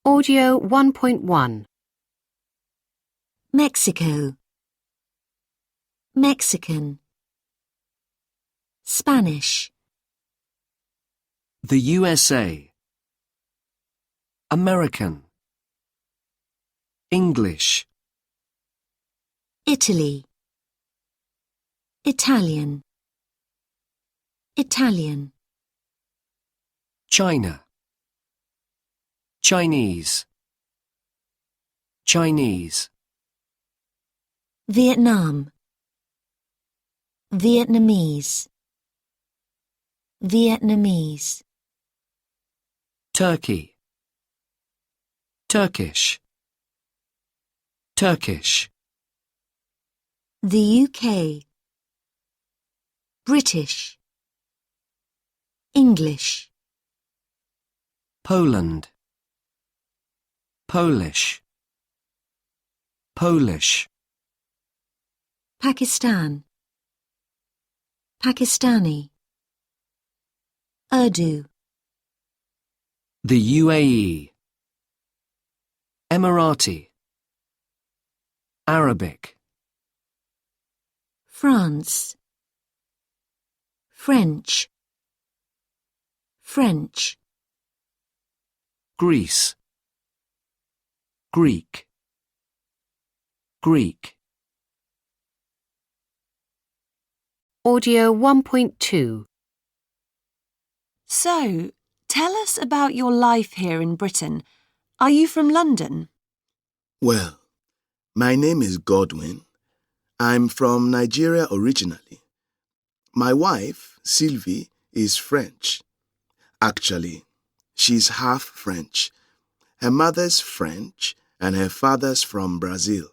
Audio 1.1. Mexico, Mexican, Spanish, The USA, American, English, Italy, Italian, Italian, China, Chinese, Chinese, Vietnam, Vietnamese, Vietnamese, Turkey, Turkish, Turkish, the UK, British, English, Poland, Polish, Polish, Pakistan, Pakistani, Urdu, the UAE, Emirati, Arabic, France, French, French, Greece, Greek, Greek. Audio 1.2. So, tell us about your life here in Britain. Are you from London? Well, my name is Godwin. I'm from Nigeria originally. My wife, Sylvie, is French. Actually, she's half French. Her mother's French and her father's from Brazil.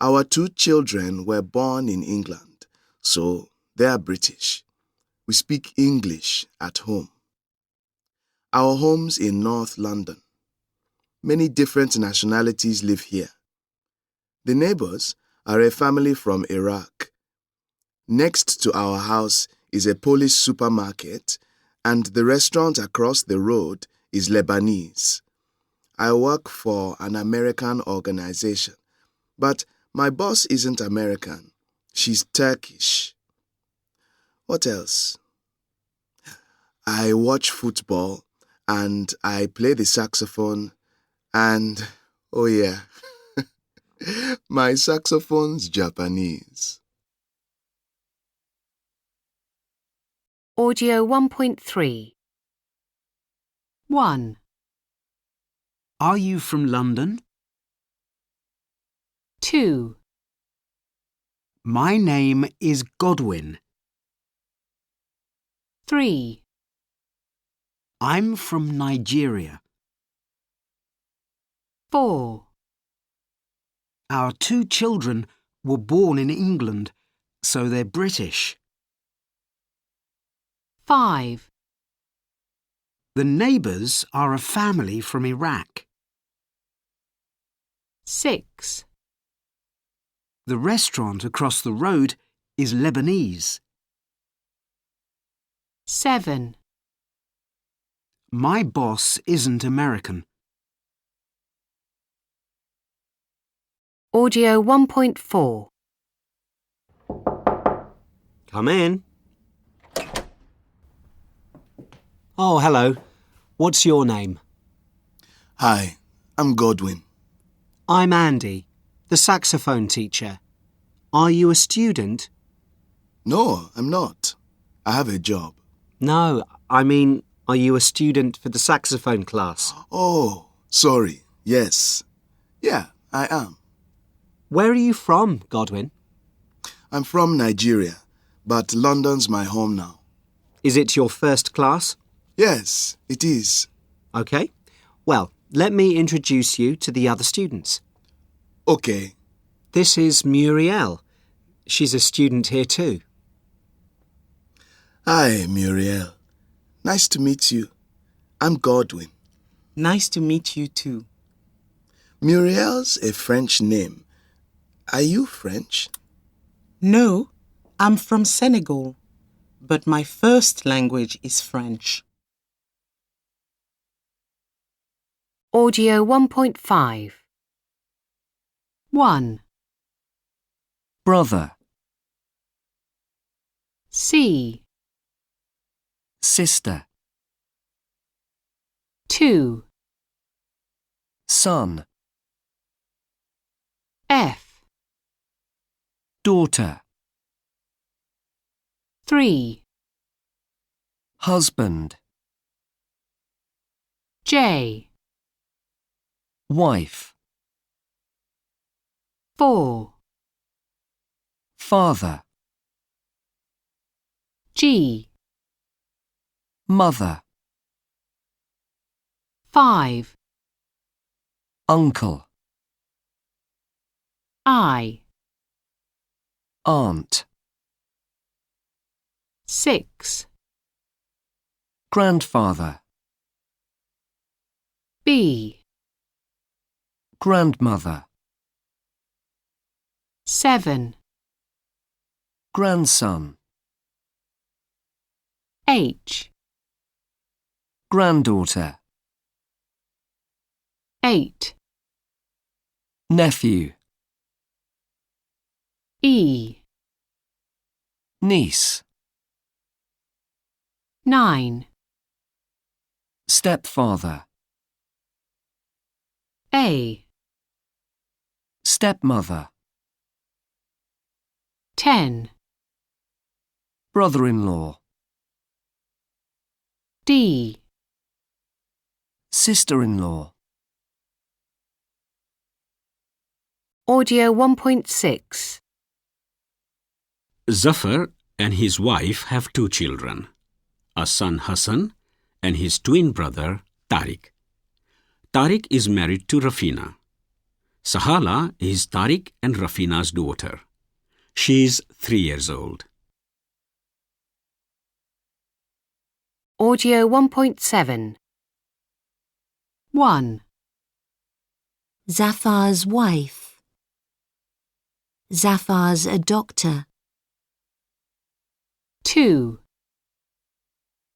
Our 2 children were born in England, so they are British. We speak English at home. Our home's in North London. Many different nationalities live here. The neighbors are a family from Iraq. Next to our house is a Polish supermarket, and the restaurant across the road is Lebanese. I work for an American organization, but my boss isn't American. She's Turkish. What else? I watch football, and I play the saxophone, and, oh yeah, my saxophone's Japanese. Audio 1.3. 1. Are you from London? 2. My name is Godwin. 3. I'm from Nigeria. 4. Our 2 children were born in England, so they're British. 5. The neighbours are a family from Iraq. 6. The restaurant across the road is Lebanese. 7. My boss isn't American. Audio 1.4. Come in. Oh, hello. What's your name? Hi, I'm Godwin. I'm Andy, the saxophone teacher. Are you a student? No, I'm not. I have a job. No, I mean, are you a student for the saxophone class? Oh, sorry. Yes. Yeah, I am. Where are you from, Godwin? I'm from Nigeria, but London's my home now. Is it your first class? Yes, it is. OK. Well, let me introduce you to the other students. Okay. This is Muriel. She's a student here too. Hi, Muriel. Nice to meet you. I'm Godwin. Nice to meet you too. Muriel's a French name. Are you French? No, I'm from Senegal. but my first language is French. Audio 1.5. 1. Brother, C. sister, 2. son, F. daughter, 3. husband, J. wife, 4. father, G. mother, 5. uncle, I. aunt, 6. grandfather, B. grandmother, 7. grandson, H. granddaughter, 8. nephew, E. niece, 9. stepfather, A. stepmother, 10. brother-in-law, D. sister-in-law. Audio 1.6. Zafar and his wife have 2 children, a son Hassan and his twin brother Tariq. Tariq is married to Rafina. Sahala is Tariq and Rafina's daughter. She is 3 years old. Audio 1.7. 1. Zafar's wife. Zafar's a doctor. 2.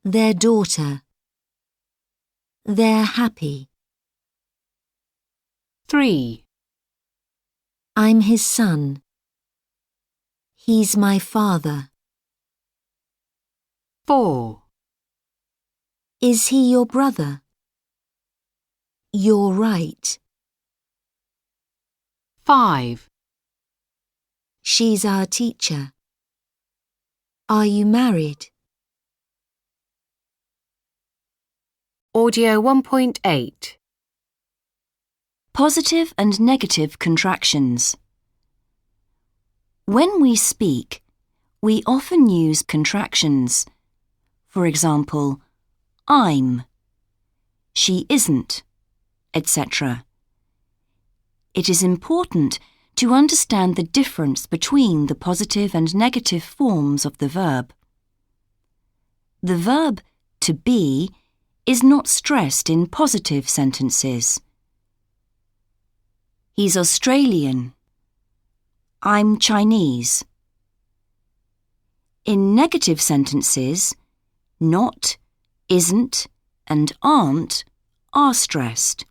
Their daughter. They're happy. 3. I'm his son. He's my father. 4. Is he your brother? You're right. 5. She's our teacher. Are you married? Audio 1.8. Positive and negative contractions. When we speak, we often use contractions. For example, I'm, she isn't, etc. It is important to understand the difference between the positive and negative forms of the verb. The verb to be is not stressed in positive sentences. He's Australian. I'm Chinese. In negative sentences, not, isn't, and aren't are stressed.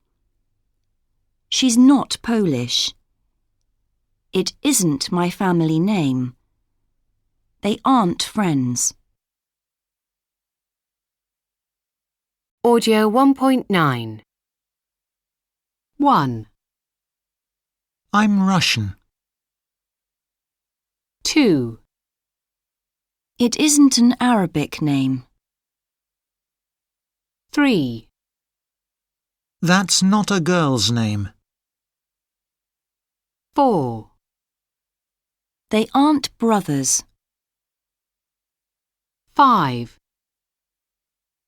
She's not Polish. It isn't my family name. They aren't friends. Audio 1.9. 1. I'm Russian. 2. It isn't an Arabic name. 3. That's not a girl's name. 4. They aren't brothers. 5.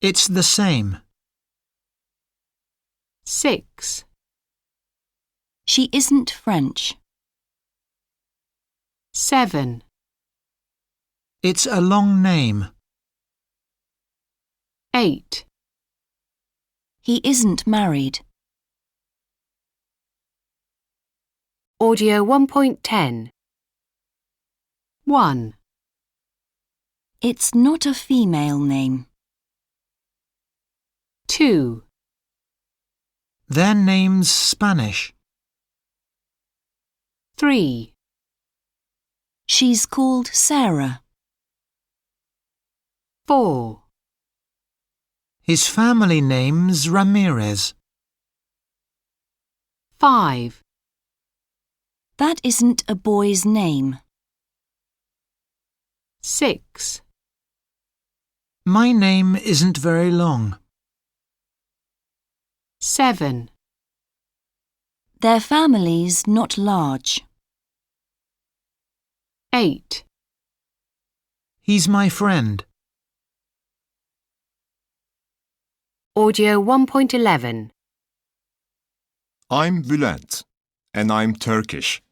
It's the same. 6. She isn't French. 7. It's a long name. 8. He isn't married. Audio 1.10. 1. It's not a female name. 2, Their name's Spanish. 3, She's called Sarah. 4, His family name's Ramirez. 5, That isn't a boy's name. 6, My name isn't very long. 7, Their family's not large. 8, He's my friend. Audio 1.11. I'm Bülent, and I'm Turkish.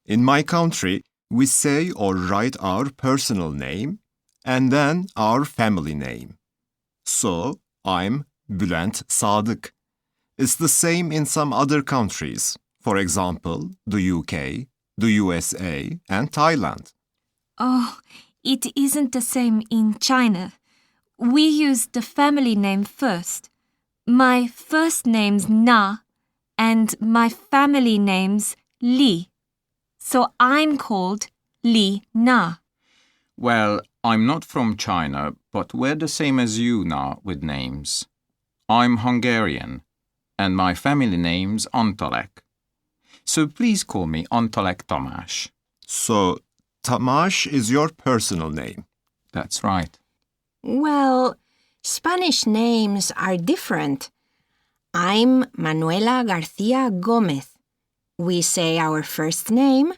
In my country, we say or write our personal name and then our family name. So, I'm Bülent Sadık. It's the same in some other countries, for example, the UK, the USA, and Thailand. Oh, it isn't the same in China. We use the family name first. My first name's Na, and my family name's Li. So I'm called Li Na. Well, I'm not from China, but we're the same as you now with names. I'm Hungarian, and my family name's Antalek. So please call me Antalek Tamás. So, Tamás is your personal name. That's right. Well, Spanish names are different. I'm Manuela Garcia Gomez. We say our first name,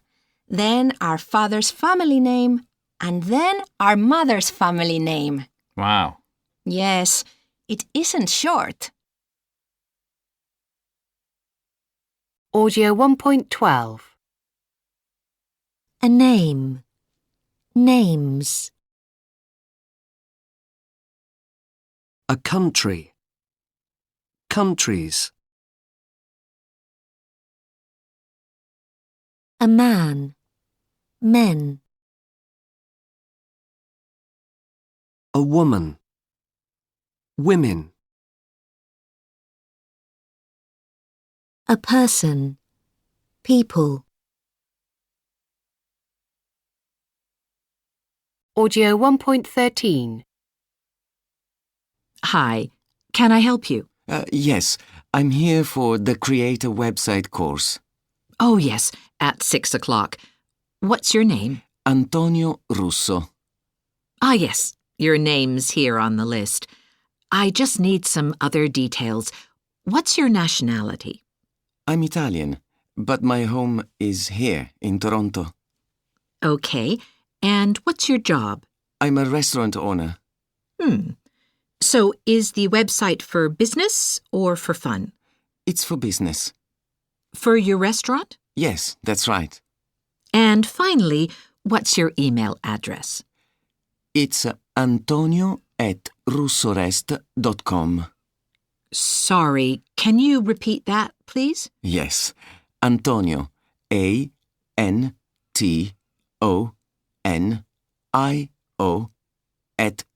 then our father's family name, and then our mother's family name. Wow. Yes, it isn't short. Audio 1.12. A name. Names. A country. Countries. A man. Men. A woman. Women. A person. People. Audio 1.13. Hi, can I help you? Yes, I'm here for the Create a Website course. Oh, yes, at 6 o'clock. What's your name? Antonio Russo. Ah, yes, your name's here on the list. I just need some other details. What's your nationality? I'm Italian, but my home is here in Toronto. Okay, and what's your job? I'm a restaurant owner. So is the website for business or for fun? It's for business. For your restaurant? Yes, that's right. And finally, what's your email address? It's antonio@russorest.com. Sorry, can you repeat that, please? Yes, Antonio, ANTONIO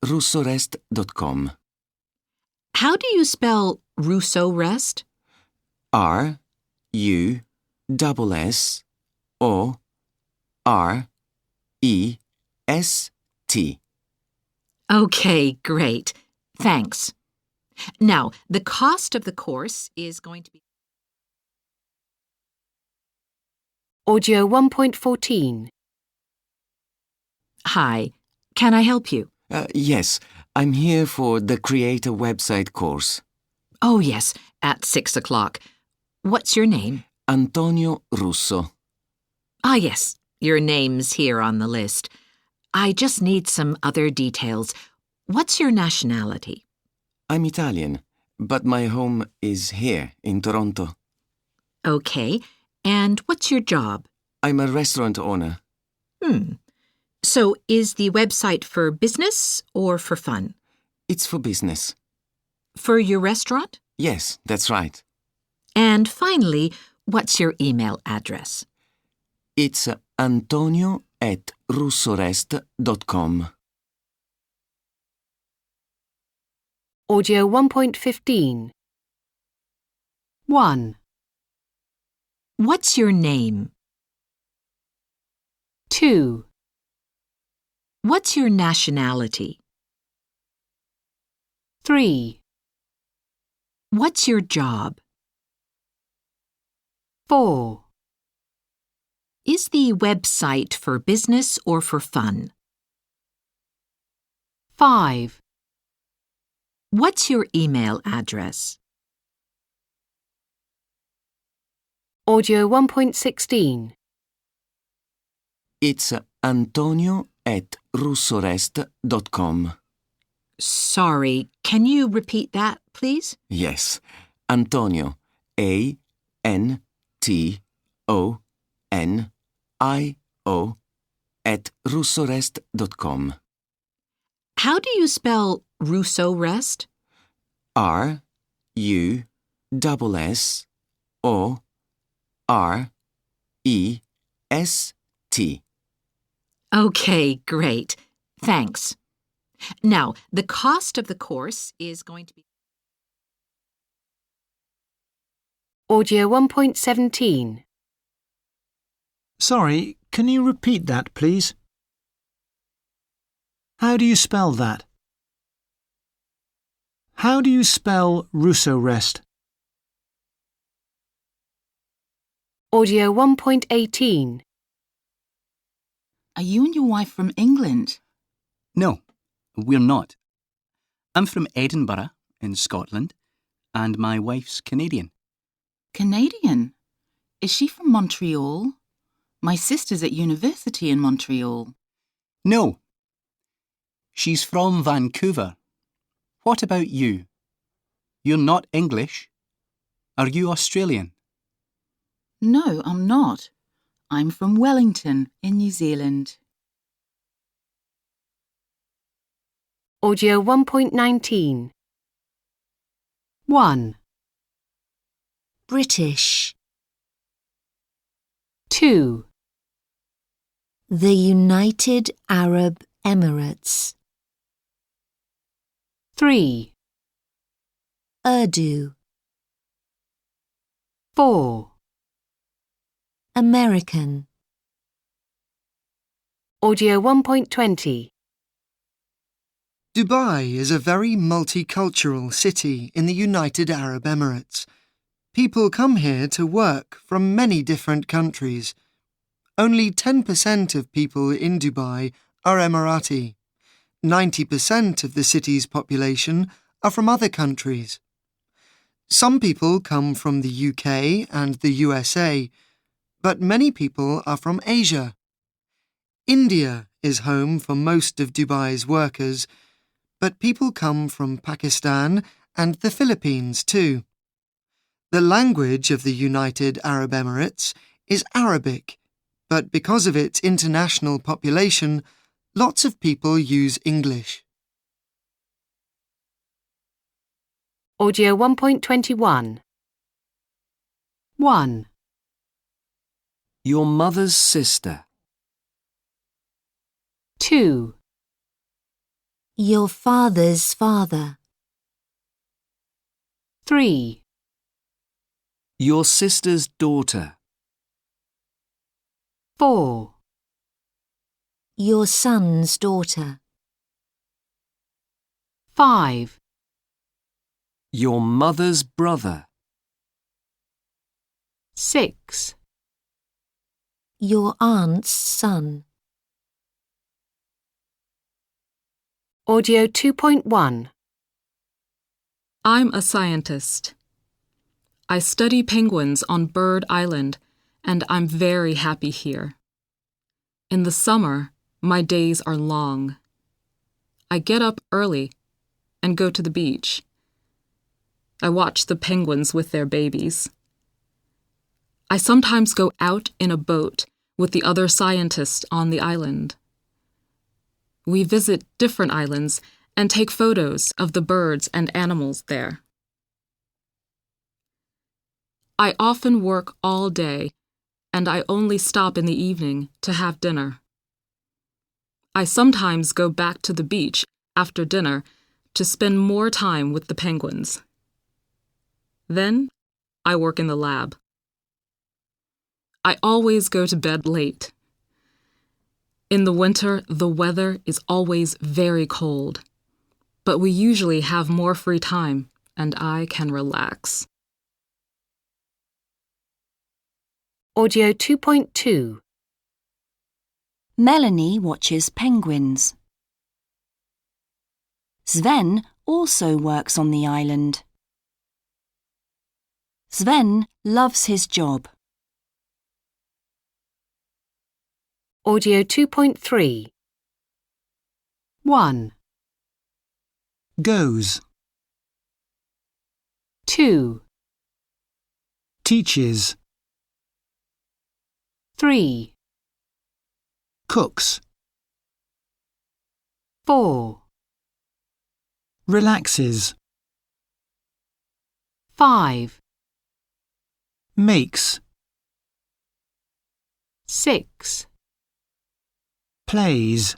@russorest.com. How do you spell Russo Rest? RUSSOREST. Okay, great. Thanks. Now, the cost of the course is going to be... Audio 1.14. Hi, can I help you? Yes, I'm here for the Create a Website course. Oh, yes, at 6 o'clock. What's your name? Antonio Russo. Ah, yes, your name's here on the list. I just need some other details. What's your nationality? I'm Italian, but my home is here in Toronto. Okay, and what's your job? I'm a restaurant owner. So is the website for business or for fun? It's for business. For your restaurant? Yes, that's right. And finally, what's your email address? It's antonio@russorest.com. Audio 1.15. 1, What's your name? 2, What's your nationality? 3, What's your job? 4, Is the website for business or for fun? 5, What's your email address? Audio 1.16. It's antonio@russorest.com. Sorry, can you repeat that, please? Yes, Antonio, ANTONIO @russorest.com. How do you spell Russo Rest? RUSSOREST. Okay, great. Thanks. Now, the cost of the course is going to be... Audio 1.17. Sorry, can you repeat that, please? How do you spell that? How do you spell Russo Rest? Audio 1.18. Are you and your wife from England? No, we're not. I'm from Edinburgh in Scotland, and my wife's Canadian. Canadian? Is she from Montreal? My sister's at university in Montreal. No. She's from Vancouver. What about you? You're not English. Are you Australian? No, I'm not. I'm from Wellington in New Zealand. Audio 1.19. 1, British. 2, The United Arab Emirates. 3, Urdu. 4. American. Audio 1.20. Dubai is a very multicultural city in the United Arab Emirates. People come here to work from many different countries. Only 10% of people in Dubai are Emirati. 90% of the city's population are from other countries. Some people come from the UK and the USA, but many people are from Asia. India is home for most of Dubai's workers, but people come from Pakistan and the Philippines too. The language of the United Arab Emirates is Arabic, but because of its international population, lots of people use English. Audio 1.21. 1, Your mother's sister. 2, Your father's father. 3, Your sister's daughter. 4, Your son's daughter. 5, Your mother's brother. 6, Your aunt's son. Audio 2.1. I'm a scientist. I study penguins on Bird Island, and I'm very happy here. In the summer, my days are long. I get up early and go to the beach. I watch the penguins with their babies. I sometimes go out in a boat with the other scientists on the island. We visit different islands and take photos of the birds and animals there. I often work all day, and I only stop in the evening to have dinner. I sometimes go back to the beach after dinner to spend more time with the penguins. Then, I work in the lab. I always go to bed late. In the winter, the weather is always very cold, but we usually have more free time and I can relax. Audio 2.2. Melanie watches penguins. Sven also works on the island. Sven loves his job. Audio 2.3. 1, Goes. 2, Teaches. 3, Cooks. 4, Relaxes. 5, Makes. 6, Plays.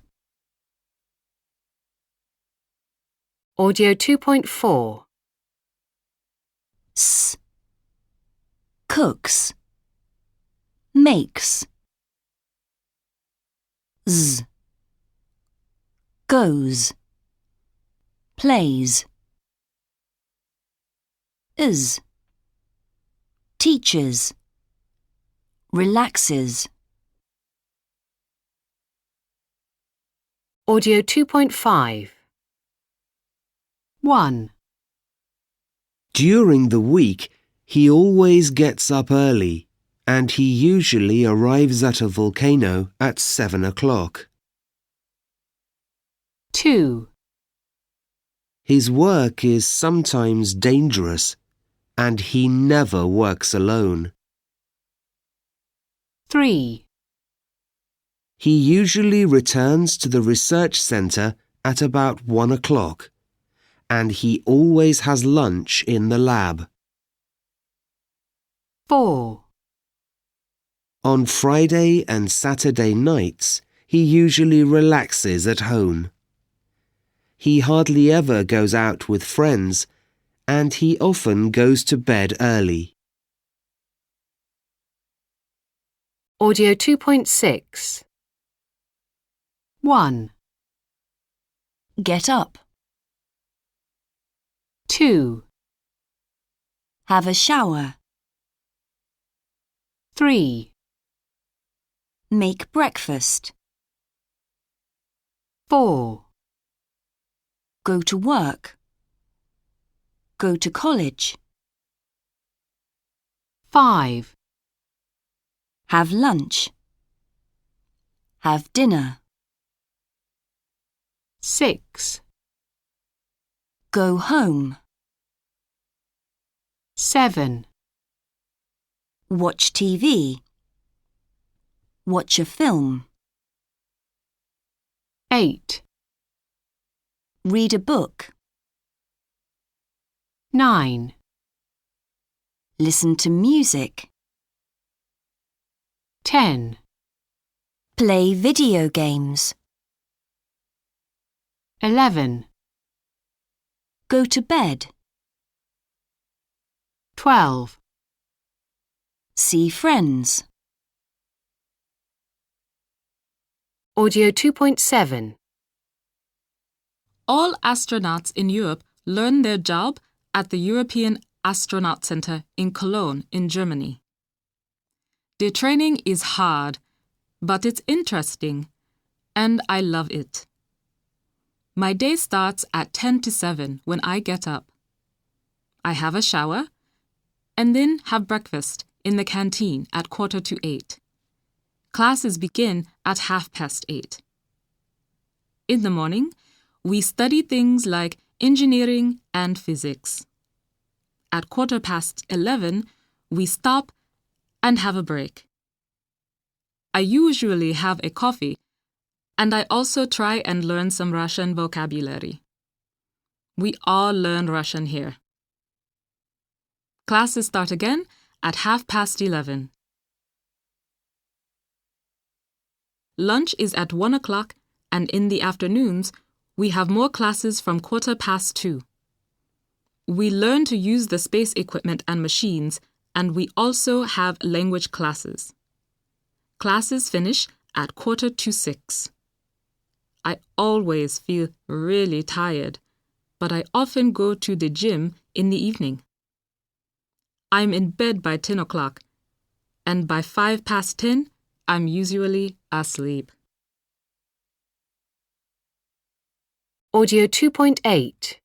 Audio 2.4. S. Cooks. Makes. Z. Goes. Plays. Is. Teaches. Relaxes. Audio 2.5. 1, During the week, he always gets up early, and he usually arrives at a volcano at 7 o'clock. 2, His work is sometimes dangerous, and he never works alone. 3, He usually returns to the research center at about 1 o'clock, and he always has lunch in the lab. 4, On Friday and Saturday nights, he usually relaxes at home. He hardly ever goes out with friends, and he often goes to bed early. Audio 2.6. 1, Get up. 2, Have a shower. 3, Make breakfast. 4, Go to work. Go to college. 5, Have lunch. Have dinner. 6, Go home. 7, Watch TV. Watch a film. 8, Read a book. 9, Listen to music. 10, Play video games. 11, Go to bed. 12, See friends. Audio 2.7. All astronauts in Europe learn their job at the European Astronaut Center in Cologne, in Germany. Their training is hard, but it's interesting, and I love it. My day starts at 10 to 7 when I get up. I have a shower, and then have breakfast in the canteen at 7:45. Classes begin at 8:30. In the morning, we study things like engineering and physics. At 11:15, we stop and have a break. I usually have a coffee, and I also try and learn some Russian vocabulary. We all learn Russian here. Classes start again at 11:30. Lunch is at 1 o'clock, and in the afternoons, We have more classes from 2:15. We learn to use the space equipment and machines, and we also have language classes. Classes finish at 5:45. I always feel really tired, but I often go to the gym in the evening. I'm in bed by 10 o'clock, and by 10:05, I'm usually asleep. Audio 2.8.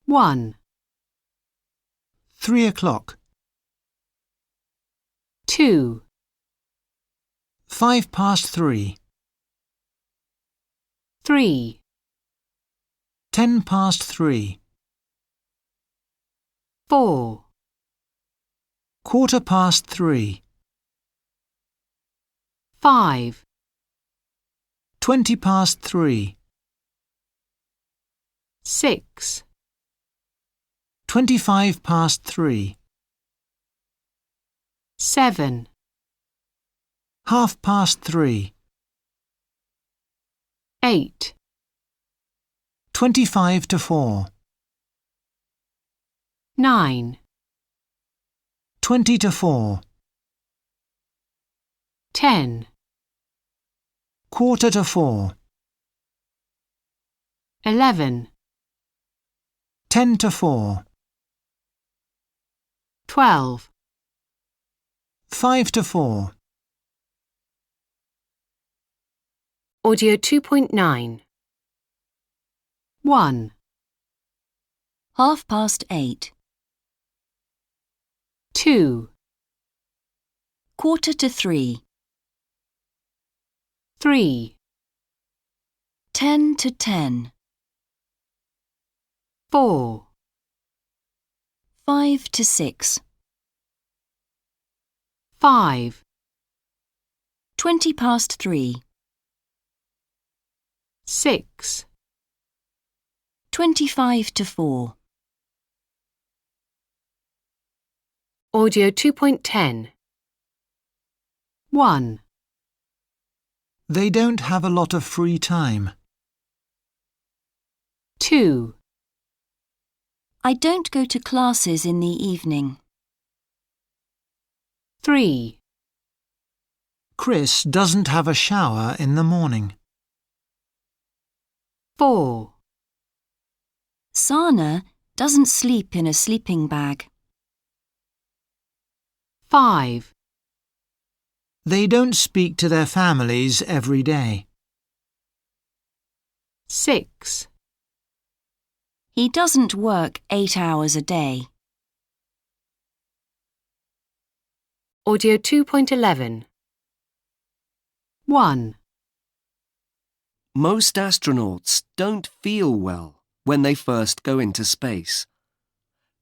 1, 3 o'clock. 2, 3:05. 3, 3:10. 4, 3:15. 5, 3:20. 6, 3:25. 7, 3:30. 8, 4:25. 9, 4:20. 10, 4:45. 11, 4:10. 12, 4:05. Audio 2.9. 1, 8:30. 2, 2:45. 3, 10:10. 4, 5:06. 5, 3:20. 6, 4:25. Audio 2.10. 1, They don't have a lot of free time. 2, I don't go to classes in the evening. 3, Chris doesn't have a shower in the morning. 4, Sana doesn't sleep in a sleeping bag. 5, They don't speak to their families every day. 6, He doesn't work 8 hours a day. Audio 2.11. 1, Most astronauts don't feel well when they first go into space.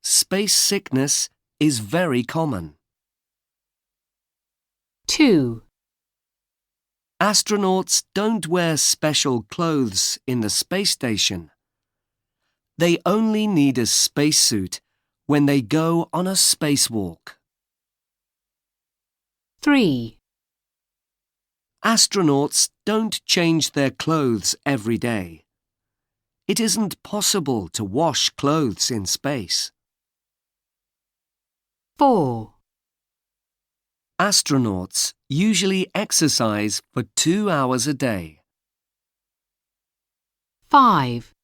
Space sickness is very common. 2, Astronauts don't wear special clothes in the space station. They only need a spacesuit when they go on a spacewalk. 3, Astronauts don't change their clothes every day. It isn't possible to wash clothes in space. 4, Astronauts usually exercise for 2 hours a day. 5,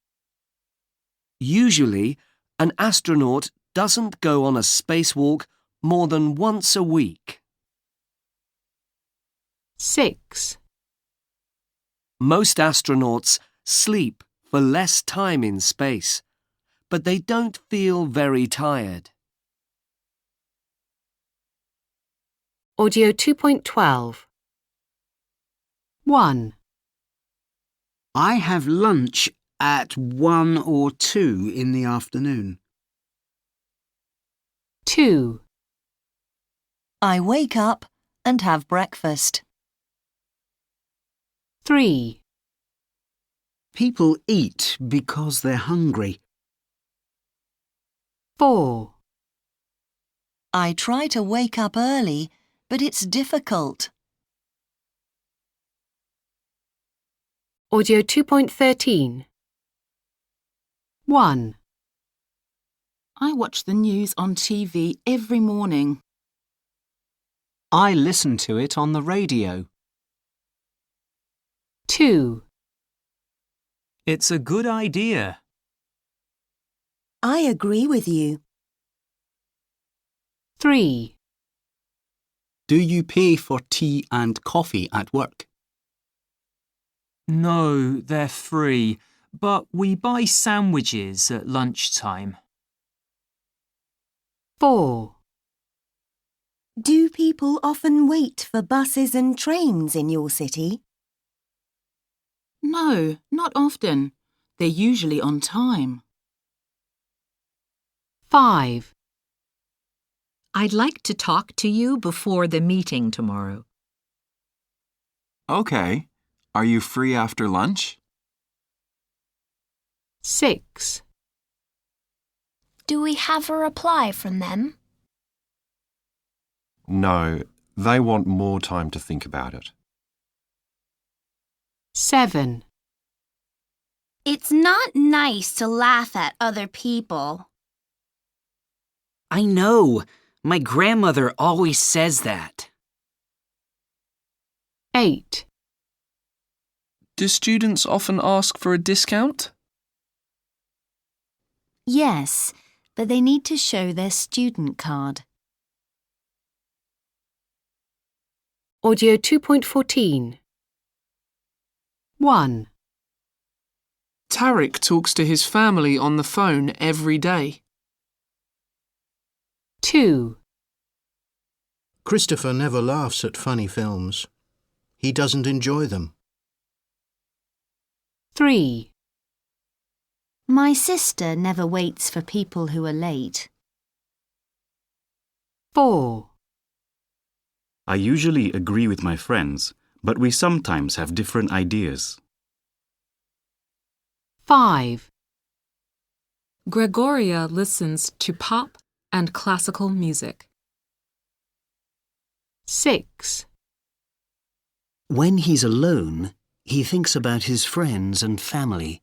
Usually, an astronaut doesn't go on a spacewalk more than once a week. 6, Most astronauts sleep for less time in space, but they don't feel very tired. Audio 2.12. 1, I have lunch at 1 or 2 in the afternoon. 2, I wake up and have breakfast. 3, People eat because they're hungry. 4, I try to wake up early, but it's difficult. Audio 2.13. 1, I watch the news on TV every morning. I listen to it on the radio. 2, It's a good idea. I agree with you. 3, Do you pay for tea and coffee at work? No, they're free, but we buy sandwiches at lunchtime. 4, Do people often wait for buses and trains in your city? No, not often. They're usually on time. 5, I'd like to talk to you before the meeting tomorrow. Okay. Are you free after lunch? 6, Do we have a reply from them? No, they want more time to think about it. 7, It's not nice to laugh at other people. I know. My grandmother always says that. 8, Do students often ask for a discount? Yes, but they need to show their student card. Audio 2.14. 1, Tariq talks to his family on the phone every day. 2, Christopher never laughs at funny films. He doesn't enjoy them. 3, My sister never waits for people who are late. 4, I usually agree with my friends, but we sometimes have different ideas. 5, Gregoria listens to pop and classical music. 6, When he's alone, he thinks about his friends and family.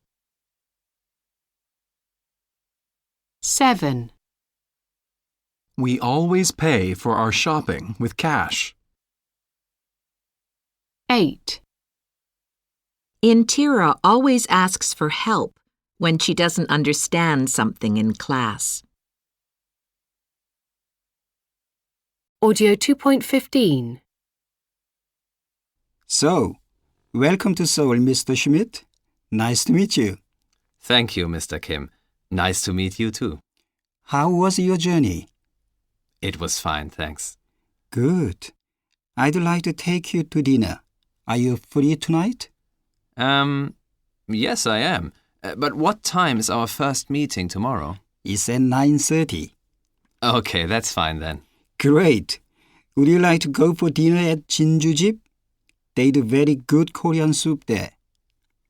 7, We always pay for our shopping with cash. 8, Intira always asks for help when she doesn't understand something in class. Audio 2.15. So, welcome to Seoul, Mr. Schmidt. Nice to meet you. Thank you, Mr. Kim. Nice to meet you too. How was your journey? It was fine, thanks. Good. I'd like to take you to dinner. Are you free tonight? Yes, I am. But what time is our first meeting tomorrow? It's at 9:30. Okay, that's fine then. Great. Would you like to go for dinner at Jinjujip? They do very good Korean soup there.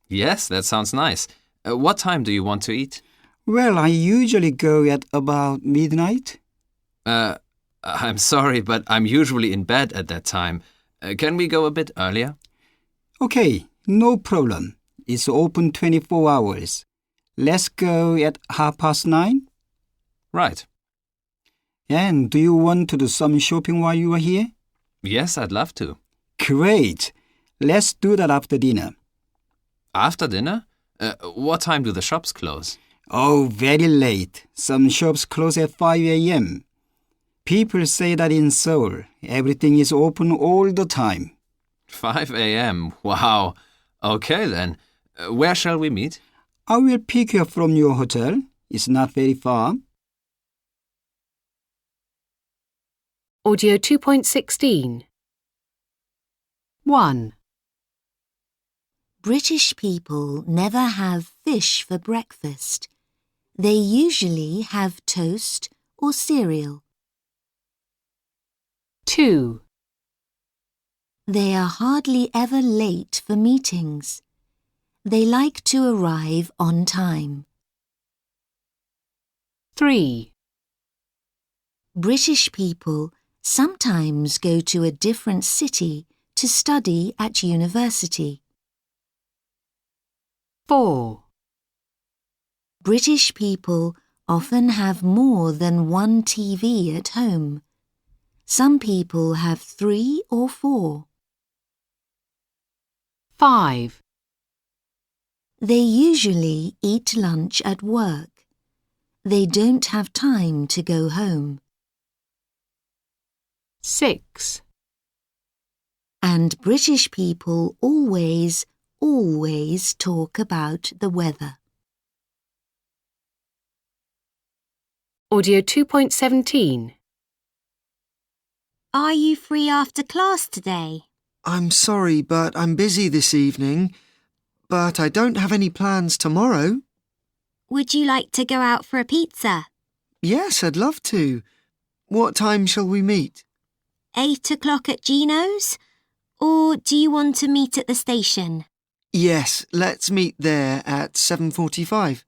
Yes, that sounds nice. What time do you want to eat? Well, I usually go at about midnight. I'm sorry, but I'm usually in bed at that time. Can we go a bit earlier? Okay, no problem. It's open 24 hours. Let's go at 9:30. Right. And do you want to do some shopping while you are here? Yes, I'd love to. Great. Let's do that after dinner. After dinner? What time do the shops close? Oh, very late. Some shops close at 5 a.m. People say that in Seoul, everything is open all the time. 5 a.m. Wow. Okay then. Where shall we meet? I will pick you up from your hotel. It's not very far. Audio 2.16. 1, British people never have fish for breakfast. They usually have toast or cereal. 2, They are hardly ever late for meetings. They like to arrive on time. 3, British people sometimes go to a different city to study at university. 4. British people often have more than one TV at home. Some people have 3 or 4. 5. They usually eat lunch at work. They don't have time to go home. 6. And British people always talk about the weather. Audio 2.17. Are you free after class today? I'm sorry, but I'm busy this evening. But I don't have any plans tomorrow. Would you like to go out for a pizza? Yes, I'd love to. What time shall we meet? 8 o'clock at Gino's? Or do you want to meet at the station? Yes, let's meet there at 7:45.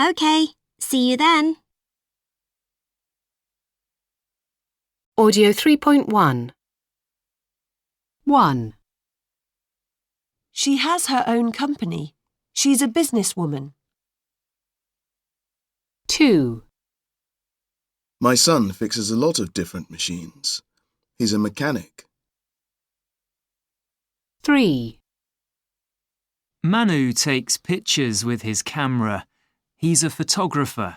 OK, see you then. Audio 3.1. 1. She has her own company. She's a businesswoman. 2. My son fixes a lot of different machines. He's a mechanic. 3. Manu takes pictures with his camera. He's a photographer.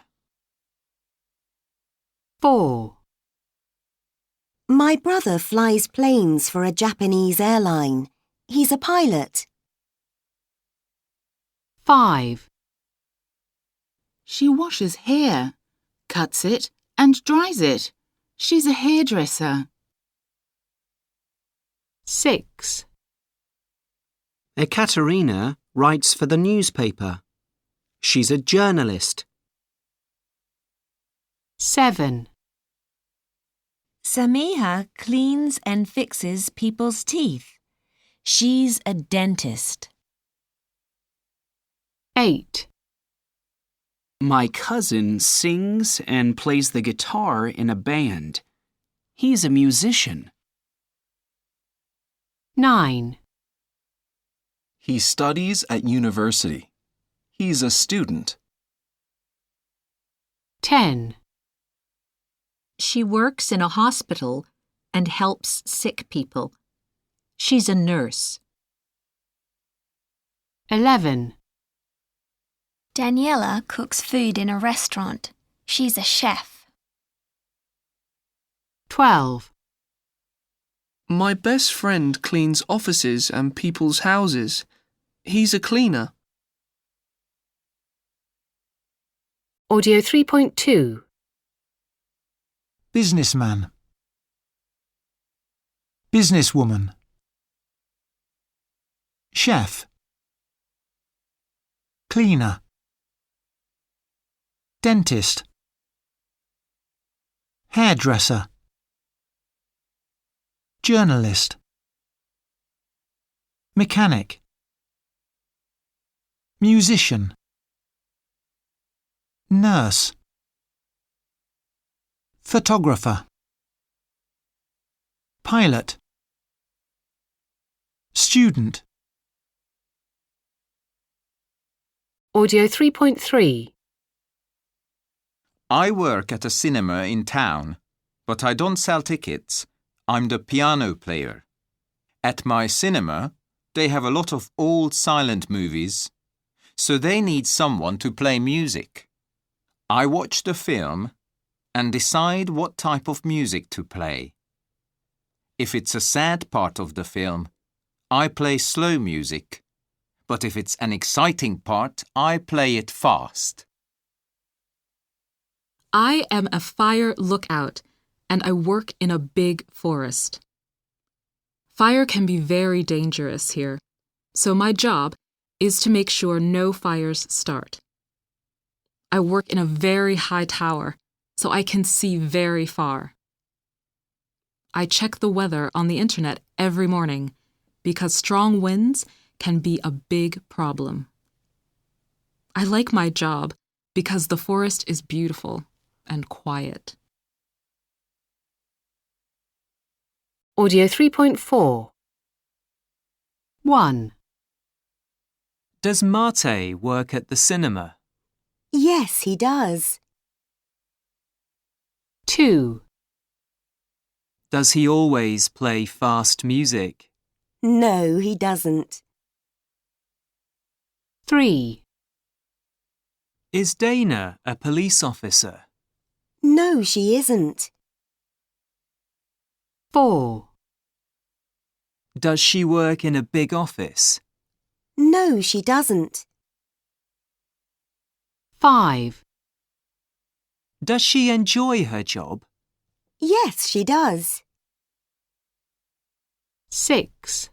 4. My brother flies planes for a Japanese airline. He's a pilot. 5. She washes hair, cuts it and dries it. She's a hairdresser. 6. Ekaterina writes for the newspaper. She's a journalist. 7. Samiha cleans and fixes people's teeth. She's a dentist. 8. My cousin sings and plays the guitar in a band. He's a musician. 9. He studies at university. He's a student. 10. She works in a hospital and helps sick people. She's a nurse. 11. Daniela cooks food in a restaurant. She's a chef. 12. My best friend cleans offices and people's houses. He's a cleaner. Audio 3.2. Businessman. Businesswoman. Chef. Cleaner. Dentist. Hairdresser. Journalist. Mechanic. Musician. Nurse. Photographer. Pilot. Student. Audio 3.3. I work at a cinema in town, but I don't sell tickets. I'm the piano player. At my cinema, they have a lot of old silent movies, so they need someone to play music. I watch the film and decide what type of music to play. If it's a sad part of the film, I play slow music, but if it's an exciting part, I play it fast. I am a fire lookout, and I work in a big forest. Fire can be very dangerous here, so my job is to make sure no fires start. I work in a very high tower, so I can see very far. I check the weather on the internet every morning because strong winds can be a big problem. I like my job because the forest is beautiful and quiet. Audio 3.4. 1. Does Mate work at the cinema? Yes, he does. 2, Does he always play fast music? No, he doesn't. 3, Is Dana a police officer? No, she isn't. 4, Does she work in a big office? No, she doesn't. 5, Does she enjoy her job? Yes, she does. 6,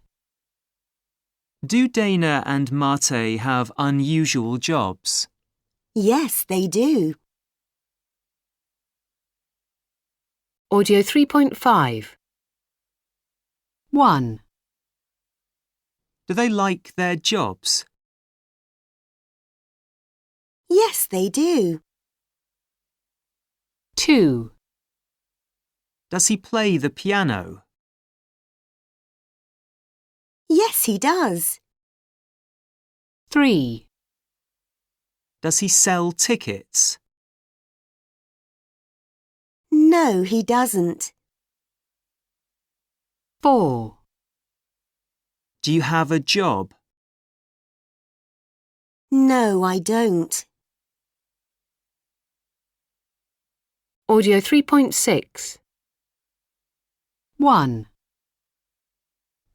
Do Dana and Mate have unusual jobs? Yes, they do. Audio 3.5. 1, Do they like their jobs? Yes, they do. 2, Does he play the piano? Yes, he does. 3, Does he sell tickets? No, he doesn't. 4, Do you have a job? No, I don't. Audio 3.6. 1,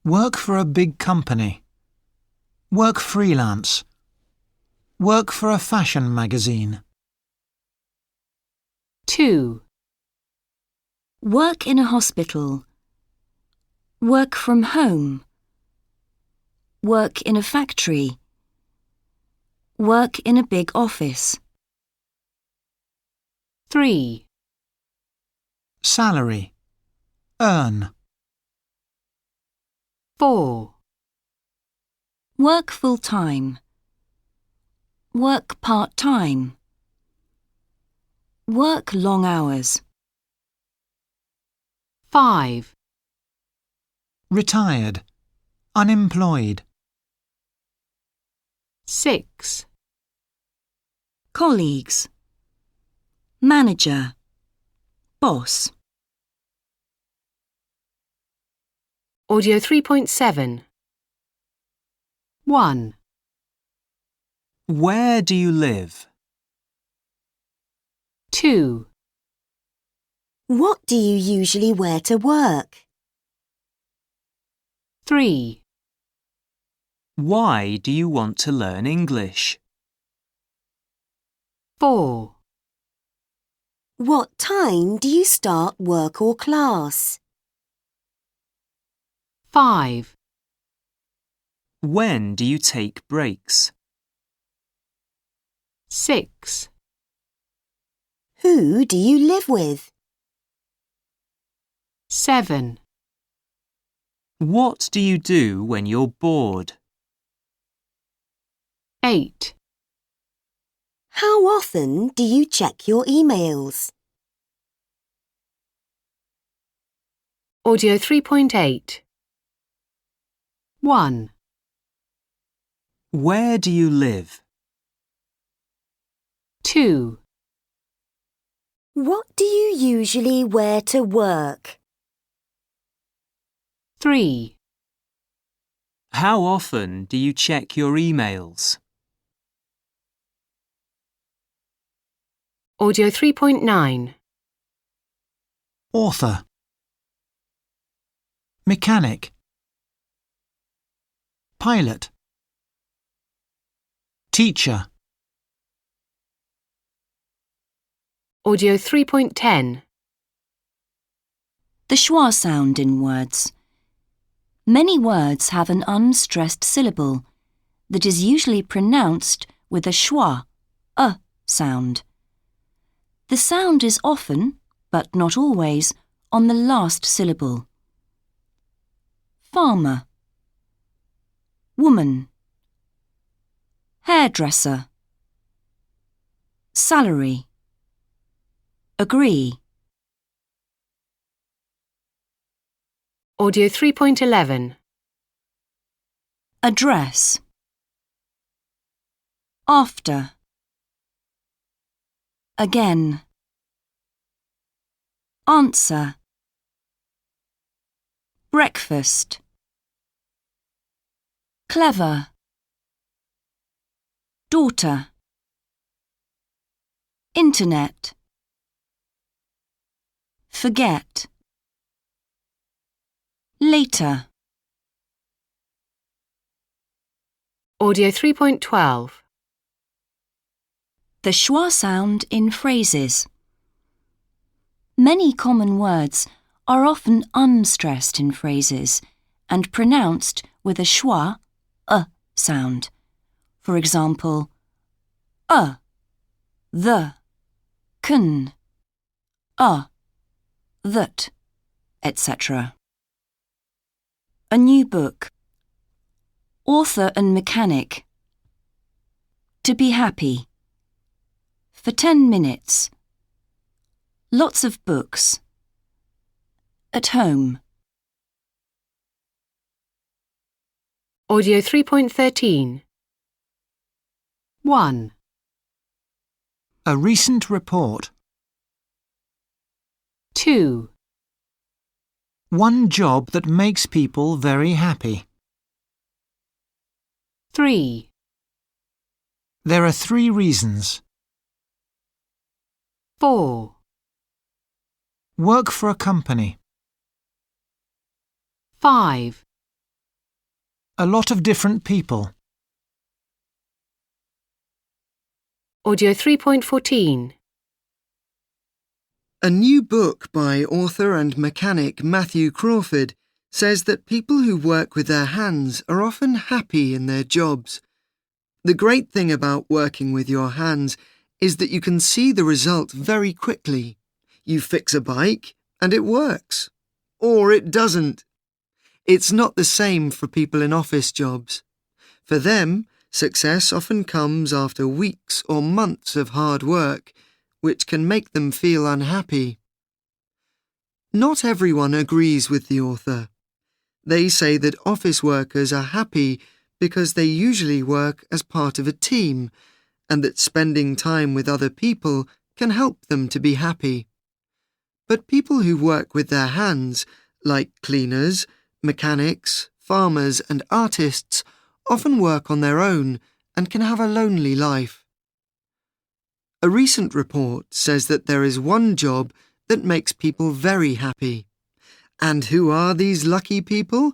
Work for a big company. Work freelance. Work for a fashion magazine. 2, Work in a hospital. Work from home. Work in a factory. Work in a big office. 3, Salary. Earn. 4, Work full-time. Work part-time. Work long hours. 5, Retired. Unemployed. 6, Colleagues. Manager. Boss. Audio 3.7. 1, Where do you live? 2, What do you usually wear to work? 3, Why do you want to learn English? 4, What time do you start work or class? 5, When do you take breaks? 6, Who do you live with? 7, What do you do when you're bored? 8, How often do you check your emails? Audio 3.8. 1, Where do you live? 2, What do you usually wear to work? 3, How often do you check your emails? Audio 3.9. Author. Mechanic. Pilot. Teacher. Audio 3.10. The schwa sound in words. Many words have an unstressed syllable that is usually pronounced with a schwa, a sound. The sound is often, but not always, on the last syllable. Farmer. Woman. Hairdresser. Salary. Agree. Audio 3.11. Address. After. Again. Answer. Breakfast. Clever. Daughter. Internet. Forget. Later. Audio 3.12. The schwa sound in phrases. Many common words are often unstressed in phrases and pronounced with a schwa, sound. For example, the, can, that, etc. A new book. Author and mechanic. To be happy. For 10 minutes. Lots of books. At home. Audio 3.13. 1. A recent report. 2. One job that makes people very happy. 3. There are 3 reasons. 4. Work for a company. 5. A lot of different people. Audio 3.14. A new book by author and mechanic Matthew Crawford says that people who work with their hands are often happy in their jobs. The great thing about working with your hands is that you can see the result very quickly. You fix a bike and it works. Or it doesn't. It's not the same for people in office jobs. For them, success often comes after weeks or months of hard work, which can make them feel unhappy. Not everyone agrees with the author. They say that office workers are happy because they usually work as part of a team, and that spending time with other people can help them to be happy. But people who work with their hands, like cleaners, mechanics, farmers and artists, often work on their own and can have a lonely life. A recent report says that there is one job that makes people very happy. And who are these lucky people?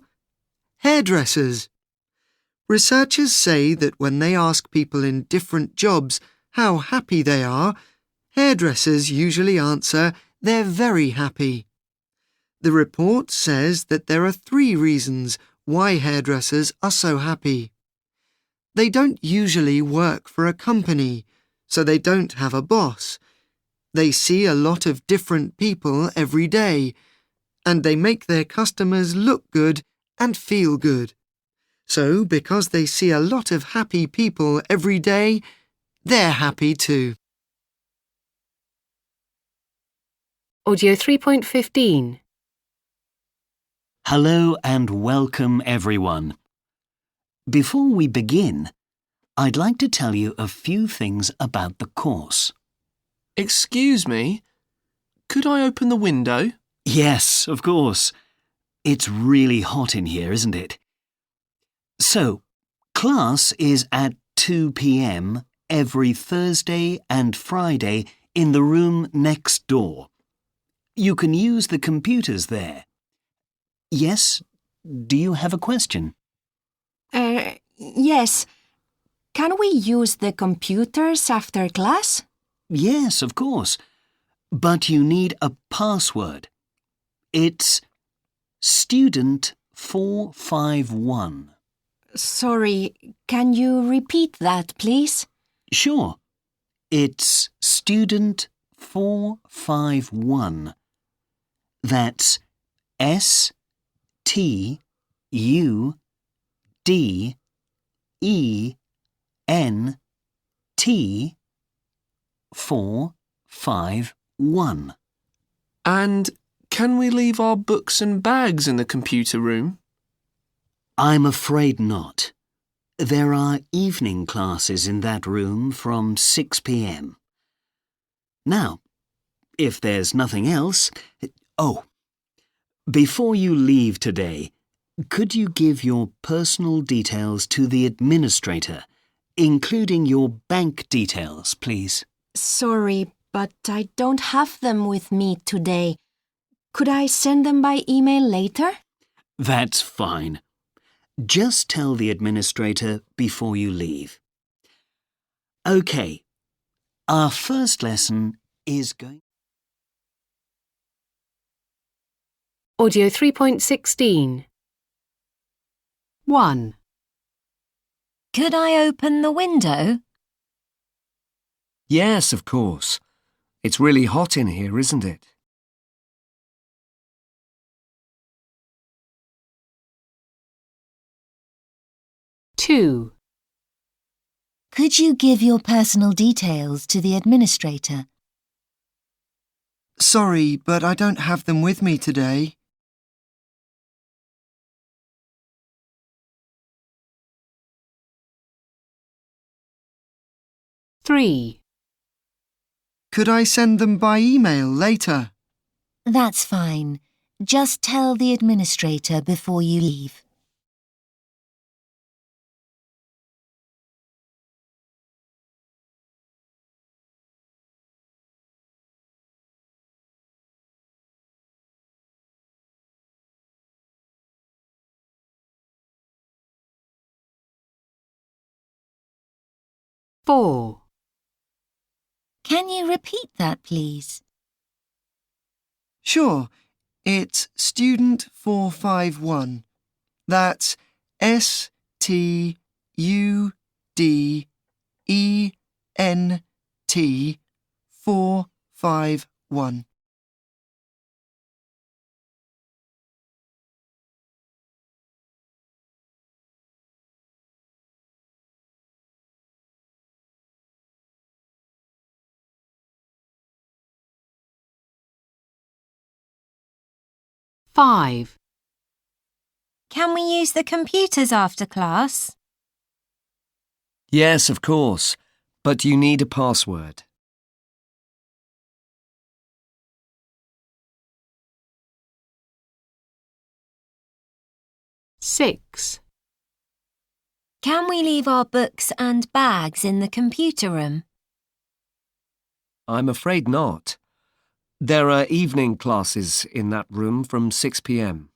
Hairdressers. Researchers say that when they ask people in different jobs how happy they are, hairdressers usually answer they're very happy. The report says that there are 3 reasons why hairdressers are so happy. They don't usually work for a company, so they don't have a boss. They see a lot of different people every day, and they make their customers look good and feel good. So, because they see a lot of happy people every day, they're happy too. Audio 3.15. Hello and welcome everyone. Before we begin, I'd like to tell you a few things about the course. Excuse me, could I open the window? Yes, of course. It's really hot in here, isn't it? So, class is at 2 p.m. every Thursday and Friday in the room next door. You can use the computers there. Yes? Do you have a question? Yes. Can we use the computers after class? Yes, of course. But you need a password. It's Student 451. Sorry, can you repeat that, please? Sure. It's Student 451. That's STUDENT 451. And can we leave our books and bags in the computer room? I'm afraid not. There are evening classes in that room from 6 p.m. Now, if there's nothing else... Oh, before you leave today, could you give your personal details to the administrator, including your bank details, please? Sorry, but I don't have them with me today. Could I send them by email later? That's fine. Just tell the administrator before you leave. OK, our first lesson is going... Audio 3.16. 1. Could I open the window? Yes, of course. It's really hot in here, isn't it? 2. Could you give your personal details to the administrator? Sorry, but I don't have them with me today. 3. Could I send them by email later? That's fine. Just tell the administrator before you leave. 4. Can you repeat that, please? Sure, it's student 451. That's STUDENT 451. Five. Can we use the computers after class? Yes, of course. But you need a password. 6. Can we leave our books and bags in the computer room? I'm afraid not. There are evening classes in that room from 6 p.m.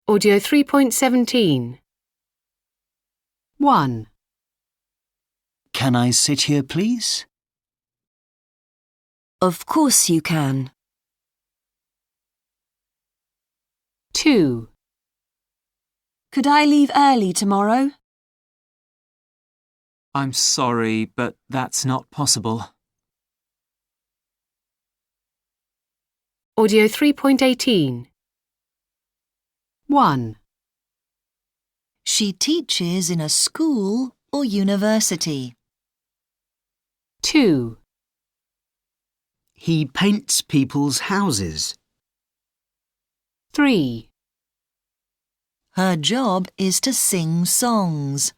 3.17. 1. Can I sit here, please? Of course you can. 2. Could I leave early tomorrow? I'm sorry, but that's not possible. Audio 3.18. 1. She teaches in a school or university. 2. He paints people's houses. 3. Her job is to sing songs.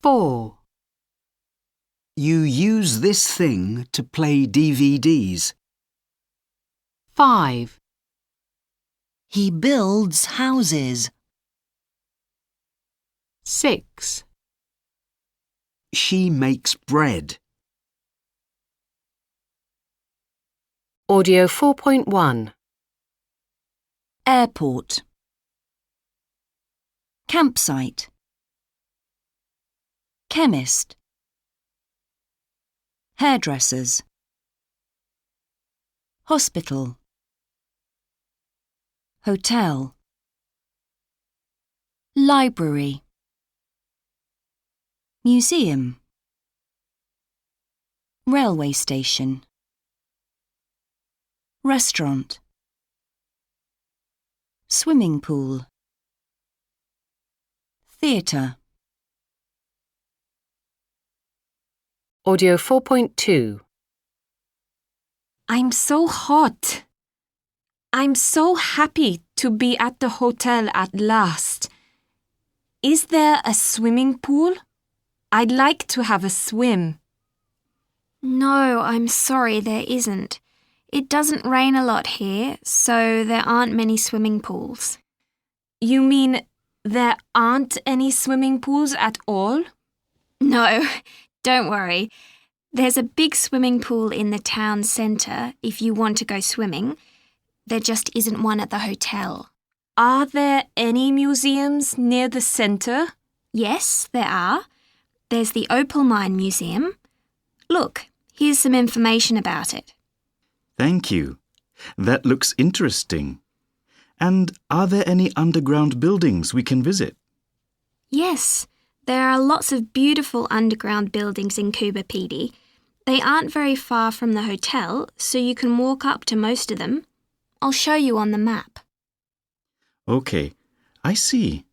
4. You use this thing to play DVDs. 5. He builds houses. 6. She makes bread. Audio 4.1. Airport. Campsite. Chemist. Hairdressers. Hospital. Hotel. Library. Museum. Railway station. Restaurant. Swimming pool. Theatre. Audio 4.2. I'm so hot. I'm so happy to be at the hotel at last. Is there a swimming pool? I'd like to have a swim. No, I'm sorry, there isn't. It doesn't rain a lot here, so there aren't many swimming pools. You mean there aren't any swimming pools at all? No, don't worry. There's a big swimming pool in the town centre if you want to go swimming. There just isn't one at the hotel. Are there any museums near the centre? Yes, there are. There's the Opal Mine Museum. Look, here's some information about it. Thank you. That looks interesting. And are there any underground buildings we can visit? Yes, there are lots of beautiful underground buildings in Kuba PD. They aren't very far from the hotel, so you can walk up to most of them. I'll show you on the map. Okay, I see.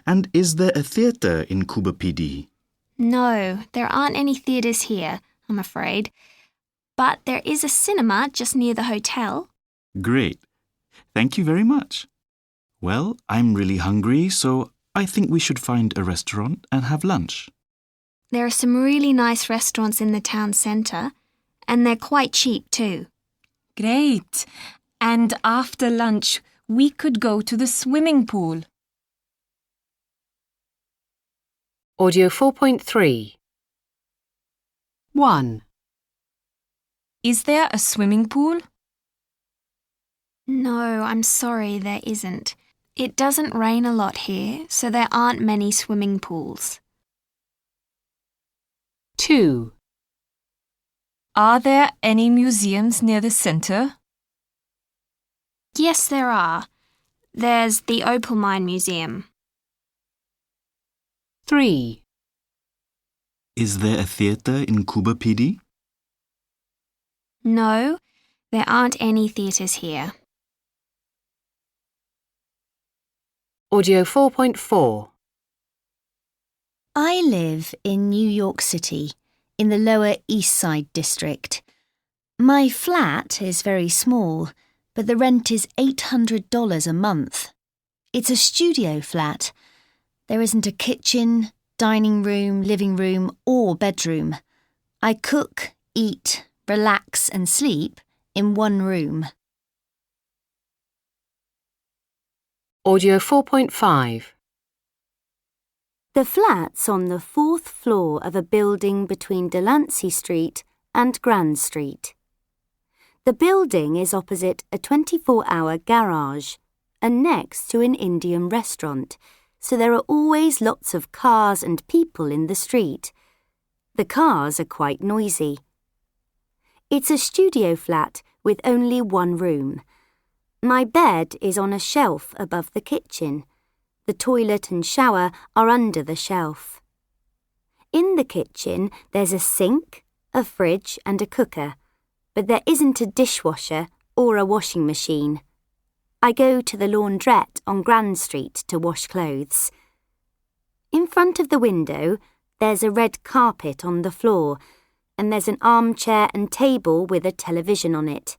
And is there a theatre in Kuba PD? No, there aren't any theatres here, I'm afraid. But there is a cinema just near the hotel. Great. Thank you very much. Well, I'm really hungry, so I think we should find a restaurant and have lunch. There are some really nice restaurants in the town centre, and they're quite cheap too. Great. And after lunch, we could go to the swimming pool. Audio 4.3. 1. Is there a swimming pool? No, I'm sorry, there isn't. It doesn't rain a lot here, so there aren't many swimming pools. 2. Are there any museums near the centre? Yes, there are. There's the Opal Mine Museum. 3. Is there a theatre in Kuba PD? No, there aren't any theatres here. Audio 4.4. I live in New York City, in the Lower East Side district. My flat is very small, but the rent is $800 a month. It's a studio flat. There isn't a kitchen, dining room, living room, or bedroom. I cook, eat, relax and sleep in one room. Audio 4.5. The flat's on the 4th floor of a building between Delancey Street and Grand Street. The building is opposite a 24-hour garage and next to an Indian restaurant, so there are always lots of cars and people in the street. The cars are quite noisy. It's a studio flat with only one room. My bed is on a shelf above the kitchen. The toilet and shower are under the shelf. In the kitchen, there's a sink, a fridge and a cooker, but there isn't a dishwasher or a washing machine. I go to the laundrette on Grand Street to wash clothes. In front of the window, there's a red carpet on the floor, and there's an armchair and table with a television on it.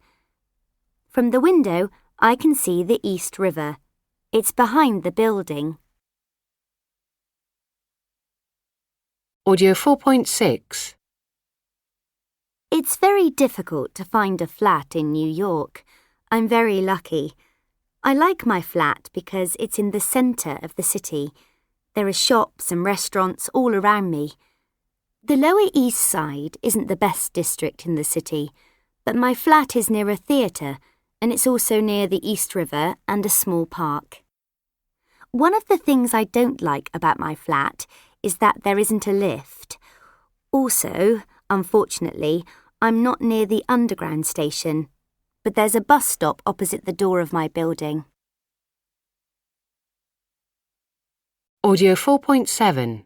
From the window, I can see the East River. It's behind the building. Audio 4.6. It's very difficult to find a flat in New York. I'm very lucky. I like my flat because it's in the centre of the city. There are shops and restaurants all around me. The Lower East Side isn't the best district in the city, but my flat is near a theatre and it's also near the East River and a small park. One of the things I don't like about my flat is that there isn't a lift. Also, unfortunately, I'm not near the underground station, but there's a bus stop opposite the door of my building. Audio 4.7.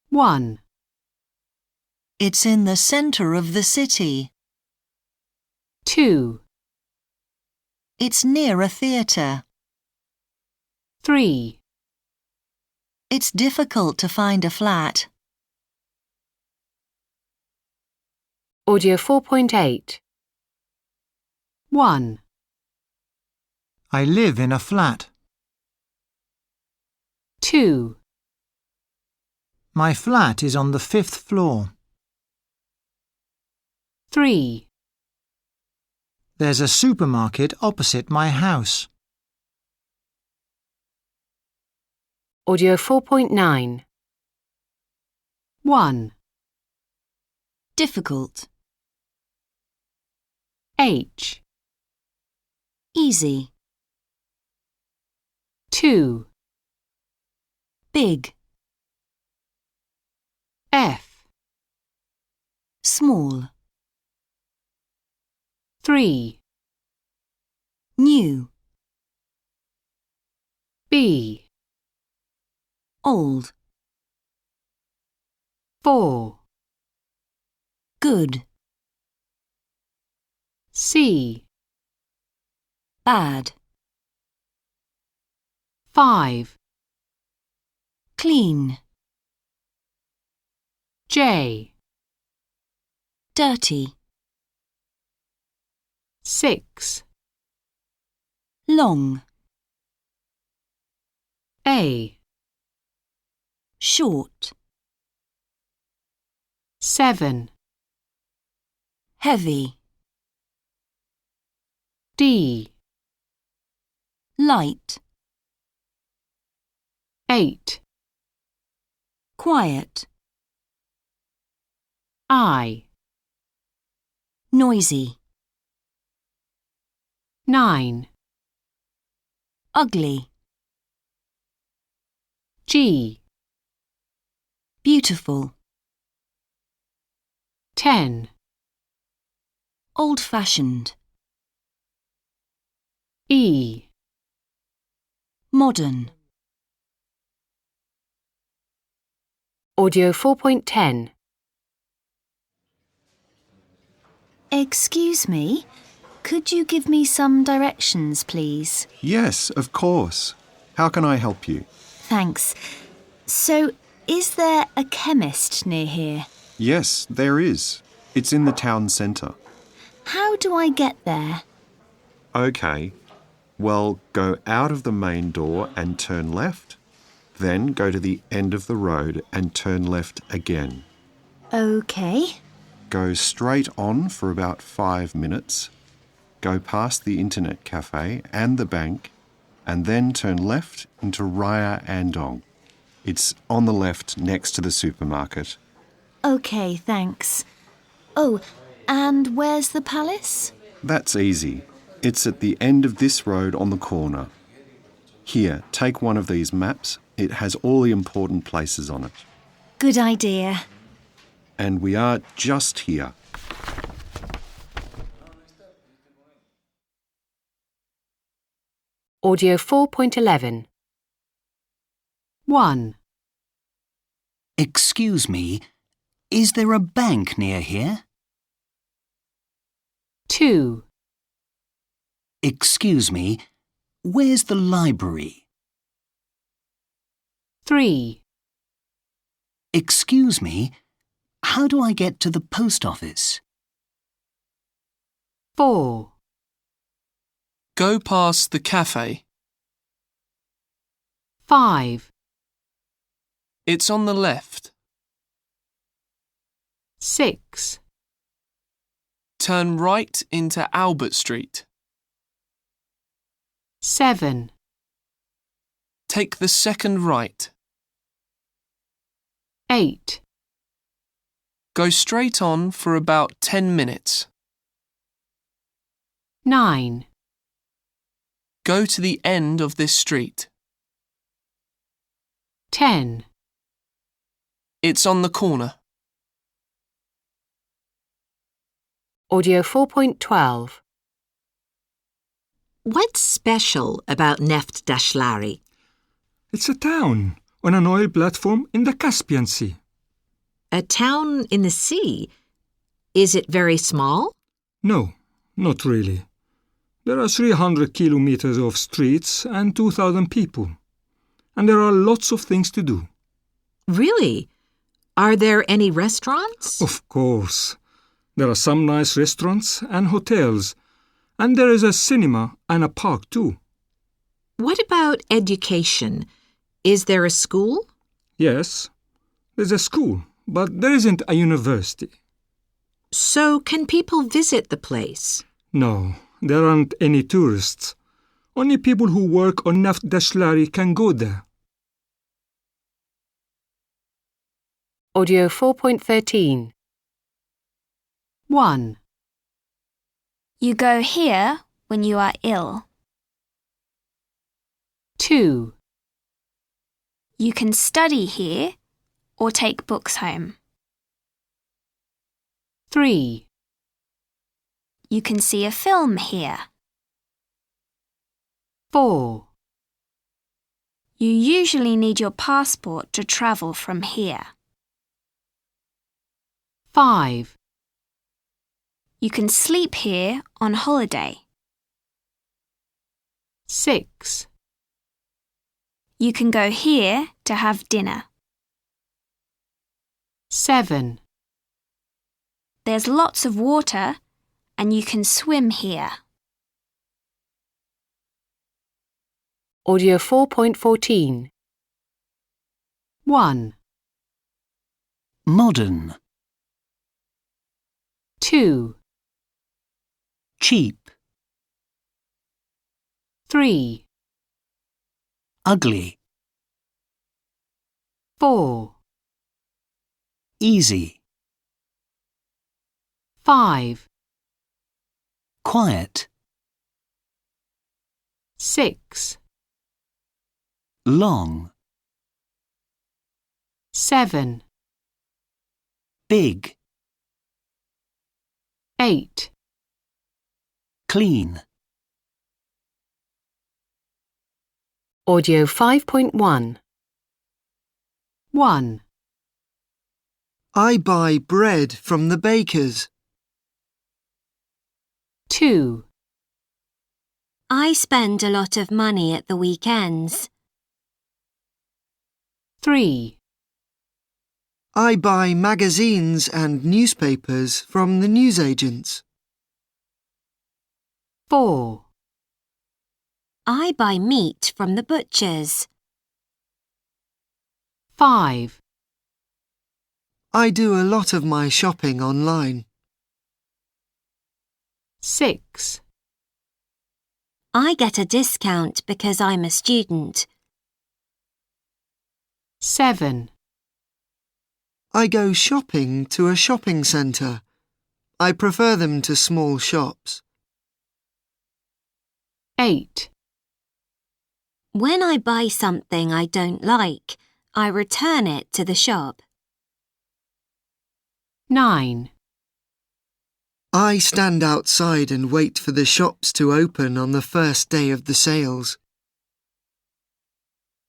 1. It's in the centre of the city. 2. It's near a theatre. 3. It's difficult to find a flat. Audio 4.8. 1, I live in a flat. 2, My flat is on the 5th floor. 3, There's a supermarket opposite my house. Audio 4.9. 1, Difficult. H, Easy. 2, Big. F, Small. 3, New. B, Old. 4, Good. C, Bad. 5, Clean. J, Dirty. 6, Long. A, Short. 7, Heavy. D, Light. 8, Quiet. I, Noisy. 9, Ugly. G, Beautiful. 10, Old-fashioned. E, Modern. Audio 4.10. Excuse me, could you give me some directions, please? Yes, of course. How can I help you? Thanks. So, is there a chemist near here? Yes, there is. It's in the town centre. How do I get there? OK. Well, go out of the main door and turn left. Then go to the end of the road and turn left again. OK. Go straight on for about 5 minutes. Go past the internet cafe and the bank, and then turn left into Raya Andong. It's on the left next to the supermarket. OK, thanks. Oh, and where's the palace? That's easy. It's at the end of this road on the corner. Here, take one of these maps. It has all the important places on it. Good idea. And we are just here. Audio 4.11. 1, Excuse me, is there a bank near here? 2, Excuse me, where's the library? 3, Excuse me, how do I get to the post office? 4, Go past the cafe. 5, It's on the left. 6, Turn right into Albert Street. 7, Take the second right. 8, Go straight on for about 10 minutes. 9, Go to the end of this street. 10. It's on the corner. Audio 4.12. What's special about Neft Dashlari? It's a town on an oil platform in the Caspian Sea. A town in the sea? Is it very small? No, not really. There are 300 kilometers of streets and 2,000 people. And there are lots of things to do. Really? Are there any restaurants? Of course. There are some nice restaurants and hotels, and there is a cinema and a park too. What about education? Is there a school? Yes, there's a school, but there isn't a university. So can people visit the place? No, there aren't any tourists. Only people who work on nationality can go there. Audio 4.13. 1, You go here when you are ill. 2, You can study here or take books home. 3, You can see a film here. 4, You usually need your passport to travel from here. 5, You can sleep here on holiday. 6, You can go here to have dinner. 7, There's lots of water and you can swim here. Audio 4.14. 1, Modern. 2, Cheap. 3, Ugly. 4, Easy. 5, Quiet. 6, Long. 7, Big. 8. Clean. Audio 5.1. 1, I buy bread from the bakers. 2, I spend a lot of money at the weekends. 3, I buy magazines and newspapers from the newsagents. 4, I buy meat from the butchers. 5, I do a lot of my shopping online. 6, I get a discount because I'm a student. 7, I go shopping to a shopping centre. I prefer them to small shops. 8, When I buy something I don't like, I return it to the shop. 9, I stand outside and wait for the shops to open on the first day of the sales.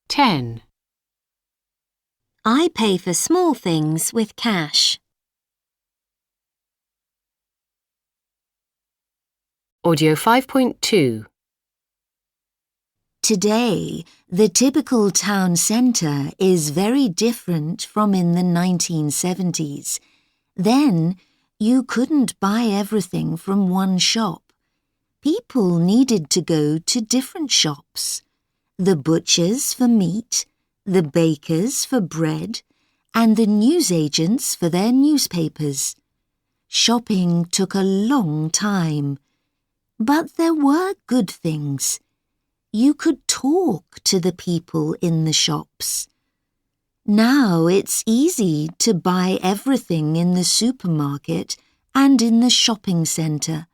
10. I pay for small things with cash. Audio 5.2. Today, the typical town centre is very different from in the 1970s. Then, you couldn't buy everything from one shop. People needed to go to different shops. The butchers for meat, the bakers for bread, and the newsagents for their newspapers. Shopping took a long time. But there were good things. You could talk to the people in the shops. Now it's easy to buy everything in the supermarket and in the shopping centre.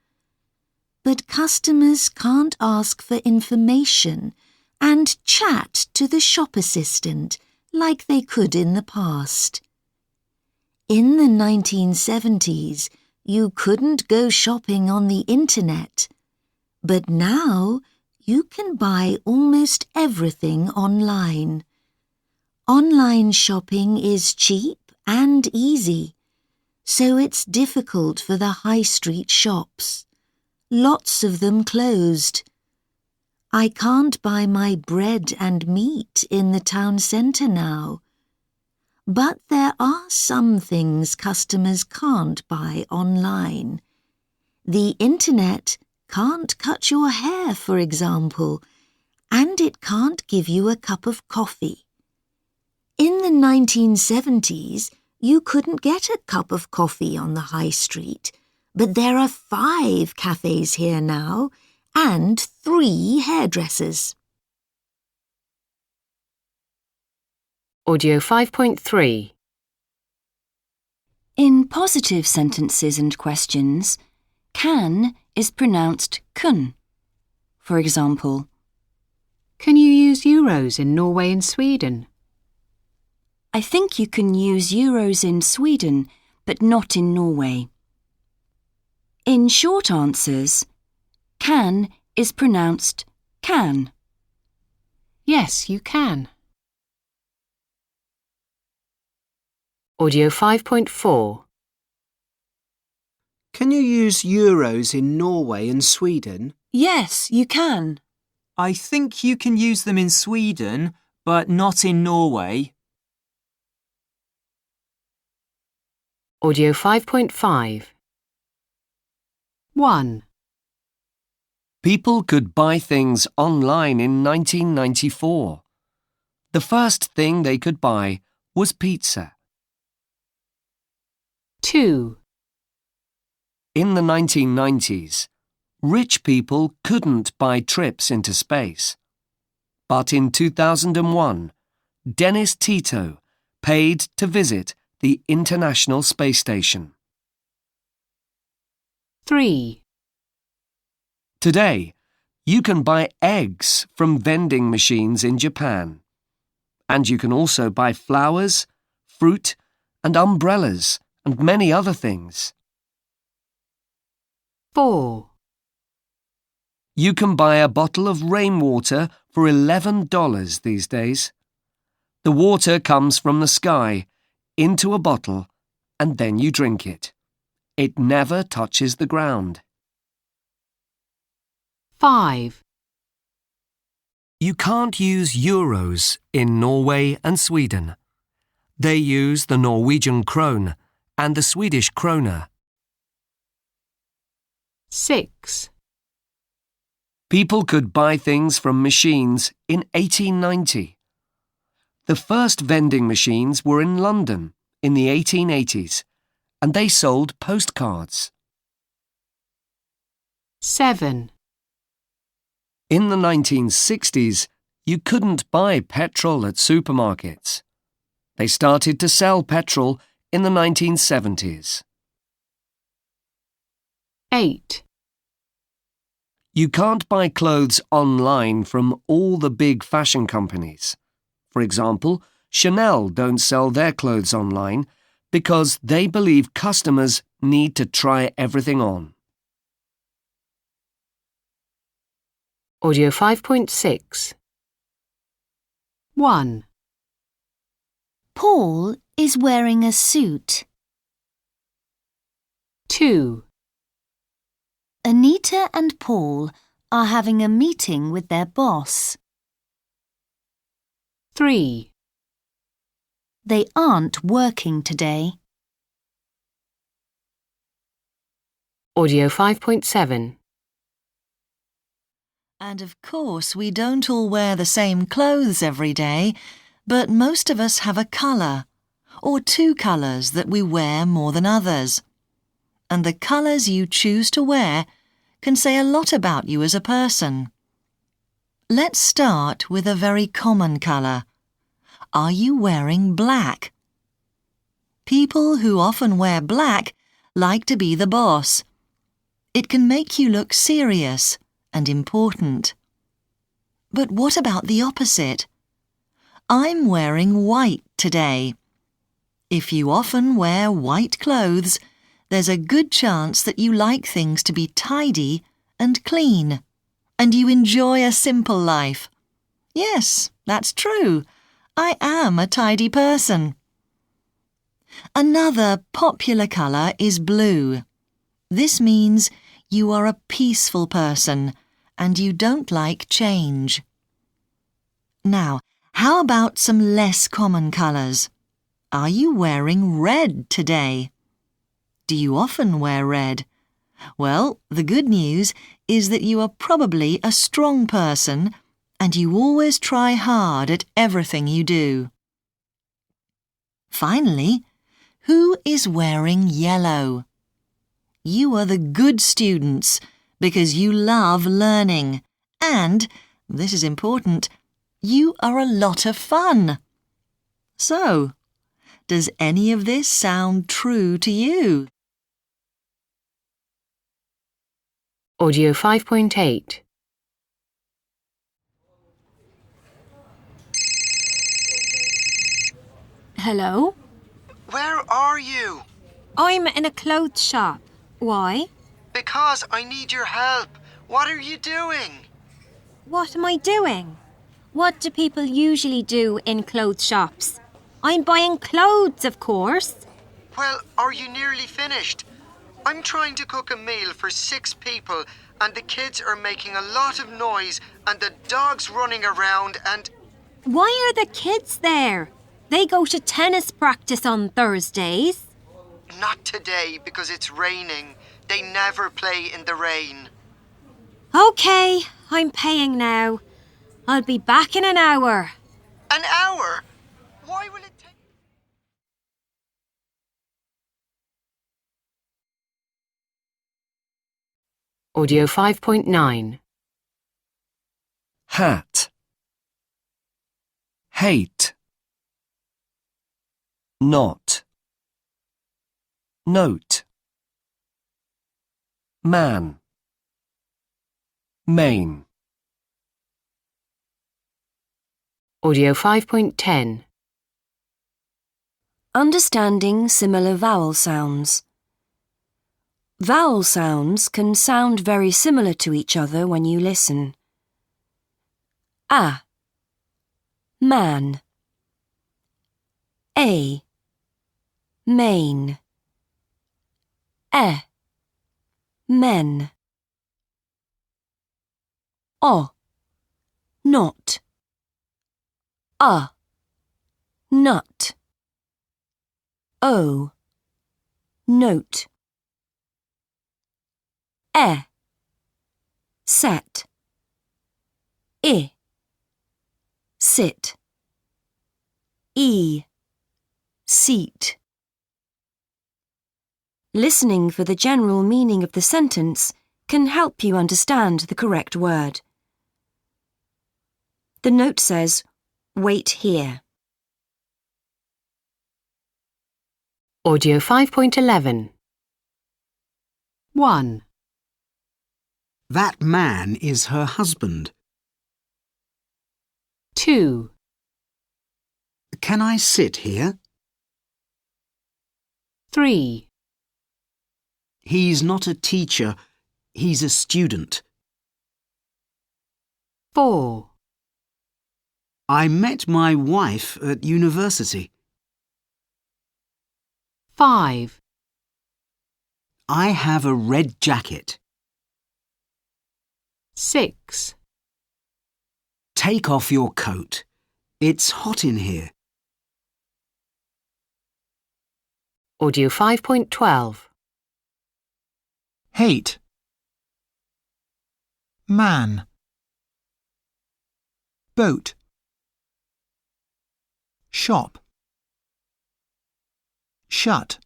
But customers can't ask for information and chat to the shop assistant like they could in the past. In the 1970s, you couldn't go shopping on the internet. But now, you can buy almost everything online. Online shopping is cheap and easy, so it's difficult for the high street shops. Lots of them closed. I can't buy my bread and meat in the town centre now. But there are some things customers can't buy online. The internet can't cut your hair, for example, and it can't give you a cup of coffee. In the 1970s, you couldn't get a cup of coffee on the high street, but there are 5 cafes here now and 3 hairdressers. Audio 5.3. In positive sentences and questions, can is pronounced kun. For example, Can you use euros in Norway and Sweden? I think you can use euros in Sweden, but not in Norway. In short answers, can is pronounced can. Yes, you can. Audio 5.4. Can you use euros in Norway and Sweden? Yes, you can. I think you can use them in Sweden, but not in Norway. Audio 5.5. 1. People could buy things online in 1994. The first thing they could buy was pizza. 2. In the 1990s, rich people couldn't buy trips into space. But in 2001, Dennis Tito paid to visit the International Space Station. 3. Today, you can buy eggs from vending machines in Japan. And you can also buy flowers, fruit, and umbrellas, and many other things. 4. You can buy a bottle of rainwater for $11 these days. The water comes from the sky, into a bottle, and then you drink it. It never touches the ground. 5. You can't use euros in Norway and Sweden. They use the Norwegian krone and the Swedish krona. 6. People could buy things from machines in 1890. The first vending machines were in London in the 1880s, and they sold postcards. 7. In the 1960s, you couldn't buy petrol at supermarkets. They started to sell petrol in the 1970s. 8. You can't buy clothes online from all the big fashion companies. For example, Chanel don't sell their clothes online because they believe customers need to try everything on. Audio 5.6. 1. Paul is wearing a suit. 2. Anita and Paul are having a meeting with their boss. 3. They aren't working today. Audio 5.7. And of course, we don't all wear the same clothes every day, but most of us have a colour, or 2 colours that we wear more than others. And the colours you choose to wear can say a lot about you as a person. Let's start with a very common colour. Are you wearing black? People who often wear black like to be the boss. It can make you look serious and important. But what about the opposite? I'm wearing white today. If you often wear white clothes, there's a good chance that you like things to be tidy and clean, and you enjoy a simple life. Yes, that's true. I am a tidy person. Another popular colour is blue. This means you are a peaceful person and you don't like change. Now, how about some less common colours? Are you wearing red today? Do you often wear red? Well, the good news is that you are probably a strong person and you always try hard at everything you do. Finally, who is wearing yellow? You are the good students because you love learning and, this is important, you are a lot of fun. So, does any of this sound true to you? Audio 5.8. Hello? Where are you? I'm in a clothes shop. Why? Because I need your help. What are you doing? What am I doing? What do people usually do in clothes shops? I'm buying clothes, of course. Well, are you nearly finished? I'm trying to cook a meal for 6 people and the kids are making a lot of noise and the dog's running around and... Why are the kids there? They go to tennis practice on Thursdays. Not today because it's raining. They never play in the rain. OK, I'm paying now. I'll be back in an hour. An hour? Why will it take... Audio 5.9. Hat. Hate. Not. Note. Man. Main. Audio 5.10. Understanding similar vowel sounds. Vowel sounds can sound very similar to each other when you listen. A. Man. A. Main. E. Men. O. Not. A. Nut. O. Note. E. Set. I. Sit. E. Seat. Listening for the general meaning of the sentence can help you understand the correct word. The note says, wait here. Audio 5.11. 1. That man is her husband. 2. Can I sit here? 3. He's not a teacher, he's a student. 4. I met my wife at university. 5. I have a red jacket. 6. Take off your coat. It's hot in here. Audio 5.12. Hate. Man. Boat. Shop. Shut.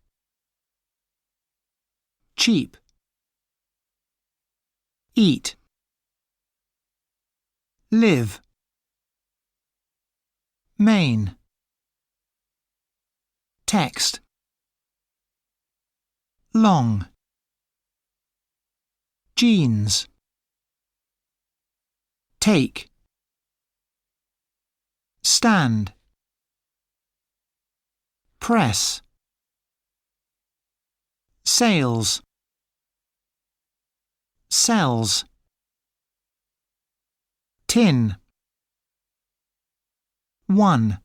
Cheap. Eat. Live. Main. Text. Long. Jeans. Take. Stand. Press. Sales. Cells. Tin. 1.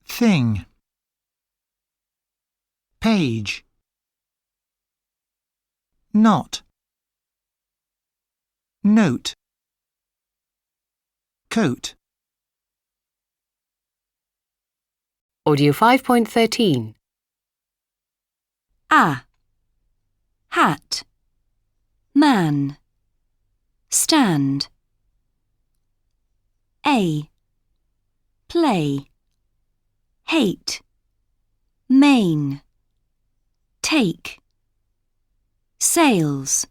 Thing. Page. Not. Note. Coat. Audio 5.13. A. Hat. Man. Stand. A. Play. Hate. Main. Take. Sales.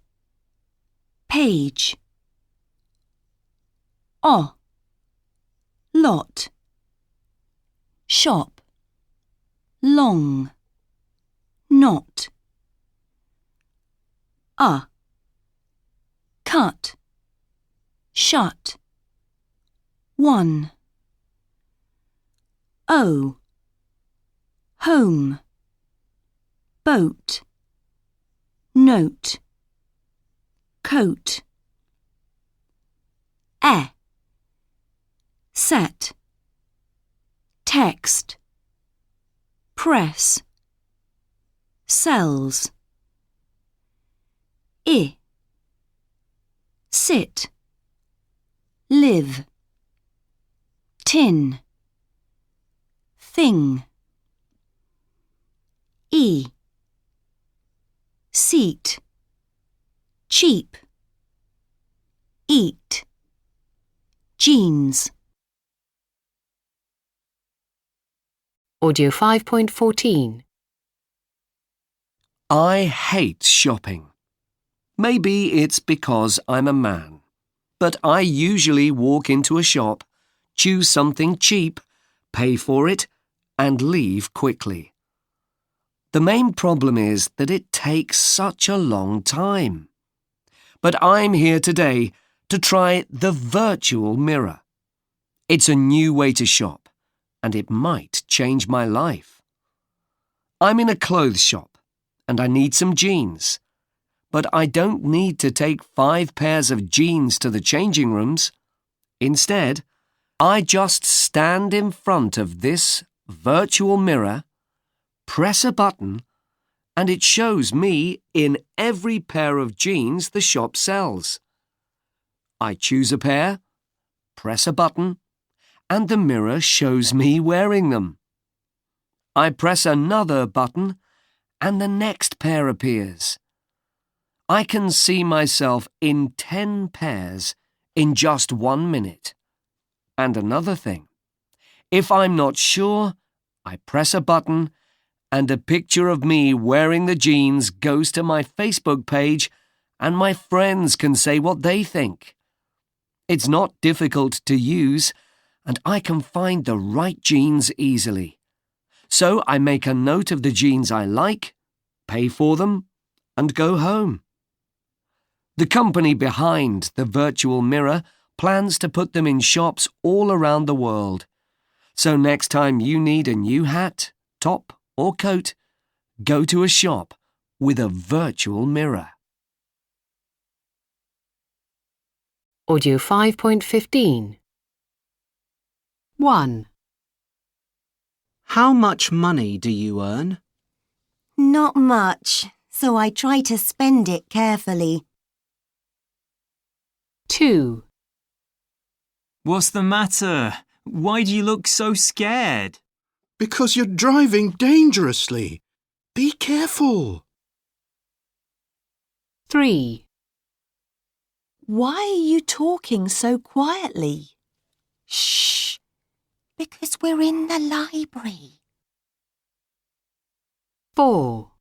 Page. O. Lot. Shop. Long. Not. A. Cut. Shut. One. O. Home. Boat. Note. Coat. Set. Text. Press. Cells. Sit. Live. Tin. Thing. Seat. Cheap. Eat. Jeans. Audio 5.14. I hate shopping. Maybe it's because I'm a man, but I usually walk into a shop, choose something cheap, pay for it, and leave quickly. The main problem is that it takes such a long time. But I'm here today to try the virtual mirror. It's a new way to shop, and it might change my life. I'm in a clothes shop, and I need some jeans. But I don't need to take 5 pairs of jeans to the changing rooms. Instead, I just stand in front of this virtual mirror, press a button, and it shows me in every pair of jeans the shop sells. I choose a pair, press a button, and the mirror shows me wearing them. I press another button, and the next pair appears. I can see myself in 10 pairs in just 1 minute. And another thing, if I'm not sure, I press a button and a picture of me wearing the jeans goes to my Facebook page and my friends can say what they think. It's not difficult to use and I can find the right jeans easily. So I make a note of the jeans I like, pay for them, and go home. The company behind the virtual mirror plans to put them in shops all around the world. So next time you need a new hat, top, or coat, go to a shop with a virtual mirror. Audio 5.15. 1. How much money do you earn? Not much, so I try to spend it carefully. 2. What's the matter? Why do you look so scared? Because you're driving dangerously. Be careful. 3. Why are you talking so quietly? Shh, because we're in the library. 4.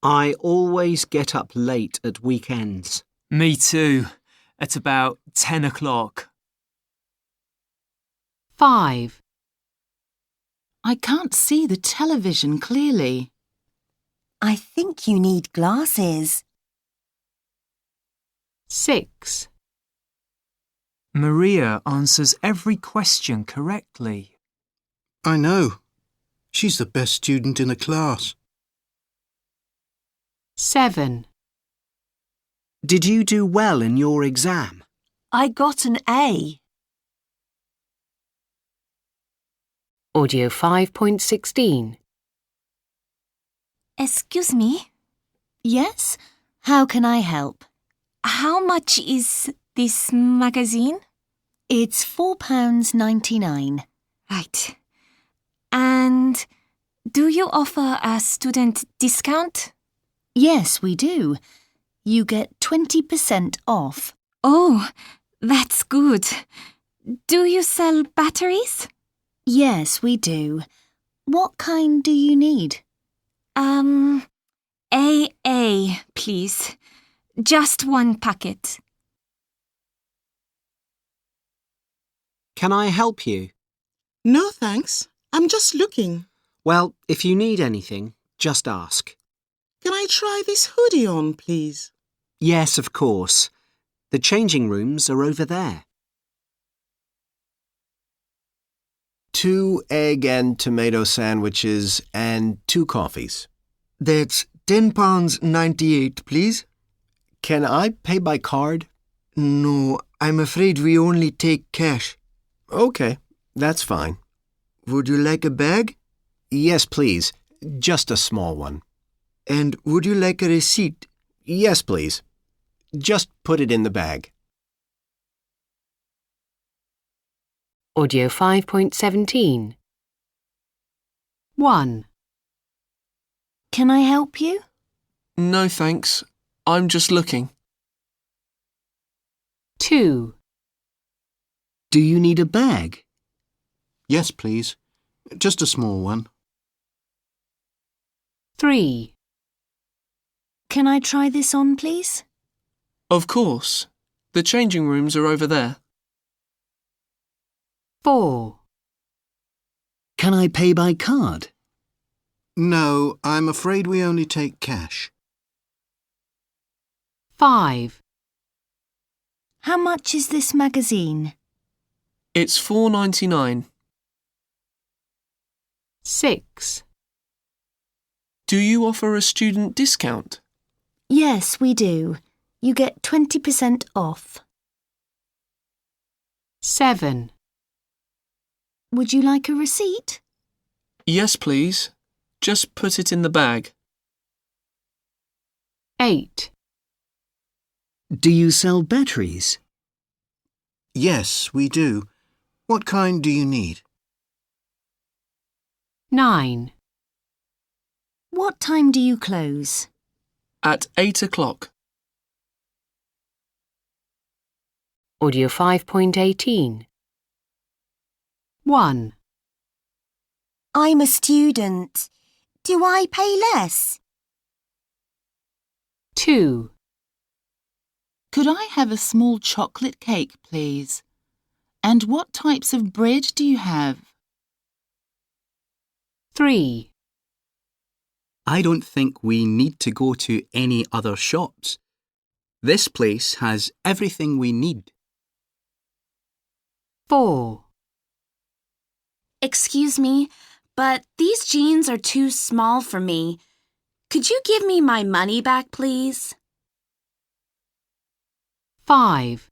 I always get up late at weekends. Me too, at about 10 o'clock. 5. I can't see the television clearly. I think you need glasses. 6. Maria answers every question correctly. I know. She's the best student in the class. 7. Did you do well in your exam? I got an A. Audio 5.16. Excuse me? Yes? How can I help? How much is this magazine? It's £4.99. Right. And do you offer a student discount? Yes, we do. You get 20% off. Oh, that's good. Do you sell batteries? Yes, we do. What kind do you need? AA, please. Just one packet. Can I help you? No, thanks. I'm just looking. Well, if you need anything, just ask. Can I try this hoodie on, please? Yes, of course. The changing rooms are over there. 2 egg and tomato sandwiches and 2 coffees. That's £10.98, please. Can I pay by card? No, I'm afraid we only take cash. Okay, that's fine. Would you like a bag? Yes, please. Just a small one. And would you like a receipt? Yes, please. Just put it in the bag. Audio 5.17. 1. Can I help you? No, thanks. I'm just looking. 2. Do you need a bag? Yes, please. Just a small one. 3. Can I try this on, please? Of course. The changing rooms are over there. 4. Can I pay by card? No, I'm afraid we only take cash. 5. How much is this magazine? It's $4.99. 6. Do you offer a student discount? Yes, we do. You get 20% off. 7. Would you like a receipt? Yes, please. Just put it in the bag. 8. Do you sell batteries? Yes, we do. What kind do you need? 9. What time do you close? At 8 o'clock. Audio 5.18. 1. I'm a student. Do I pay less? 2. Could I have a small chocolate cake, please? And what types of bread do you have? 3. I don't think we need to go to any other shops. This place has everything we need. 4. Excuse me, but these jeans are too small for me. Could you give me my money back, please? 5.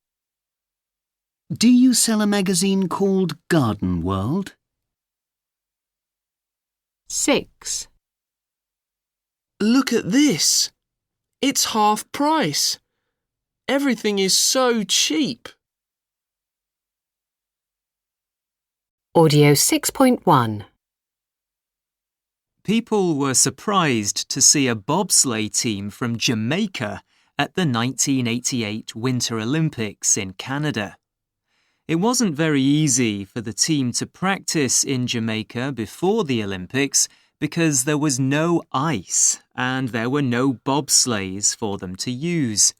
Do you sell a magazine called Garden World? 6. Look at this. It's half price. Everything is so cheap. Audio 6.1. People were surprised to see a bobsleigh team from Jamaica at the 1988 Winter Olympics in Canada. It wasn't very easy for the team to practice in Jamaica before the Olympics because there was no ice and there were no bobsleighs for them to use.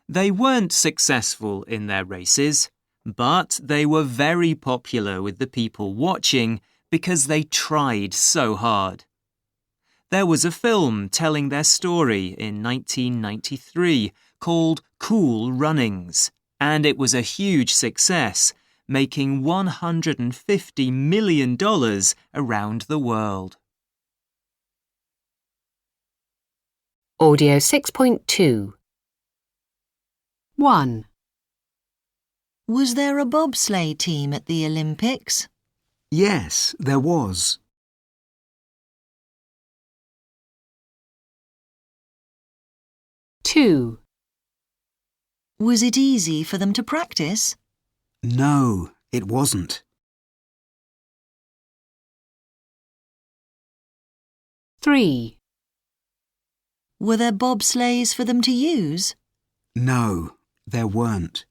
They weren't successful in their races, but they were very popular with the people watching because they tried so hard. There was a film telling their story in 1993 called Cool Runnings, and it was a huge success, making $150 million around the world. Audio 6.2. 1. Was there a bobsleigh team at the Olympics? Yes, there was. 2. Was it easy for them to practice? No, it wasn't. 3. Were there bobsleighs for them to use? No, there weren't.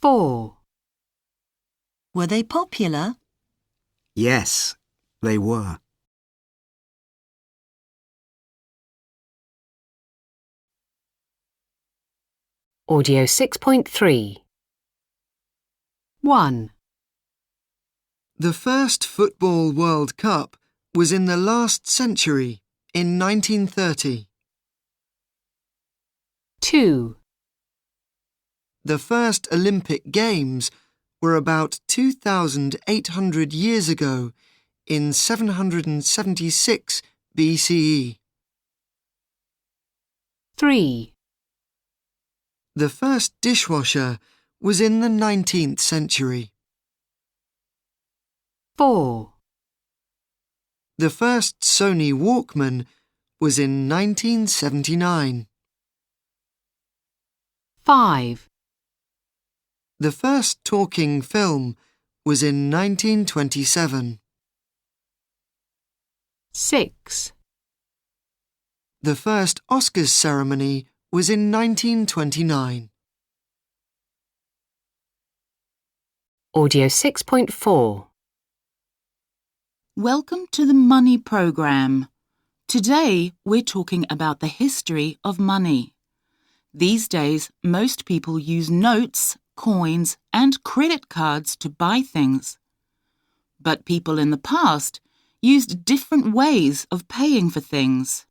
4. Were they popular? Yes, they were. Audio 6.3. 1. The first Football World Cup was in the last century, in 1930. 2. The first Olympic Games were about 2,800 years ago, in 776 BCE. 3. The first dishwasher was in the 19th century. 4. The first Sony Walkman was in 1979. 5. The first talking film was in 1927. 6. The first Oscars ceremony was in 1929. Audio 6.4. Welcome to the Money Programme. Today we're talking about the history of money. These days, most people use notes, coins, and credit cards to buy things. But people in the past used different ways of paying for things.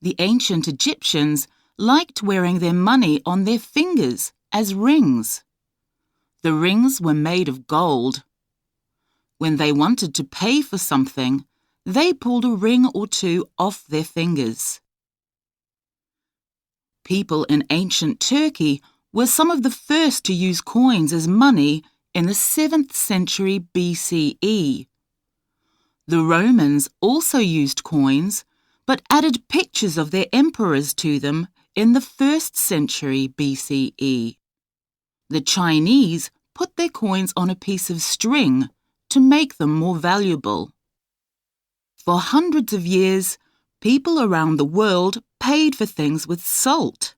The ancient Egyptians liked wearing their money on their fingers as rings. The rings were made of gold. When they wanted to pay for something, they pulled a ring or two off their fingers. People in ancient Turkey were some of the first to use coins as money in the 7th century BCE. The Romans also used coins, but added pictures of their emperors to them in the 1st century BCE. The Chinese put their coins on a piece of string to make them more valuable. For hundreds of years, people around the world paid for things with salt.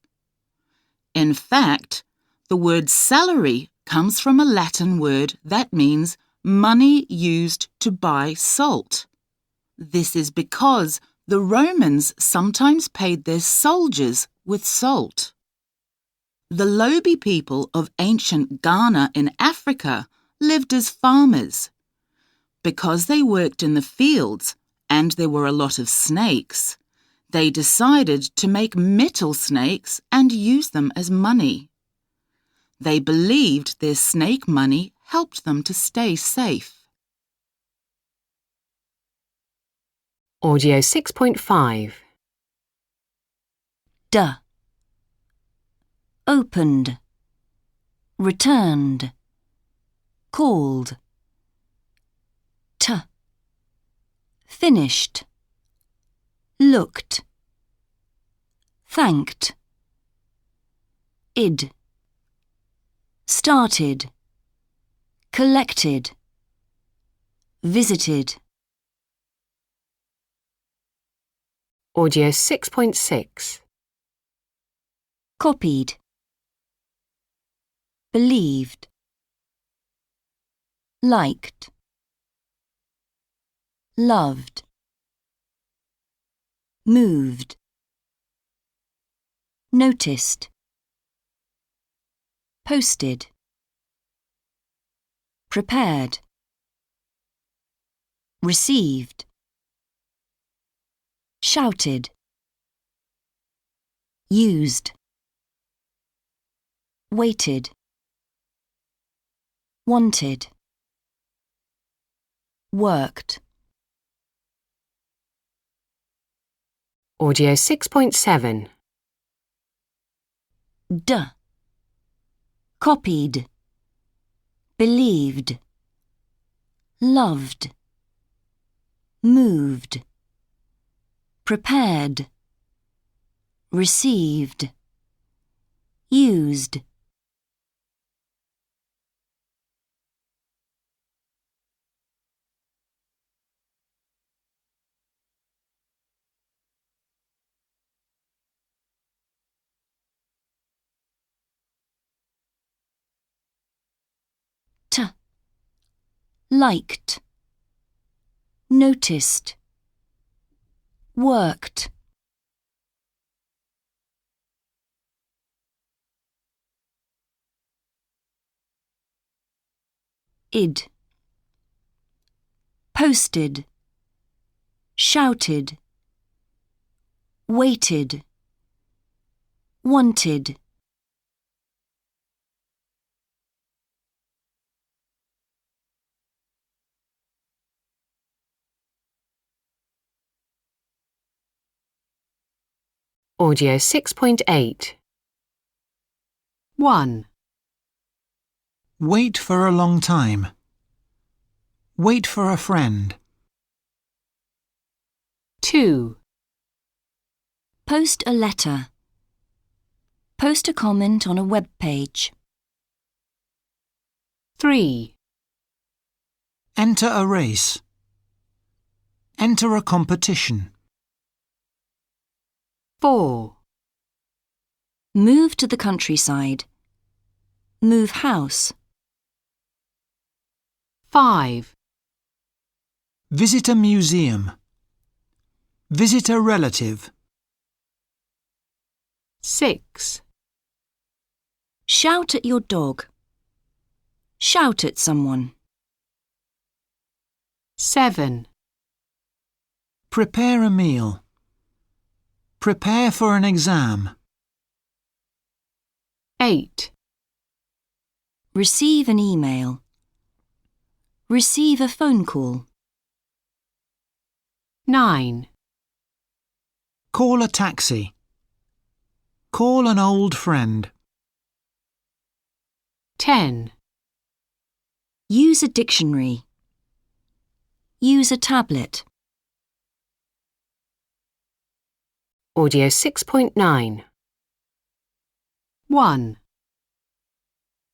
In fact, the word salary comes from a Latin word that means money used to buy salt. This is because the Romans sometimes paid their soldiers with salt. The Lobi people of ancient Ghana in Africa lived as farmers. Because they worked in the fields and there were a lot of snakes, they decided to make metal snakes and use them as money. They believed their snake money helped them to stay safe. Audio 6.5. D. Opened. Returned. Called. T. Finished. Looked. Thanked. Id. Started. Collected. Visited. Audio 6.6. Copied. Believed. Liked. Loved. Moved. Noticed. Posted. Prepared. Received. Shouted. Used. Waited. Wanted. Worked. Audio 6.7. D. Copied. Believed. Loved. Moved. Prepared. Received. Used. liked, noticed, worked. Id, posted, shouted, waited, wanted. Audio 6.8. 1. Wait for a long time. Wait for a friend. 2. Post a letter. Post a comment on a web page. 3. Enter a race. Enter a competition. 4. Move to the countryside. Move house. 5. Visit a museum. Visit a relative. 6. Shout at your dog. Shout at someone. 7. Prepare a meal. Prepare for an exam. 8. Receive an email. Receive a phone call. 9. Call a taxi. Call an old friend. 10. Use a dictionary. Use a tablet. Audio 6.9. 1.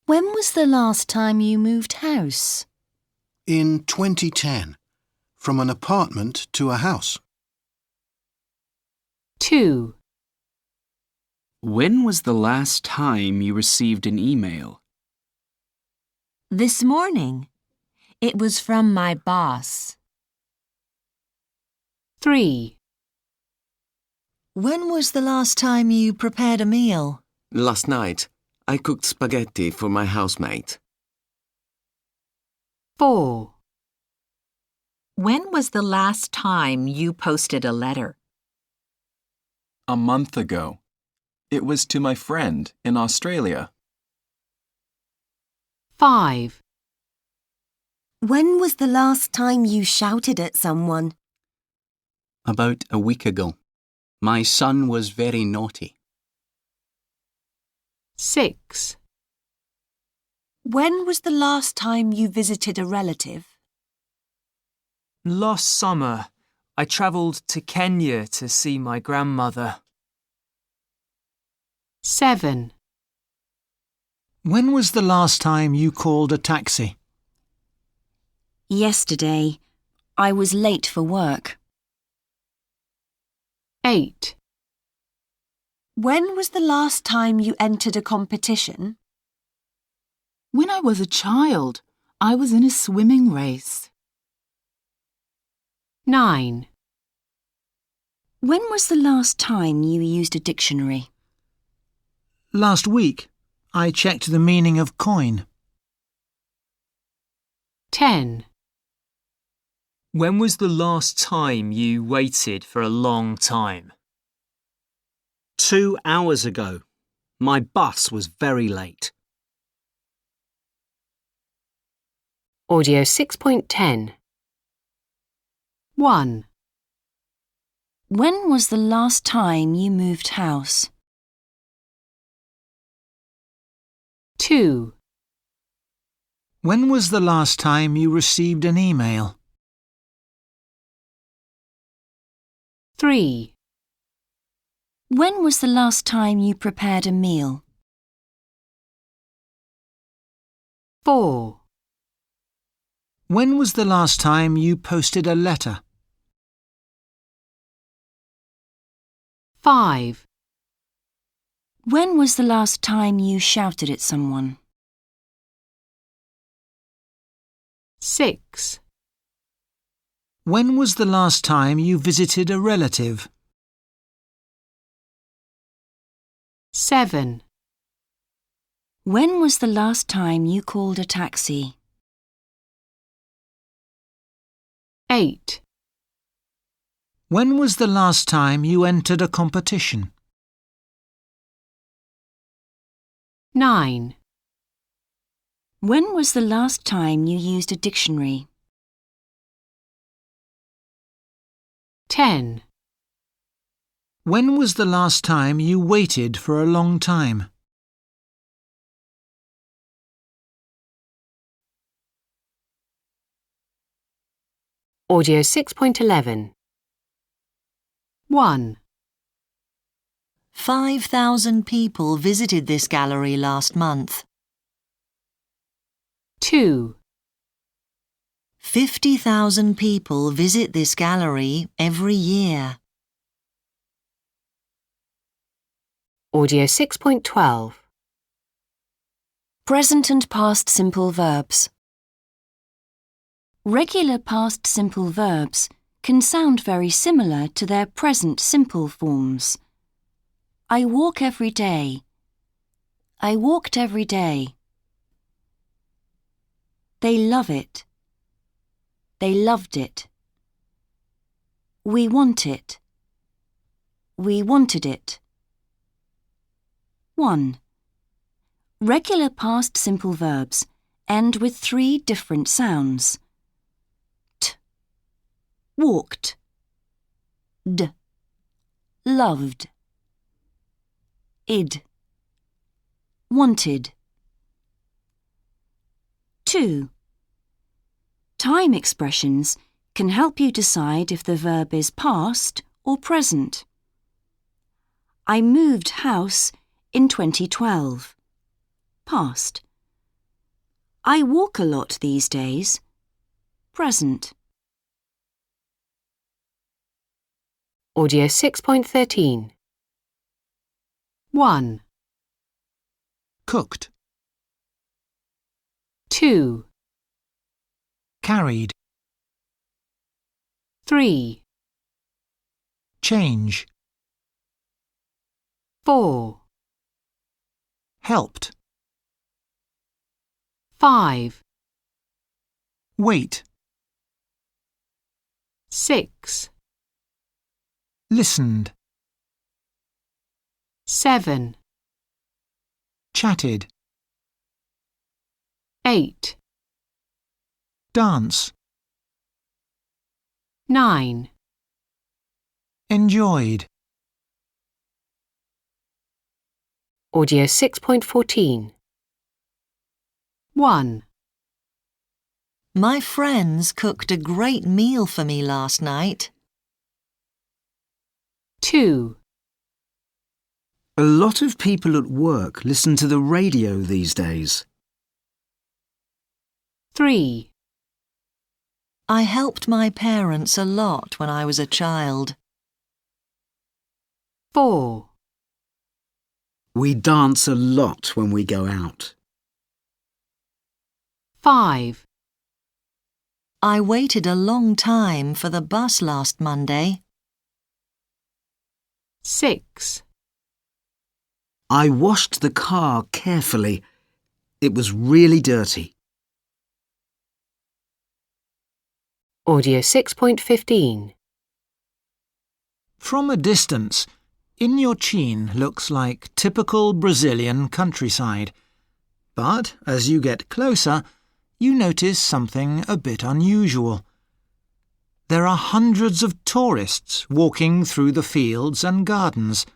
When was the last time you moved house? In 2010, from an apartment to a house. 2. When was the last time you received an email? This morning. It was from my boss. 3. When was the last time you prepared a meal? Last night, I cooked spaghetti for my housemate. 4. When was the last time you posted a letter? A month ago. It was to my friend in Australia. 5. When was the last time you shouted at someone? About a week ago. My son was very naughty. 6. When was the last time you visited a relative? Last summer, I travelled to Kenya to see my grandmother. 7. When was the last time you called a taxi? Yesterday. I was late for work. 8. When was the last time you entered a competition? When I was a child, I was in a swimming race. 9. When was the last time you used a dictionary? Last week, I checked the meaning of coin. 10. When was the last time you waited for a long time? 2 hours ago. My bus was very late. Audio 6.10. 1. When was the last time you moved house? 2. When was the last time you received an email? 3. When was the last time you prepared a meal? 4. When was the last time you posted a letter? 5. When was the last time you shouted at someone? 6. When was the last time you visited a relative? 7. When was the last time you called a taxi? 8. When was the last time you entered a competition? 9. When was the last time you used a dictionary? 10. When was the last time you waited for a long time? Audio 6.11. 1. 5,000 people visited this gallery last month. 2. 50,000 people visit this gallery every year. Audio 6.12. Present and past simple verbs. Regular past simple verbs can sound very similar to their present simple forms. I walk every day. I walked every day. They love it. They loved it. We want it. We wanted it. 1. Regular past simple verbs end with 3 different sounds. T. Walked. D. Loved. Id. Wanted. 2. Time expressions can help you decide if the verb is past or present. I moved house in 2012. Past. I walk a lot these days. Present. Audio 6.13. 1. Cooked. 2. Carried. 3. Change. 4. Helped. 5. Wait. 6. Listened. 7. Chatted. 8. Dance. 9. Enjoyed. Audio 6.14. 1. My friends cooked a great meal for me last night. 2. A lot of people at work listen to the radio these days. 3. I helped my parents a lot when I was a child. 4. We dance a lot when we go out. 5. I waited a long time for the bus last Monday. 6. I washed the car carefully. It was really dirty. Audio 6.15. From a distance, Inhotim looks like typical Brazilian countryside. But as you get closer, you notice something a bit unusual. There are hundreds of tourists walking through the fields and gardens.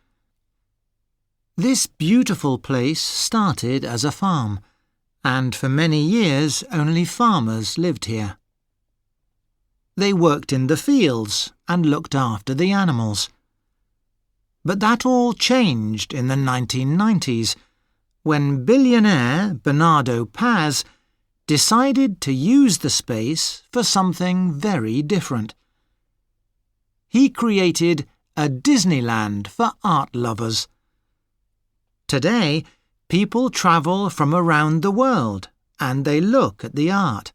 This beautiful place started as a farm, and for many years only farmers lived here. They worked in the fields and looked after the animals. But that all changed in the 1990s, when billionaire Bernardo Paz decided to use the space for something very different. He created a Disneyland for art lovers. Today, people travel from around the world and they look at the art.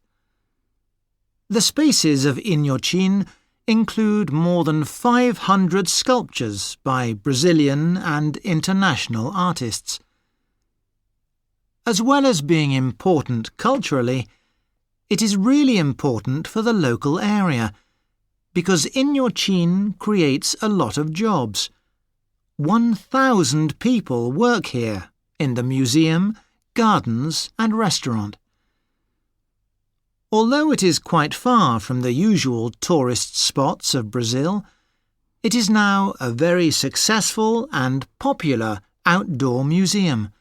The spaces of Inhotim include more than 500 sculptures by Brazilian and international artists. As well as being important culturally, it is really important for the local area, because Inhotim creates a lot of jobs. 1,000 people work here, in the museum, gardens and restaurant. Although it is quite far from the usual tourist spots of Brazil, it is now a very successful and popular outdoor museum.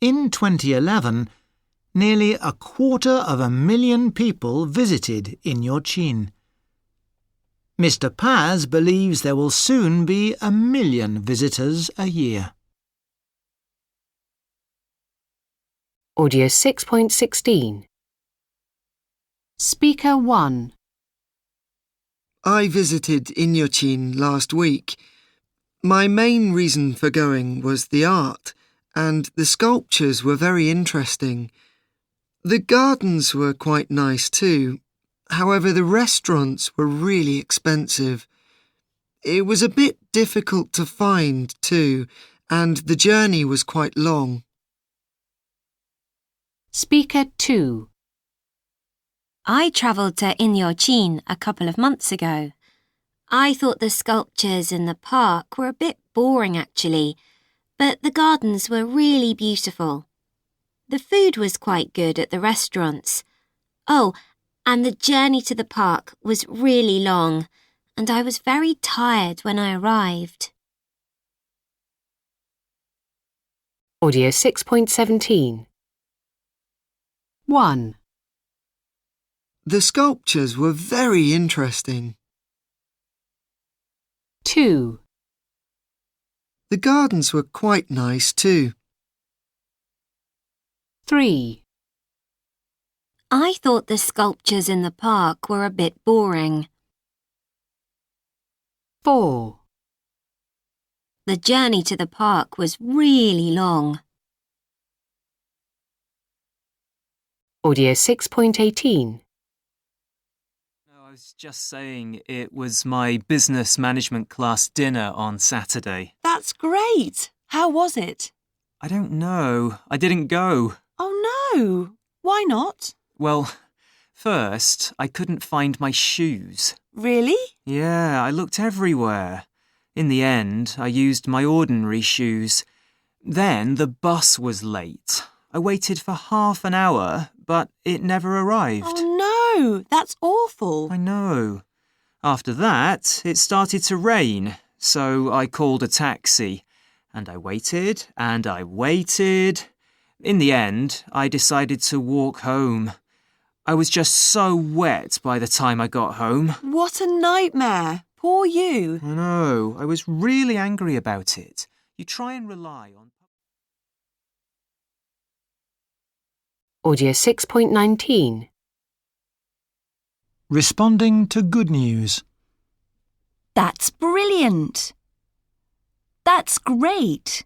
In 2011, nearly 250,000 people visited Inhotim. Mr. Paz believes there will soon be 1 million visitors a year. Audio 6.16. Speaker 1. I visited Inhotim last week. My main reason for going was the art, and the sculptures were very interesting. The gardens were quite nice too. However, the restaurants were really expensive. It was a bit difficult to find too, and the journey was quite long. Speaker 2. I travelled to Inhotim a couple of months ago. I thought the sculptures in the park were a bit boring actually, but the gardens were really beautiful. The food was quite good at the restaurants. Oh, and the journey to the park was really long, and I was very tired when I arrived. Audio 6.17. 1. The sculptures were very interesting. 2. The gardens were quite nice too. 3. I thought the sculptures in the park were a bit boring. 4. The journey to the park was really long. Audio 6.18. I was just saying it was my business management class dinner on Saturday. That's great. How was it? I don't know. I didn't go. Oh no. Why not? Well, first, I couldn't find my shoes. Really? Yeah, I looked everywhere. In the end, I used my ordinary shoes. Then the bus was late. I waited for half an hour, but it never arrived. Oh no, that's awful. I know. After that, it started to rain, so I called a taxi. And I waited, and I waited. In the end, I decided to walk home. I was just so wet by the time I got home. What a nightmare. Poor you. I know. I was really angry about it. You try and rely on... Audio 6.19. Responding to good news. That's brilliant. That's great.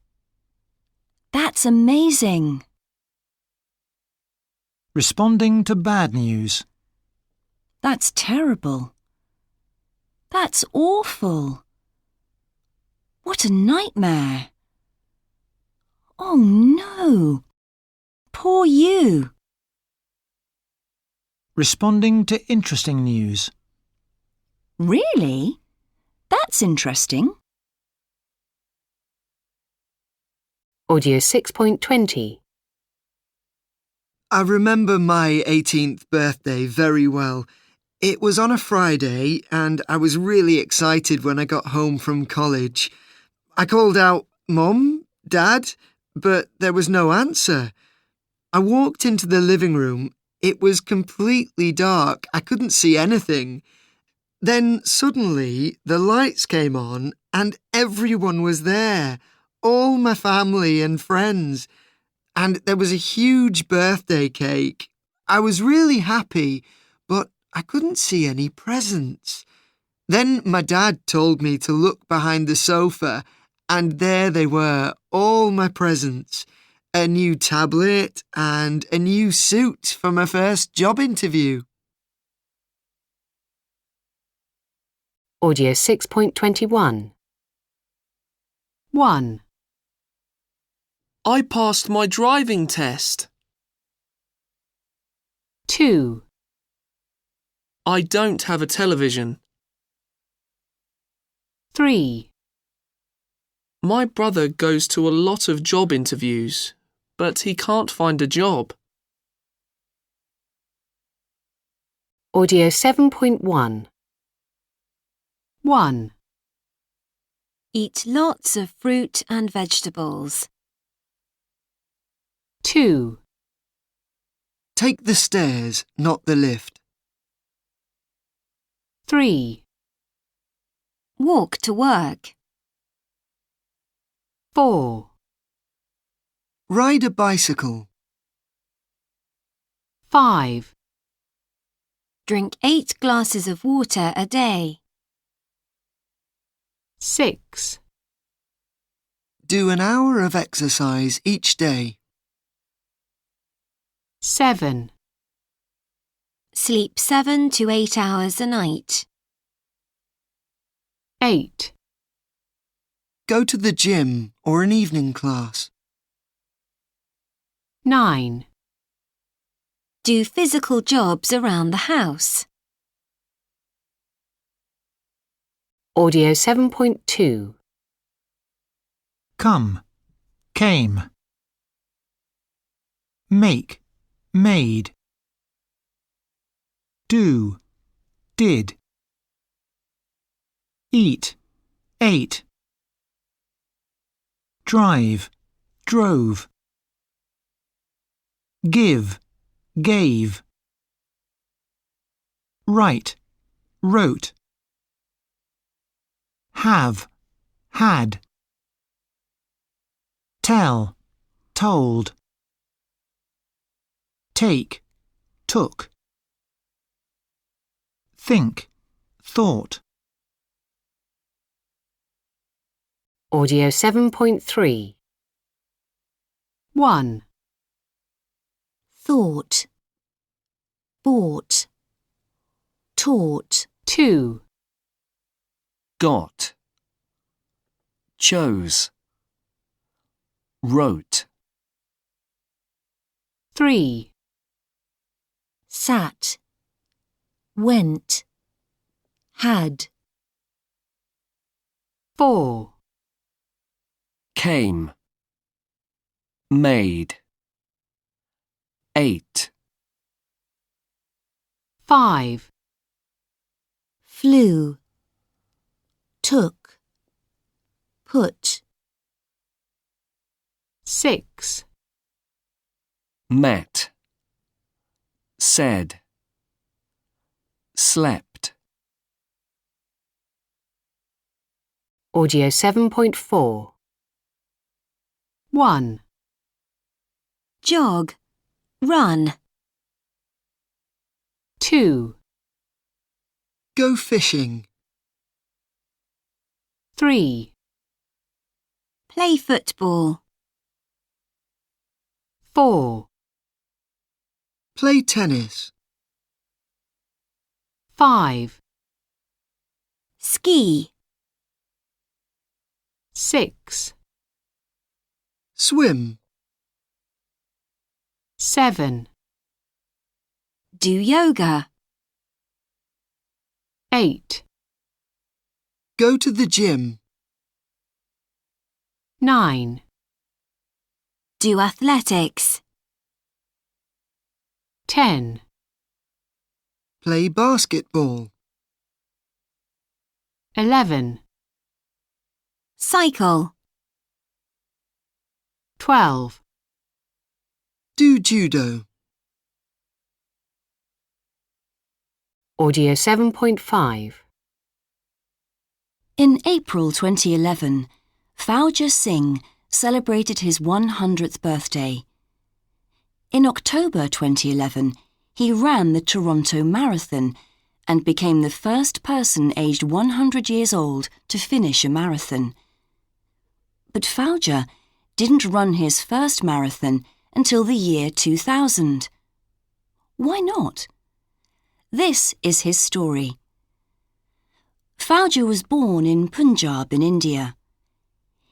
That's amazing. Responding to bad news. That's terrible. That's awful. What a nightmare. Oh no. Poor you. Responding to interesting news. Really? That's interesting. Audio 6.20. I remember my 18th birthday very well. It was on a Friday and I was really excited when I got home from college. I called out, "Mum, Dad," but there was no answer. I walked into the living room. It was completely dark. I couldn't see anything. Then suddenly the lights came on and everyone was there. All my family and friends. And there was a huge birthday cake. I was really happy, but I couldn't see any presents. Then my dad told me to look behind the sofa, and there they were, all my presents. A new tablet and a new suit for my first job interview. Audio 6.21. 1. I passed my driving test. 2. I don't have a television. 3. My brother goes to a lot of job interviews, but he can't find a job. Audio 7.1. 1. Eat lots of fruit and vegetables. 2. Take the stairs, not the lift. 3. Walk to work. 4. Ride a bicycle. 5. Drink 8 glasses of water a day. 6. Do an hour of exercise each day. 7. Sleep 7 to 8 hours a night. 8. Go to the gym or an evening class. 9. Do physical jobs around the house. Audio 7.2. Come, came. Make, made. Do, did. Eat, ate. Drive, drove. Give, gave. Write, wrote. Have, had. Tell, told. Take, took. Think, thought. Audio 7.3. 1. Thought. Bought. Taught. 2. Got. Chose. Wrote. 3. Sat. Went. Had. 4. Came. Made. Ate. 5. Flew. Took. Put. 6. Met. Said. Slept. Audio 7.4. 1. Jog. Run. 2. Go fishing. 3. Play football. 4. Play tennis. 5. Ski. 6. Swim. 7. Do yoga. 8. Go to the gym. 9. Do athletics. 10. Play basketball. 11. Cycle. 12. Do judo. Audio 7.5. In April 2011, Fauja Singh celebrated his 100th birthday. In October 2011, he ran the Toronto Marathon and became the first person aged 100 years old to finish a marathon. But Fauja didn't run his first marathon until the year 2000. Why not? This is his story. Fauja was born in Punjab in India.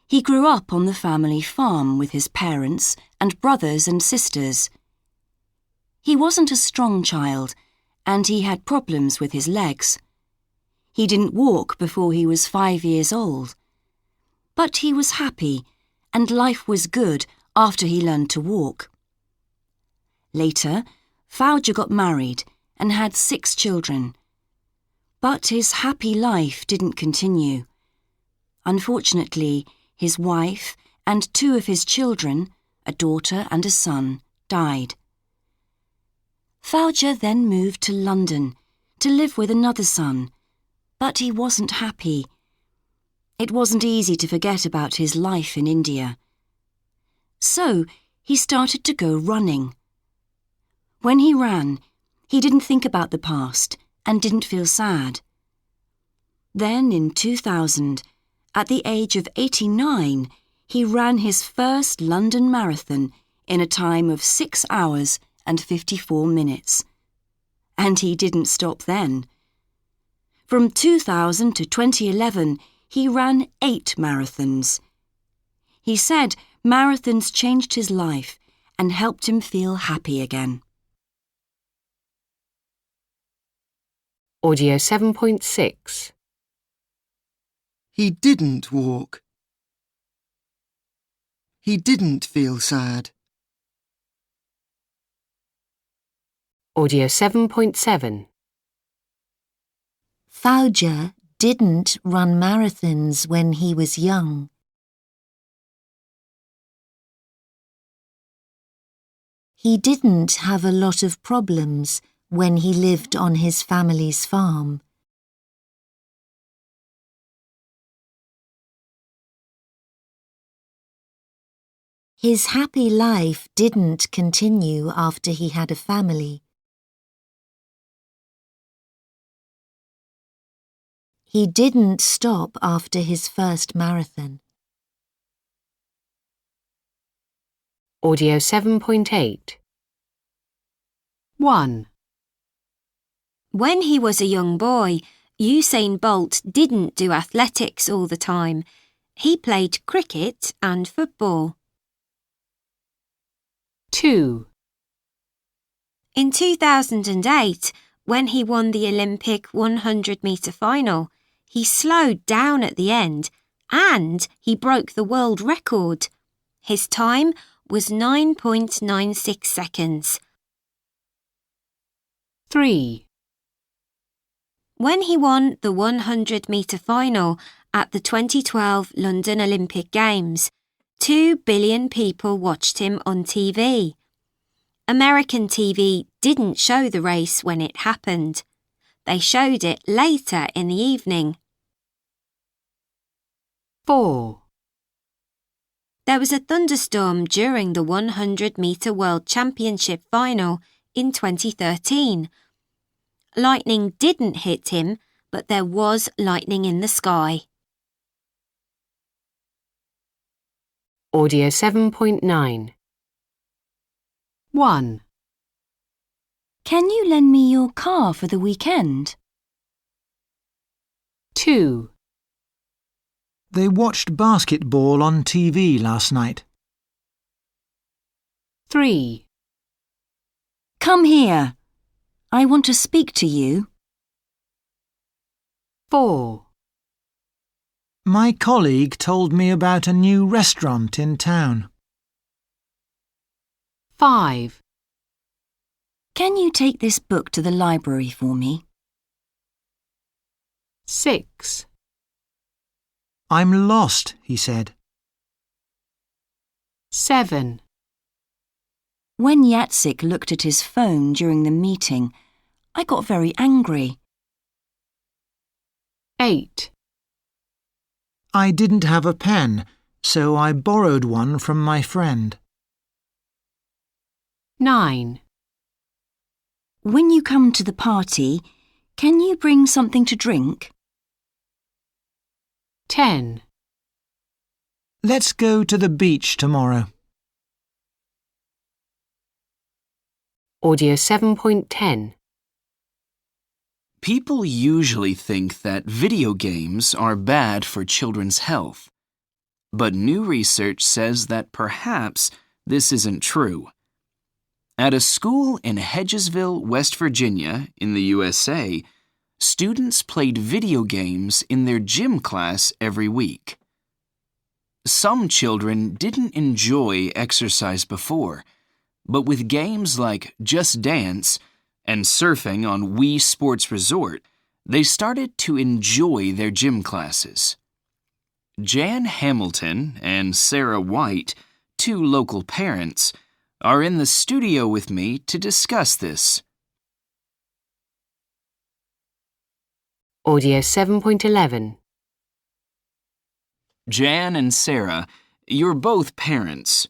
He grew up on the family farm with his parents and brothers and sisters. He wasn't a strong child, and he had problems with his legs. He didn't walk before he was 5 years old. But he was happy, and life was good after he learned to walk. Later, Fauja got married and had 6 children. But his happy life didn't continue. Unfortunately, his wife and 2 of his children, a daughter and a son, died. Fauja then moved to London to live with another son, but he wasn't happy. It wasn't easy to forget about his life in India. So he started to go running. When he ran, he didn't think about the past and didn't feel sad. Then in 2000, at the age of 89, he ran his first London marathon in a time of 6 hours and 54 minutes. And he didn't stop then. From 2000 to 2011, he ran 8 marathons. He said marathons changed his life and helped him feel happy again. Audio 7.6. He didn't walk. He didn't feel sad. Audio 7.7. Fauja didn't run marathons when he was young. He didn't have a lot of problems when he lived on his family's farm. His happy life didn't continue after he had a family. He didn't stop after his first marathon. Audio 7.8. 1. When he was a young boy, Usain Bolt didn't do athletics all the time. He played cricket and football. 2. In 2008, when he won the Olympic 100-metre final, he slowed down at the end and he broke the world record. His time was 9.96 seconds. 3. When he won the 100-metre final at the 2012 London Olympic Games, 2 billion people watched him on TV. American TV didn't show the race when it happened. They showed it later in the evening. 4. There was a thunderstorm during the 100-metre World Championship final in 2013. Lightning didn't hit him, but there was lightning in the sky. Audio 7.9. 1. Can you lend me your car for the weekend? 2. They watched basketball on TV last night. 3. Come here. I want to speak to you. 4. My colleague told me about a new restaurant in town. 5. Can you take this book to the library for me? 6. I'm lost, he said. 7. When Yatsik looked at his phone during the meeting, I got very angry. 8. I didn't have a pen, so I borrowed one from my friend. 9. When you come to the party, can you bring something to drink? 10. Let's go to the beach tomorrow. Audio 7.10. People usually think that video games are bad for children's health. But new research says that perhaps this isn't true. At a school in Hedgesville, West Virginia, in the USA, students played video games in their gym class every week. Some children didn't enjoy exercise before, but with games like Just Dance and surfing on Wii Sports Resort, they started to enjoy their gym classes. Jan Hamilton and Sarah White, two local parents, are in the studio with me to discuss this. Audio 7.11. Jan and Sarah, you're both parents.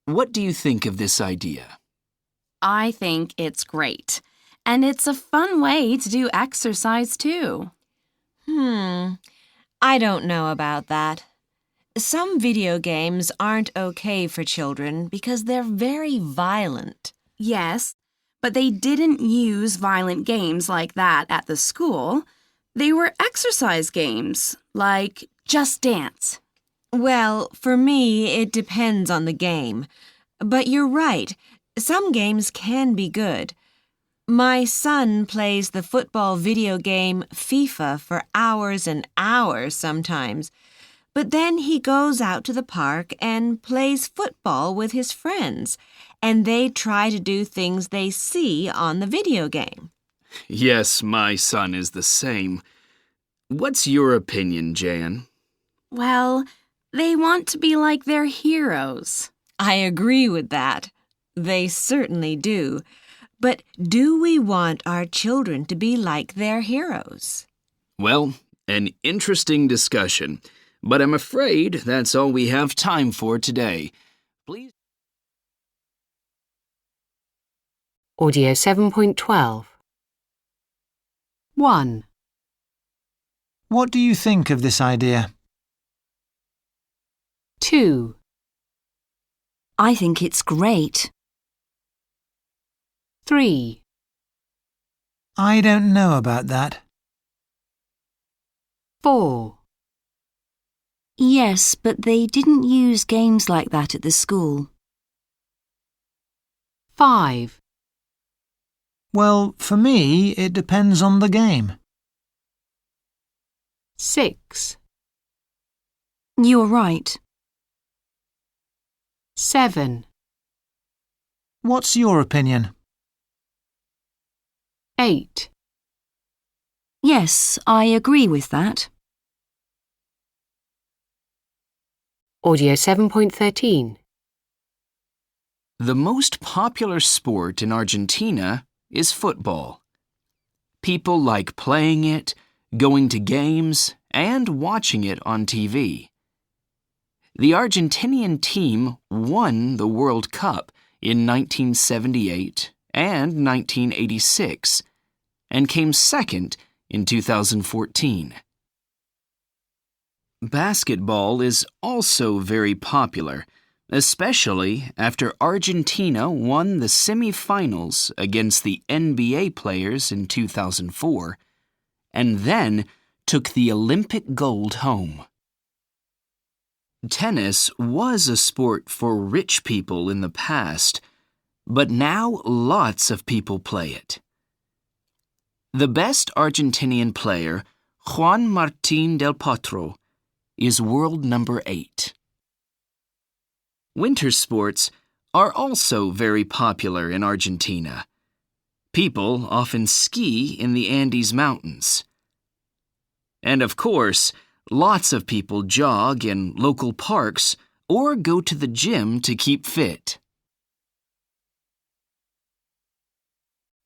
What do you think of this idea? I think it's great. And it's a fun way to do exercise too. I don't know about that. Some video games aren't okay for children because they're very violent. Yes, but they didn't use violent games like that at the school. They were exercise games, like Just Dance. Well, for me, it depends on the game. But you're right. Some games can be good. My son plays the football video game FIFA for hours and hours sometimes. But then he goes out to the park and plays football with his friends, and they try to do things they see on the video game. Yes, my son is the same. What's your opinion, Jan? Well, they want to be like their heroes. I agree with that. They certainly do. But do we want our children to be like their heroes? Well, an interesting discussion, but I'm afraid that's all we have time for today. Please. Audio 7.12. 1. What do you think of this idea? 2. I think it's great. 3. I don't know about that. 4. Yes, but they didn't use games like that at the school. 5. Well, for me, it depends on the game. 6. You're right. 7. What's your opinion? 8. Yes, I agree with that. Audio 7.13. The most popular sport in Argentina is football. People like playing it, going to games, and watching it on TV. The Argentinian team won the World Cup in 1978 and 1986, and came second in 2014. Basketball is also very popular, especially after Argentina won the semifinals against the NBA players in 2004, and then took the Olympic gold home. Tennis was a sport for rich people in the past, but now lots of people play it. The best Argentinian player, Juan Martín del Potro, is world number 8. Winter sports are also very popular in Argentina. People often ski in the Andes Mountains. And of course, lots of people jog in local parks or go to the gym to keep fit.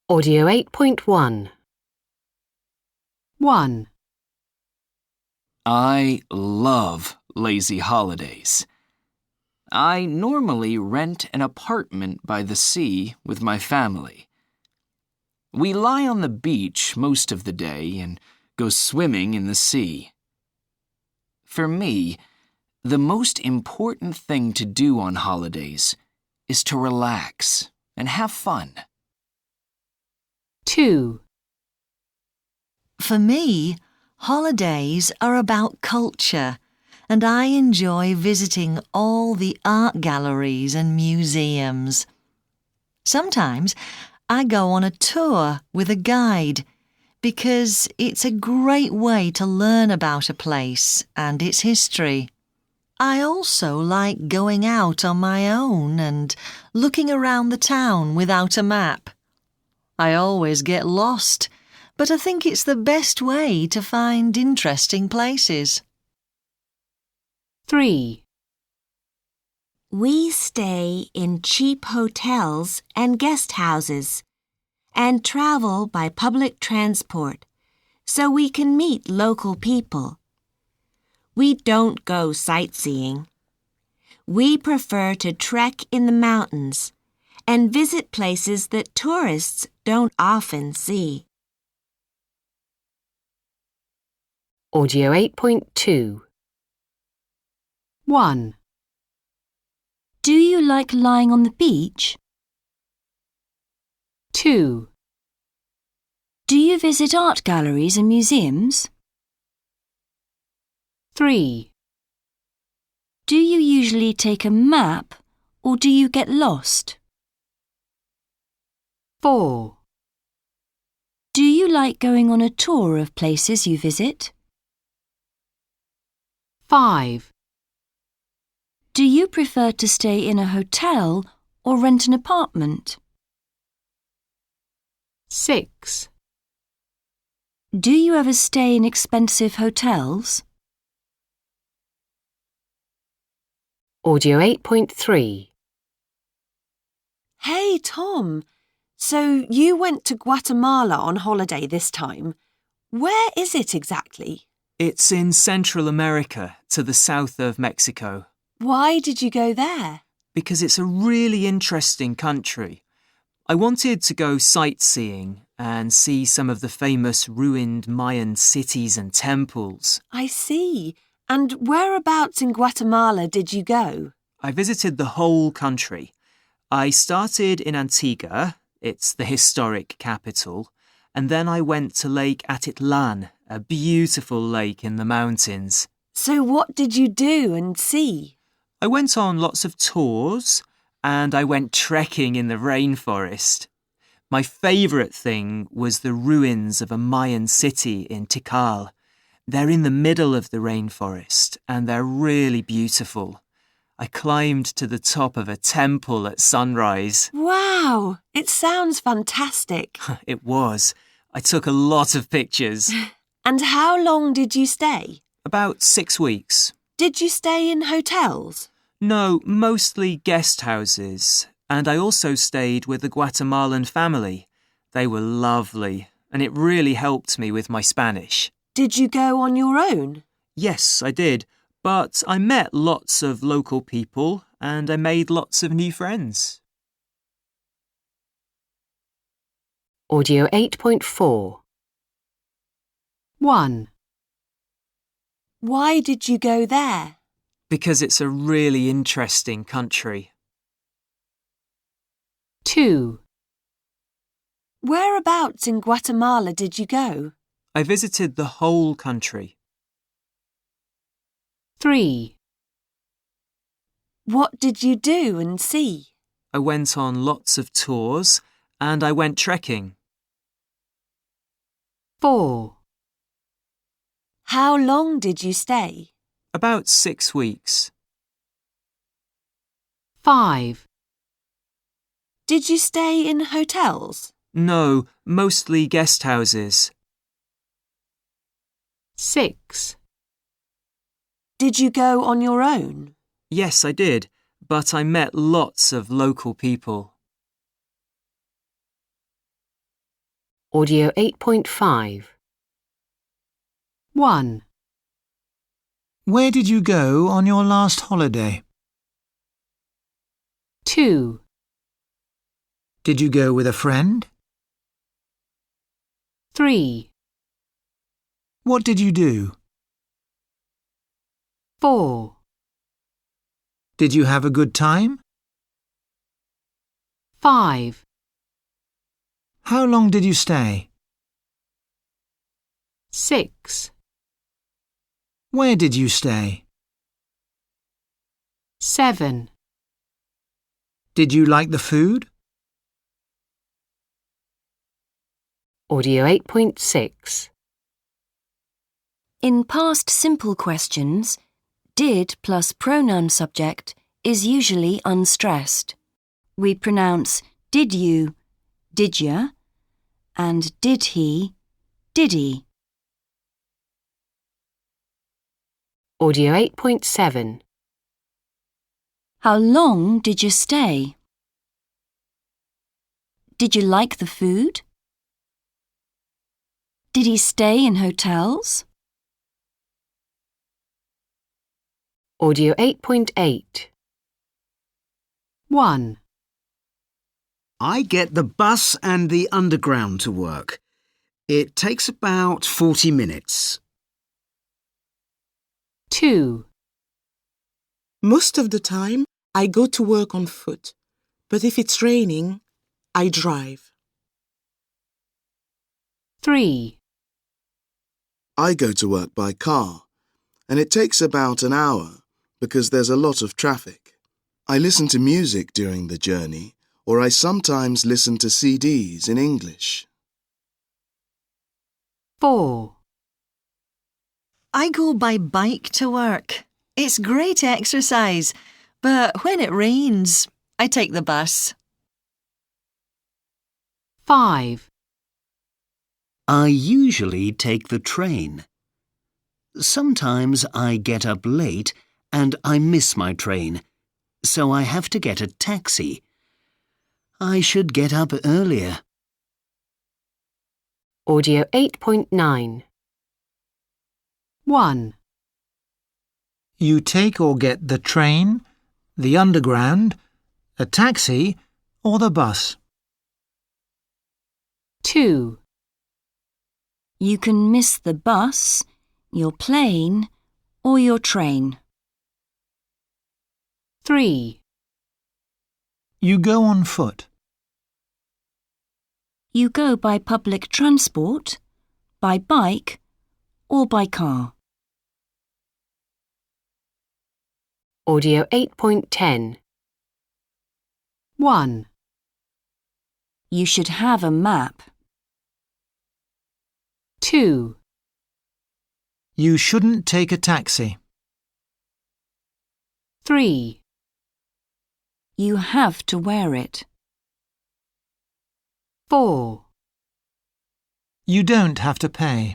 Audio 8.1. 1. I love lazy holidays. I normally rent an apartment by the sea with my family. We lie on the beach most of the day and go swimming in the sea. For me, the most important thing to do on holidays is to relax and have fun. 2. For me, holidays are about culture, and I enjoy visiting all the art galleries and museums. Sometimes I go on a tour with a guide because it's a great way to learn about a place and its history. I also like going out on my own and looking around the town without a map. I always get lost, but I think it's the best way to find interesting places. 3. We stay in cheap hotels and guest houses and travel by public transport so we can meet local people. We don't go sightseeing. We prefer to trek in the mountains and visit places that tourists don't often see. Audio 8.2. 1. Do you like lying on the beach? 2. Do you visit art galleries and museums? 3. Do you usually take a map or do you get lost? 4. Do you like going on a tour of places you visit? 5. Do you prefer to stay in a hotel or rent an apartment? 6. Do you ever stay in expensive hotels? Audio 8.3. Hey, Tom. So you went to Guatemala on holiday this time. Where is it exactly? It's in Central America, to the south of Mexico. Why did you go there? Because it's a really interesting country. I wanted to go sightseeing and see some of the famous ruined Mayan cities and temples. I see. And whereabouts in Guatemala did you go? I visited the whole country. I started in Antigua, it's the historic capital, and then I went to Lake Atitlan, a beautiful lake in the mountains. So what did you do and see? I went on lots of tours and I went trekking in the rainforest. My favourite thing was the ruins of a Mayan city in Tikal. They're in the middle of the rainforest and they're really beautiful. I climbed to the top of a temple at sunrise. Wow, it sounds fantastic. It was. I took a lot of pictures. And how long did you stay? About 6 weeks. Did you stay in hotels? No, mostly guest houses. And I also stayed with a Guatemalan family. They were lovely, and it really helped me with my Spanish. Did you go on your own? Yes, I did. But I met lots of local people and I made lots of new friends. Audio 8.4. 1. Why did you go there? Because it's a really interesting country. 2. Whereabouts in Guatemala did you go? I visited the whole country. 3. What did you do and see? I went on lots of tours and I went trekking. 4. How long did you stay? About 6 weeks. 5. Did you stay in hotels? No, mostly guest houses. 6. Did you go on your own? Yes, I did, but I met lots of local people. Audio 8.5. 1. Where did you go on your last holiday? 2. Did you go with a friend? 3. What did you do? 4. Did you have a good time? 5. How long did you stay? 6. Where did you stay? 7. Did you like the food? Audio 8.6. In past simple questions, did plus pronoun subject is usually unstressed. We pronounce did you, did ya, and did he, did he. Audio 8.7. How long did you stay? Did you like the food? Did he stay in hotels? Audio 8.8. 1. I get the bus and the underground to work. It takes about 40 minutes. 2. Most of the time, I go to work on foot, but if it's raining, I drive. 3. I go to work by car, and it takes about an hour because there's a lot of traffic. I listen to music during the journey, or I sometimes listen to CDs in English. 4. I go by bike to work. It's great exercise, but when it rains, I take the bus. 5. I usually take the train. Sometimes I get up late and I miss my train, so I have to get a taxi. I should get up earlier. Audio 8.9. 1. You take or get the train, the underground, a taxi, or the bus. 2. You can miss the bus, your plane, or your train. 3. You go on foot. You go by public transport, by bike, or by car. Audio 8.10. 1. You should have a map. 2. You shouldn't take a taxi. 3. You have to wear it. 4. You don't have to pay.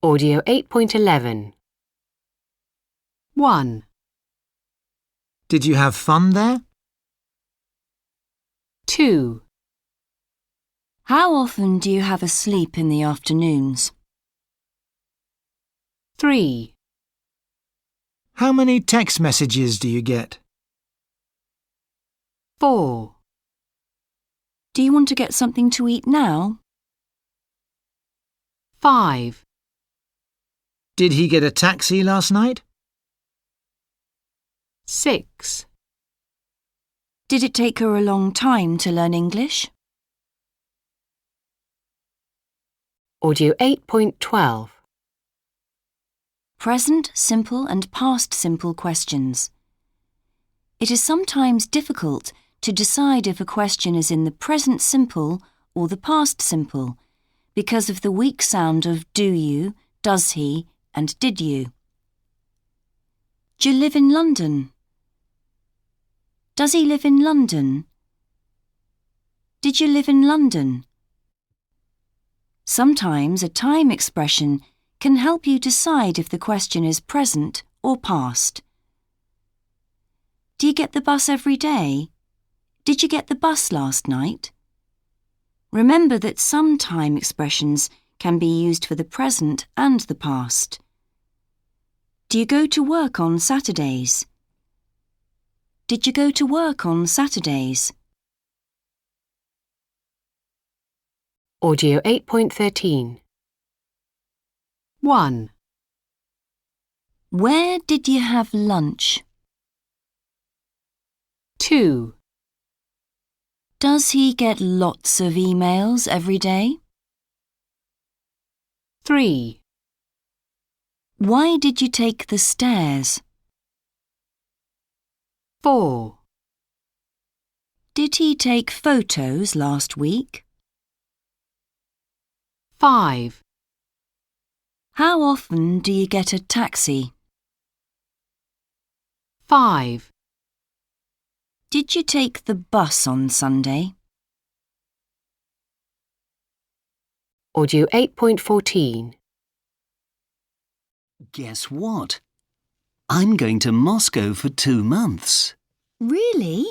Audio 8.11. 1. Did you have fun there? 2. How often do you have a sleep in the afternoons? 3. How many text messages do you get? 4. Do you want to get something to eat now? 5. Did he get a taxi last night? 6. Did it take her a long time to learn English? Audio 8.12. Present simple and past simple questions. It is sometimes difficult to decide if a question is in the present simple or the past simple because of the weak sound of do you, does he, and did you. Do you live in London? Does he live in London? Did you live in London? Sometimes a time expression can help you decide if the question is present or past. Do you get the bus every day? Did you get the bus last night? Remember that some time expressions can be used for the present and the past. Do you go to work on Saturdays? Did you go to work on Saturdays? Audio 8.13. 1. Where did you have lunch? 2. Does he get lots of emails every day? 3. Why did you take the stairs? 4. Did he take photos last week? 5. How often do you get a taxi? 5. Did you take the bus on Sunday? Audio 8.14. Guess what? I'm going to Moscow for 2 months. Really?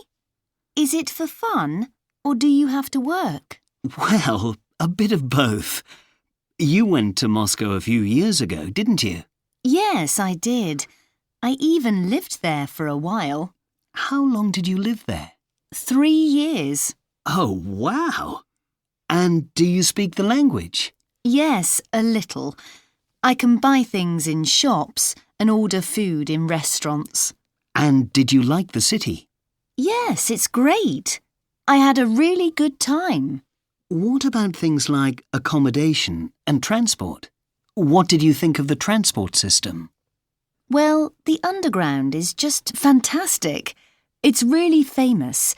Is it for fun, or do you have to work? Well, a bit of both. You went to Moscow a few years ago, didn't you? Yes, I did. I even lived there for a while. How long did you live there? 3 years. Oh, wow! And do you speak the language? Yes, a little. I can buy things in shops and order food in restaurants. And did you like the city? Yes, it's great. I had a really good time. What about things like accommodation and transport? What did you think of the transport system? Well, the underground is just fantastic. It's really famous.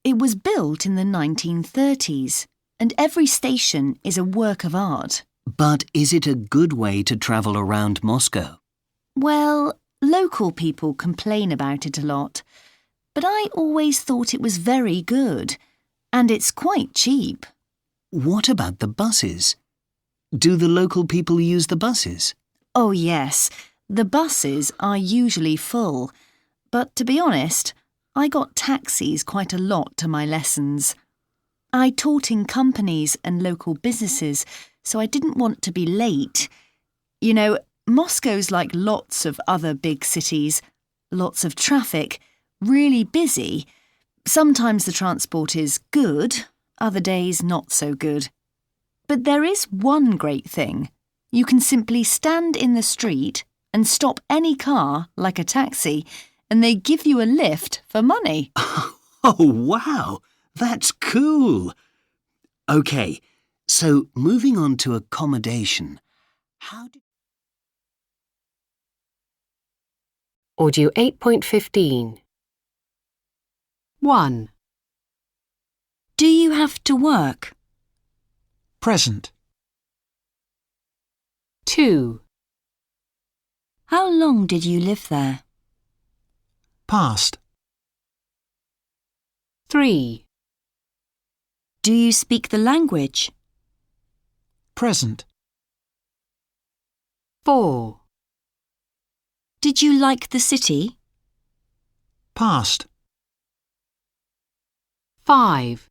It was built in the 1930s, and every station is a work of art. But is it a good way to travel around Moscow? Well, local people complain about it a lot, but I always thought it was very good, and it's quite cheap. What about the buses? Do the local people use the buses? Oh yes, the buses are usually full, but to be honest, I got taxis quite a lot to my lessons. I taught in companies and local businesses, so I didn't want to be late. You know, Moscow's like lots of other big cities, lots of traffic, really busy. Sometimes the transport is good, other days not so good. But there is one great thing. You can simply stand in the street and stop any car, like a taxi, and they give you a lift for money. Oh, wow! That's cool! OK, so moving on to accommodation. Audio 8.15. 1. Do you have to work? Present. 2. How long did you live there? Past. 3. Do you speak the language? Present. 4. Did you like the city? Past. 5.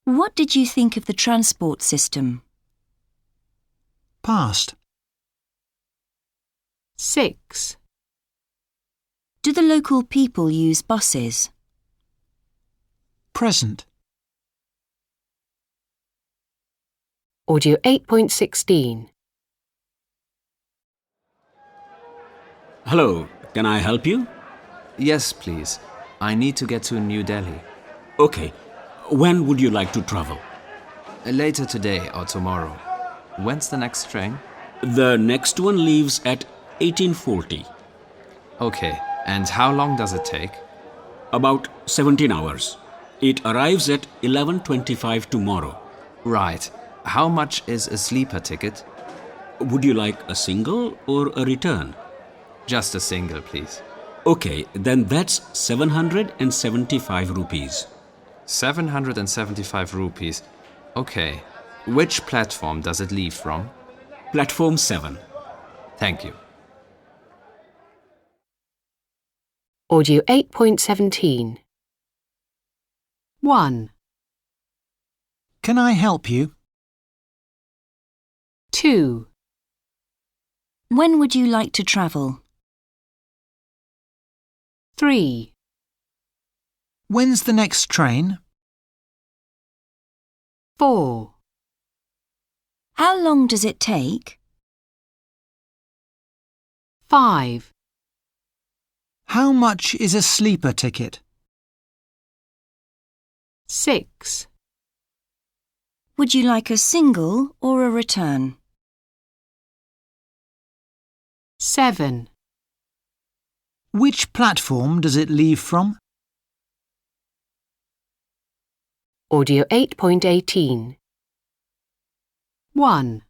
What did you think of the transport system? Past. 6. Do the local people use buses? Present. Audio 8.16. Hello, can I help you? Yes, please. I need to get to New Delhi. Okay. When would you like to travel? Later today or tomorrow. When's the next train? The next one leaves at 1840. Okay, and how long does it take? About 17 hours. It arrives at 11:25 tomorrow. Right. How much is a sleeper ticket? Would you like a single or a return? Just a single, please. Okay, then that's 775 rupees. 775 rupees. Okay. Which platform does it leave from? Platform 7. Thank you. Audio 8.17. 1. Can I help you? 2. When would you like to travel? 3. When's the next train? 4. How long does it take? 5. How much is a sleeper ticket? 6. Would you like a single or a return? 7. Which platform does it leave from? Audio 8.18. 1.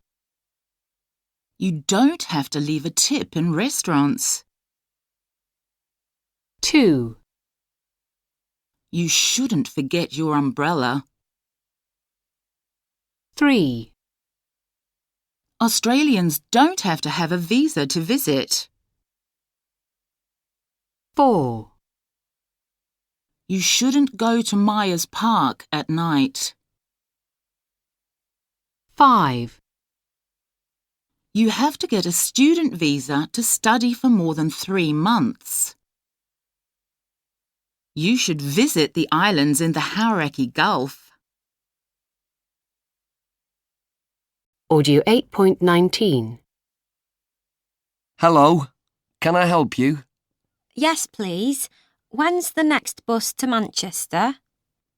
You don't have to leave a tip in restaurants. 2. You shouldn't forget your umbrella. 3. Australians don't have to have a visa to visit. 4. You shouldn't go to Myers Park at night. 5. You have to get a student visa to study for more than 3 months. You should visit the islands in the Hauraki Gulf. Audio 8.19. Hello, can I help you? Yes, please. When's the next bus to Manchester?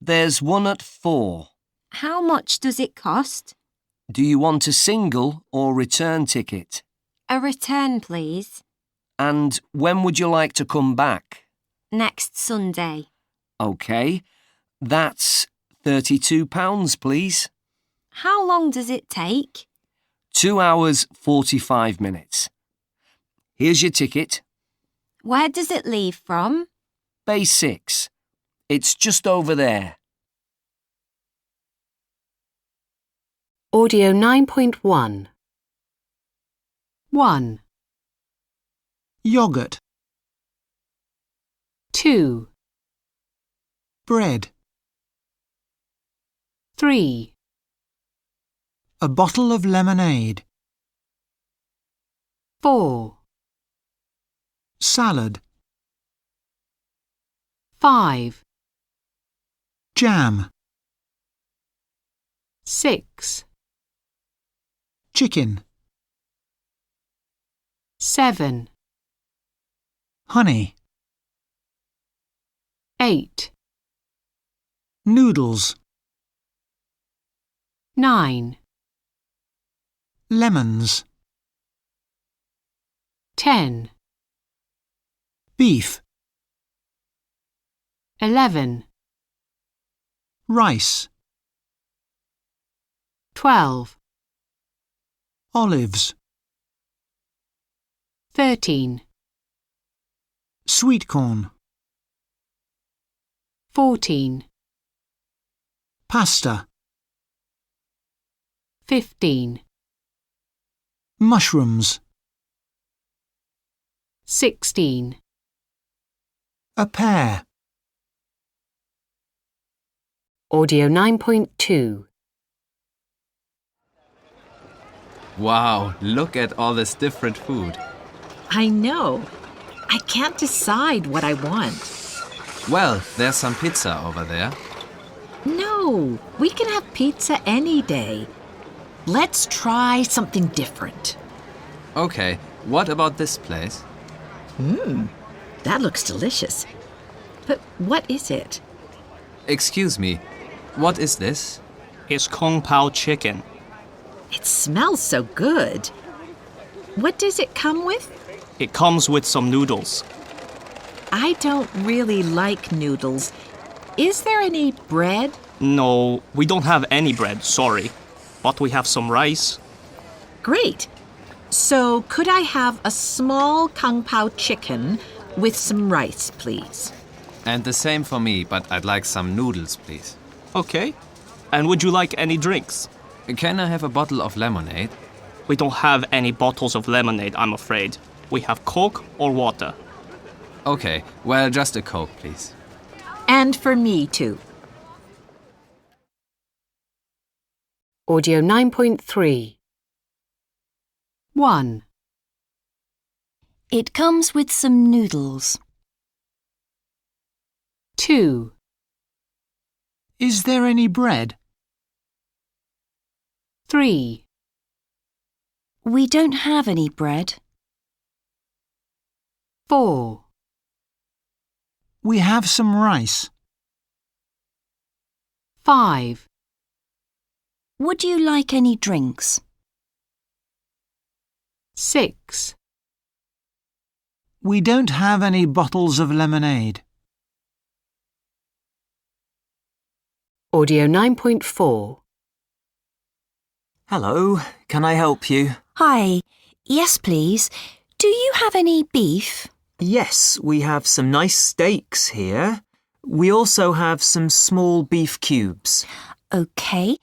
There's one at 4. How much does it cost? Do you want a single or return ticket? A return, please. And when would you like to come back? Next Sunday. OK, that's £32, please. How long does it take? 2 hours 45 minutes. Here's your ticket. Where does it leave from? Bay 6. It's just over there. Audio 9.1. 1. Yogurt. 2. Bread. 3. A bottle of lemonade. 4. Salad. 5. Jam. 6. Chicken. 7. Honey. 8. Noodles. 9. Lemons. 10. Beef. 11. Rice. 12. Olives. 13. Sweet corn. 14. Pasta. 15. Mushrooms. 16. A pear. Audio 9.2. Wow, look at all this different food. I know. I can't decide what I want. Well, there's some pizza over there. No, we can have pizza any day. Let's try something different. Okay, what about this place? That looks delicious. But what is it? Excuse me, what is this? It's Kung Pao chicken. It smells so good. What does it come with? It comes with some noodles. I don't really like noodles. Is there any bread? No, we don't have any bread, sorry. But we have some rice. Great. So could I have a small Kung Pao chicken with some rice, please? And the same for me, but I'd like some noodles, please. Okay. And would you like any drinks? Can I have a bottle of lemonade? We don't have any bottles of lemonade, I'm afraid. We have Coke or water. Okay, well, just a Coke, please. And for me, too. Audio 9.3. 1. It comes with some noodles. 2. Is there any bread? 3. We don't have any bread. 4. We have some rice. 5. Would you like any drinks? 6. We don't have any bottles of lemonade. Audio 9.4. Hello, can I help you? Hi. Yes, please. Do you have any beef? Yes, we have some nice steaks here. We also have some small beef cubes. OK.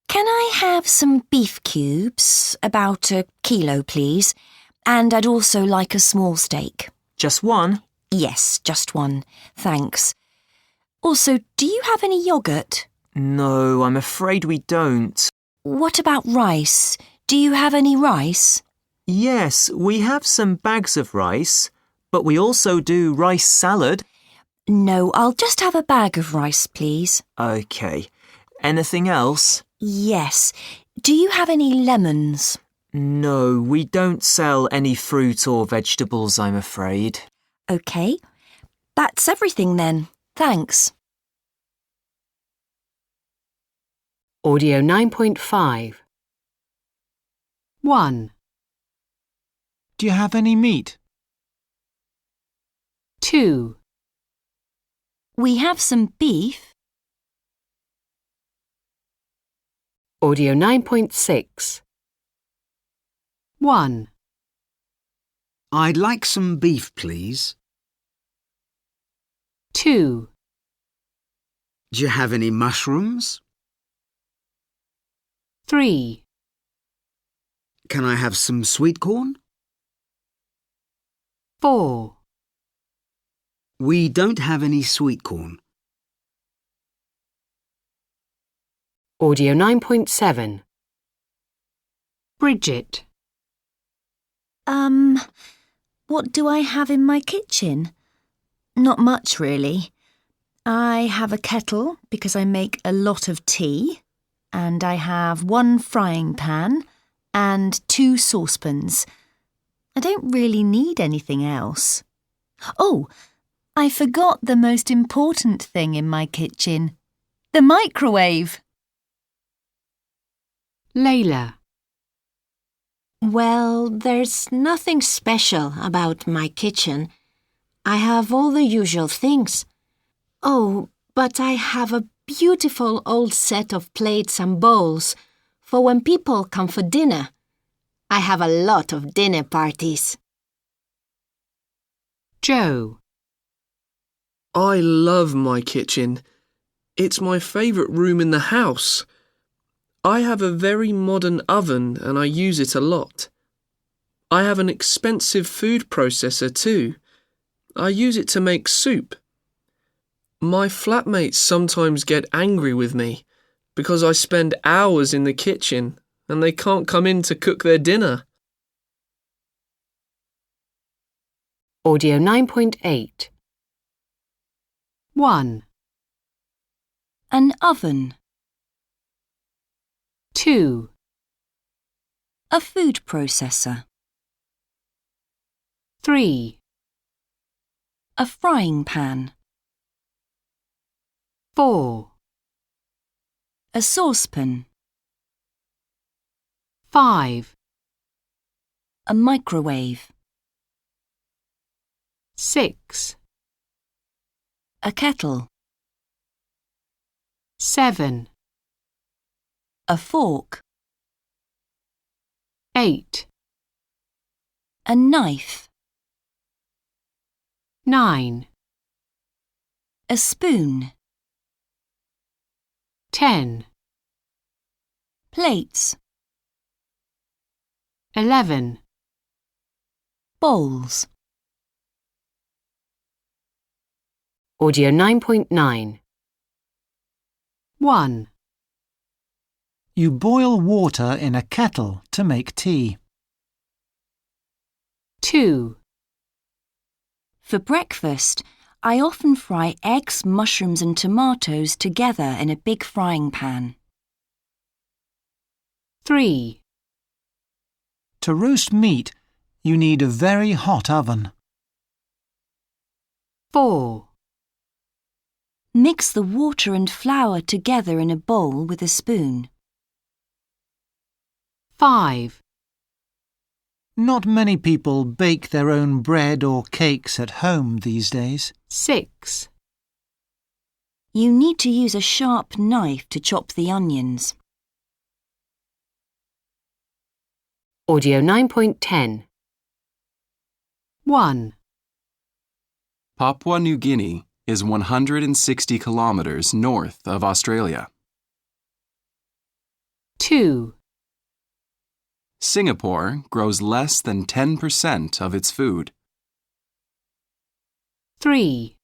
Can I have some beef cubes? About a kilo, please. And I'd also like a small steak. Just one? Yes, just one. Thanks. Also, do you have any yoghurt? No, I'm afraid we don't. What about rice? Do you have any rice? Yes, we have some bags of rice, but we also do rice salad. No, I'll just have a bag of rice, please. OK. Anything else? Yes. Do you have any lemons? No, we don't sell any fruit or vegetables, I'm afraid. OK. That's everything then. Thanks. Audio 9.5. 1, Do you have any meat? 2, We have some beef. Audio 9.6. 1, I'd like some beef, please. 2, Do you have any mushrooms? 3, Can I have some sweet corn? 4, We don't have any sweet corn. Audio 9.7. Bridget. What do I have in my kitchen? Not much, really. I have a kettle because I make a lot of tea, and I have one frying pan and 2 saucepans. I don't really need anything else. Oh, I forgot the most important thing in my kitchen. The microwave. Layla. Well, there's nothing special about my kitchen. I have all the usual things. Oh, but I have a beautiful old set of plates and bowls for when people come for dinner. I have a lot of dinner parties. Joe. I love my kitchen. It's my favourite room in the house. I have a very modern oven and I use it a lot. I have an expensive food processor too. I use it to make soup. My flatmates sometimes get angry with me because I spend hours in the kitchen and they can't come in to cook their dinner. Audio 9.8. 1, An oven. 2, A food processor. 3, A frying pan. 4, A saucepan. 5, A microwave. 6, A kettle. 7, A fork. 8, A knife. 9, A spoon. 10, Plates. 11. Bowls. Audio 9.9. 1, You boil water in a kettle to make tea. 2, For breakfast, I often fry eggs, mushrooms and tomatoes together in a big frying pan. 3, To roast meat, you need a very hot oven. 4, Mix the water and flour together in a bowl with a spoon. 5, Not many people bake their own bread or cakes at home these days. 6. You need to use a sharp knife to chop the onions. Audio 9.10. 1. Papua New Guinea is 160 kilometers north of Australia. 2. Singapore grows less than 10% of its food. 3.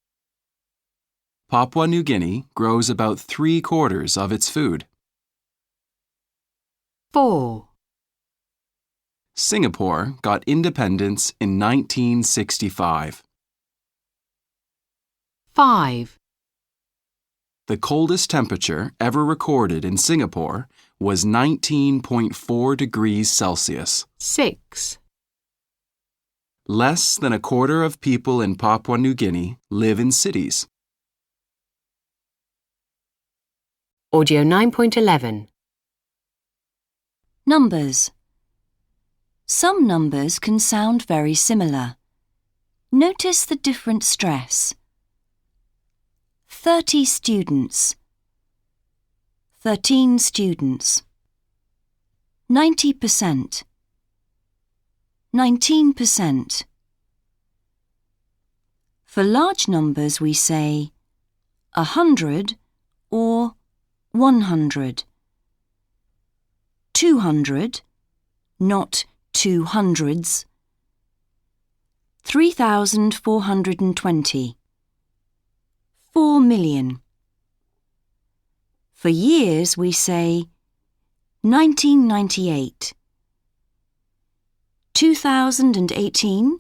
Papua New Guinea grows about 3/4 of its food. 4. Singapore got independence in 1965. 5. The coldest temperature ever recorded in Singapore was 19.4 degrees Celsius. 6. Less than 1/4 of people in Papua New Guinea live in cities. Audio 9.11. Numbers. Some numbers can sound very similar. Notice the different stress. 30 students. 13 students. 90%. 19%. For large numbers we say 100 or 100. 200, not 200s. 3,420. 4 million. For years we say 1998, 2018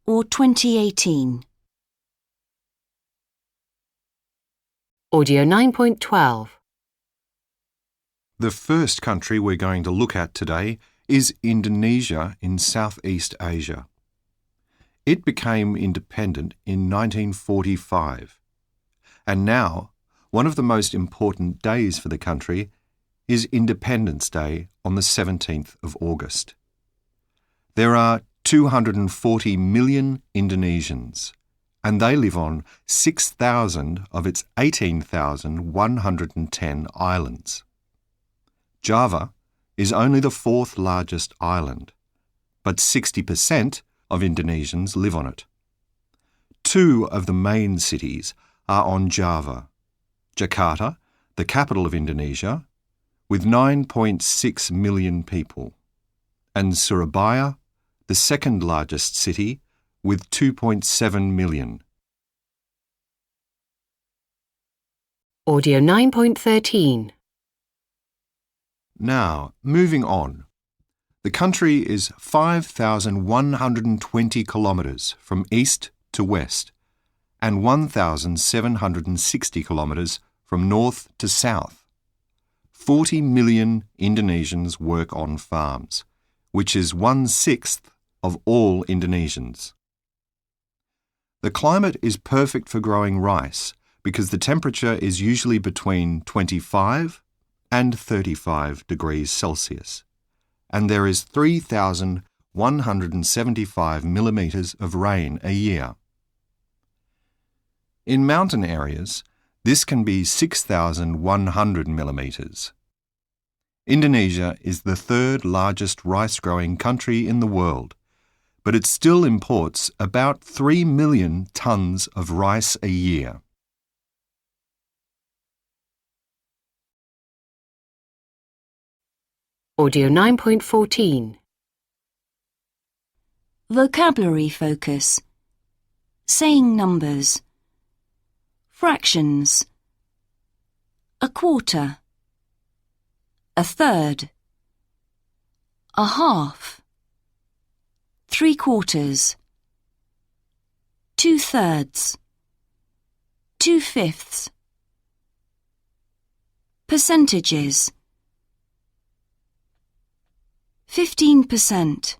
or 2018. Audio 9.12. The first country we're going to look at today is Indonesia in Southeast Asia. It became independent in 1945, and now one of the most important days for the country is Independence Day on the 17th of August. There are 240 million Indonesians, and they live on 6,000 of its 18,110 islands. Java is only the 4th largest island, but 60% of Indonesians live on it. 2 of the main cities are on Java: Jakarta, the capital of Indonesia, with 9.6 million people, and Surabaya, the 2nd largest city, with 2.7 million. Audio 9.13. Now, moving on. The country is 5,120 kilometres from east to west and 1,760 kilometres from north to south. 40 million Indonesians work on farms, which is 1/6 of all Indonesians. The climate is perfect for growing rice because the temperature is usually between 25 and 35 degrees Celsius, and there is 3,175 millimetres of rain a year. In mountain areas, this can be 6,100 millimetres. Indonesia is the 3rd largest rice-growing country in the world, but it still imports about 3 million tonnes of rice a year. Audio 9.14. Vocabulary focus. Saying numbers. Fractions. A quarter. A third. A half. 3/4. 2/3. 2/5. Percentages. 15%.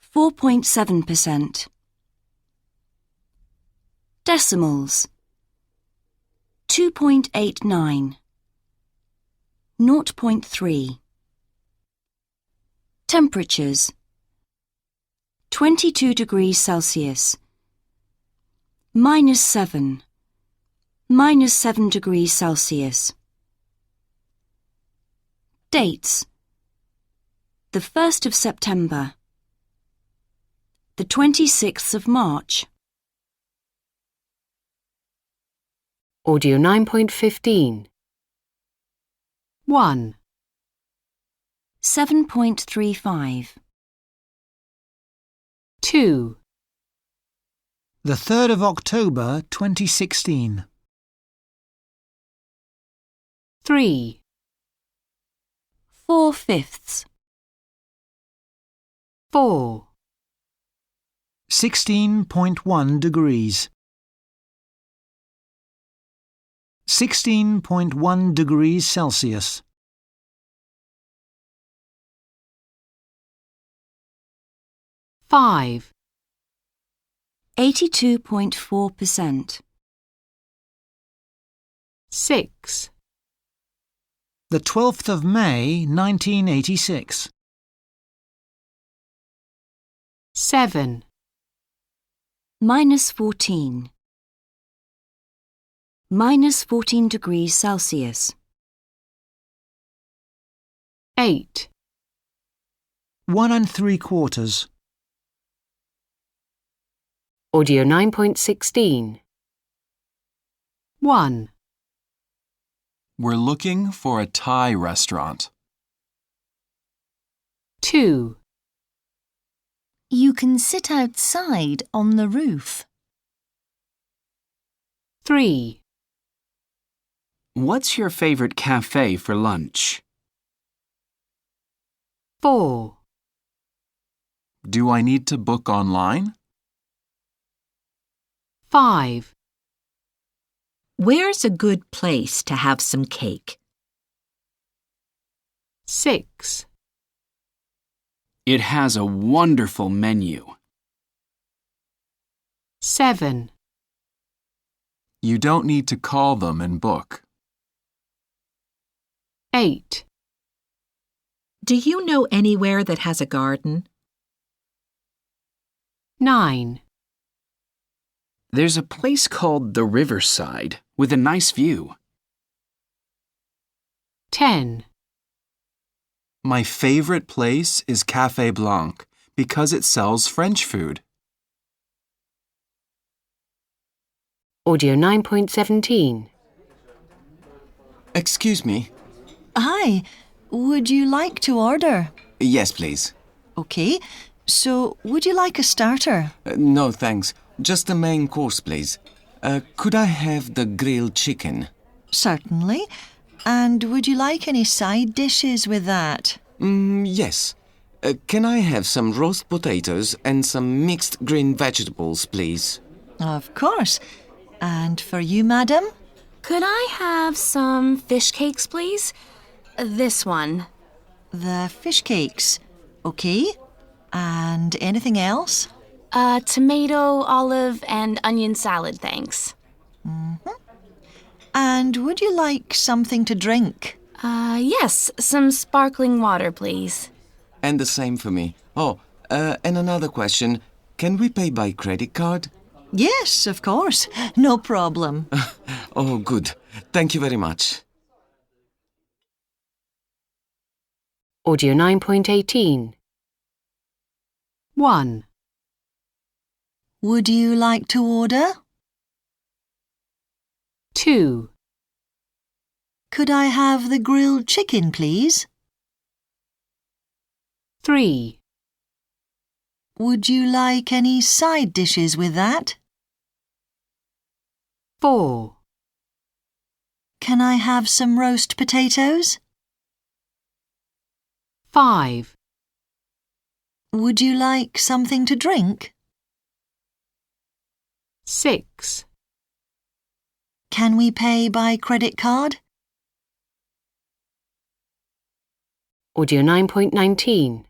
4.7%. Decimals. 2.89. 0.3. Temperatures. 22 degrees Celsius. -7. -7 degrees Celsius. Dates. The 1st of September. The 26th of March. Audio 9.15. 1. 7.35. 2. The 3rd of October 2016. 3. 4/5. 4. 16.1 degrees. 16.1 degrees Celsius. 5. 82.4%. 6. The 12th of May 1986. 7. -14. -14 degrees Celsius. 8. 1 3/4. Audio 9.16. 1. We're looking for a Thai restaurant. 2. You can sit outside on the roof. 3. What's your favorite cafe for lunch? 4. Do I need to book online? 5. Where's a good place to have some cake? 6. It has a wonderful menu. 7. You don't need to call them and book. 8. Do you know anywhere that has a garden? 9. There's a place called the Riverside with a nice view. 10. My favorite place is Café Blanc because it sells French food. Audio 9.17. Excuse me. Hi, would you like to order? Yes, please. Okay, so would you like a starter? No, thanks. Just the main course, please. Could I have the grilled chicken? Certainly. And would you like any side dishes with that? Yes. Can I have some roast potatoes and some mixed green vegetables, please? Of course. And for you, madam? Could I have some fish cakes, please? This one. The fish cakes. Okay. And anything else? Tomato, olive, and onion salad, thanks. And would you like something to drink? Yes, some sparkling water, please. And the same for me. Oh, and another question. Can we pay by credit card? Yes, of course. No problem. Oh, good. Thank you very much. Audio 9.18. 1. Would you like to order? 2. Could I have the grilled chicken, please? 3. Would you like any side dishes with that? 4. Can I have some roast potatoes? 5. Would you like something to drink? 6. Can we pay by credit card? Audio 9.19.